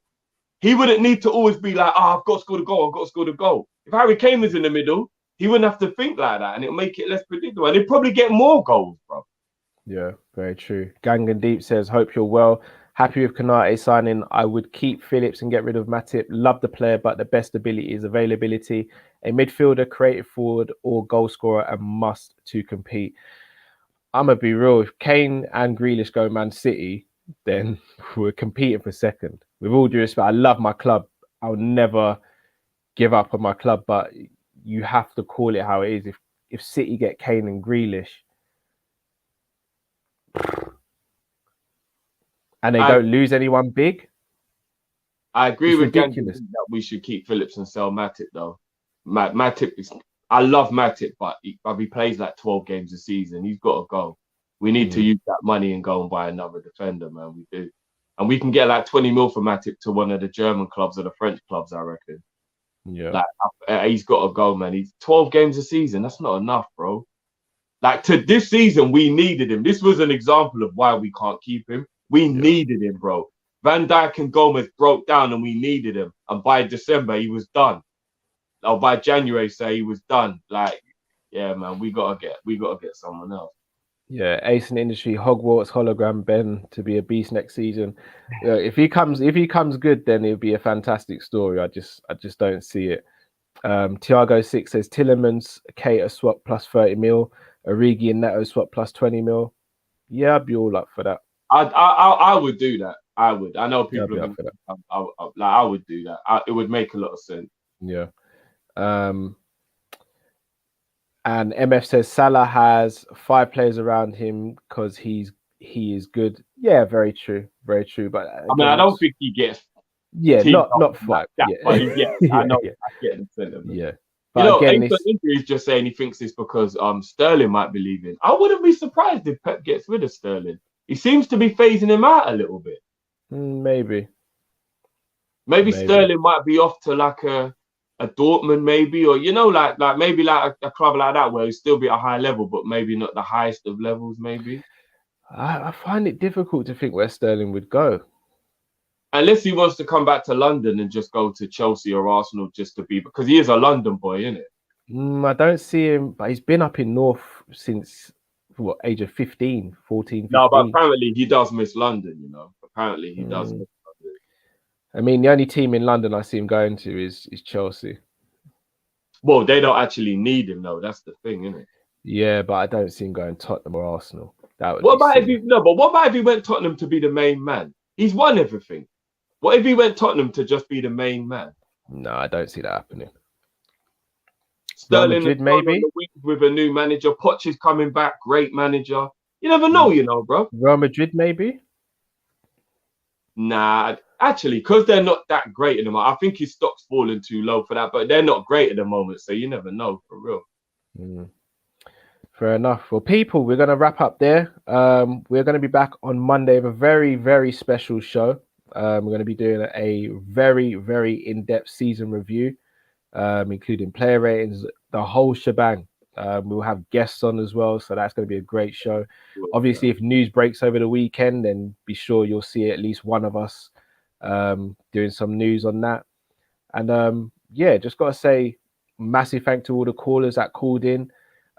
Speaker 6: he wouldn't need to always be like, I've got to score the goal. I've got to score the goal. If Harry Kane was in the middle, he wouldn't have to think like that, and it'll make it less predictable. And he'd probably get more goals, bro.
Speaker 3: Yeah, very true. Gangan Deep says, hope you're well. Happy with Konate signing. I would keep Phillips and get rid of Matip. Love the player, but the best ability is availability. A midfielder, creative forward, or goal scorer, and must to compete. I'm going to be real. If Kane and Grealish go Man City, then we're competing for second. With all due respect, I love my club. I'll never give up on my club, but you have to call it how it is. If City get Kane and Grealish, and they don't lose anyone big,
Speaker 6: I agree with
Speaker 3: ridiculous
Speaker 6: that we should keep Phillips and sell Matip though. Matip is. I love Matip, but he plays like 12 games a season. He's got to go. We need to use that money and go and buy another defender, man. We do, and we can get like 20 mil for Matip to one of the German clubs or the French clubs, I reckon.
Speaker 3: Yeah,
Speaker 6: like he's got to go, man. He's 12 games a season. That's not enough, bro. Like to this season, we needed him. This was an example of why we can't keep him. We needed him, bro. Van Dijk and Gomez broke down, and we needed him. And by December, he was done. Or by January, say he was done. Like, yeah, man, we gotta get someone else.
Speaker 3: Yeah, Ace in the industry, Hogwarts hologram Ben to be a beast next season. If he comes good, then it'll be a fantastic story. I just don't see it. Tiago 6 says Tillemans, Keita swap plus 30 mil, Origi and Neto swap plus 20 mil. Yeah, I'd be all up for that.
Speaker 6: I would do that. I would. I know people are I would do that. It would make a lot of sense.
Speaker 3: Yeah. And MF says Salah has 5 players around him because he is good. Yeah, very true, very true. But again,
Speaker 6: I don't think he gets.
Speaker 3: Yeah, not 5.
Speaker 6: Like that, I know. I get the sentiment.
Speaker 3: Yeah,
Speaker 6: but again, he's just saying he thinks it's because Sterling might be leaving. I wouldn't be surprised if Pep gets rid of Sterling. He seems to be phasing him out a little bit.
Speaker 3: Maybe
Speaker 6: Sterling might be off to like a Dortmund, maybe, or like maybe like a club like that where he'll still be at a high level, but maybe not the highest of levels. Maybe
Speaker 3: I find it difficult to think where Sterling would go,
Speaker 6: unless he wants to come back to London and just go to Chelsea or Arsenal just to be, because he is a London boy, isn't it?
Speaker 3: I don't see him, but he's been up in North since what age of 14, 15.
Speaker 6: No, but apparently he does miss London. Apparently he does miss London.
Speaker 3: I mean, the only team in London I see him going to is Chelsea.
Speaker 6: Well, they don't actually need him, though. That's the thing, isn't it?
Speaker 3: Yeah, but I don't see him going Tottenham or Arsenal.
Speaker 6: What about if he went Tottenham to be the main man? He's won everything. What if he went Tottenham to just be the main man?
Speaker 3: No, I don't see that happening.
Speaker 6: Sterling
Speaker 3: Madrid, maybe
Speaker 6: with a new manager. Poch is coming back, great manager. You never know, bro.
Speaker 3: Real Madrid, maybe.
Speaker 6: Nah, actually, because they're not that great at the moment. I think his stock's fallen too low for that, but they're not great at the moment, so you never know, for real.
Speaker 3: Fair enough. Well, people, we're going to wrap up there. We're going to be back on Monday with a very, very special show. We're going to be doing a very, very in-depth season review, including player ratings, the whole shebang. We'll have guests on as well, so that's going to be a great show. Obviously, if news breaks over the weekend, then be sure you'll see at least one of us doing some news on that. And yeah, just got to say massive thank to all the callers that called in.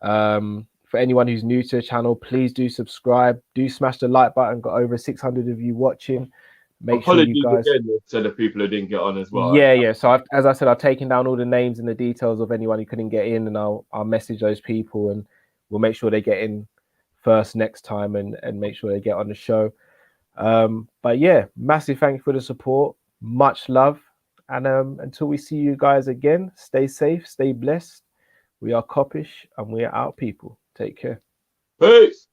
Speaker 3: For anyone who's new to the channel, please do subscribe. Do smash the like button. Got over 600 of you watching. Make
Speaker 6: Apologies
Speaker 3: sure you guys...
Speaker 6: again to the people who didn't get on as well.
Speaker 3: Yeah. So as I said, I've taken down all the names and the details of anyone who couldn't get in, and I'll message those people, and we'll make sure they get in first next time, and make sure they get on the show. But yeah, massive thank you for the support. Much love. And until we see you guys again, stay safe, stay blessed. We are Kopish, and we are out, people. Take care.
Speaker 6: Peace.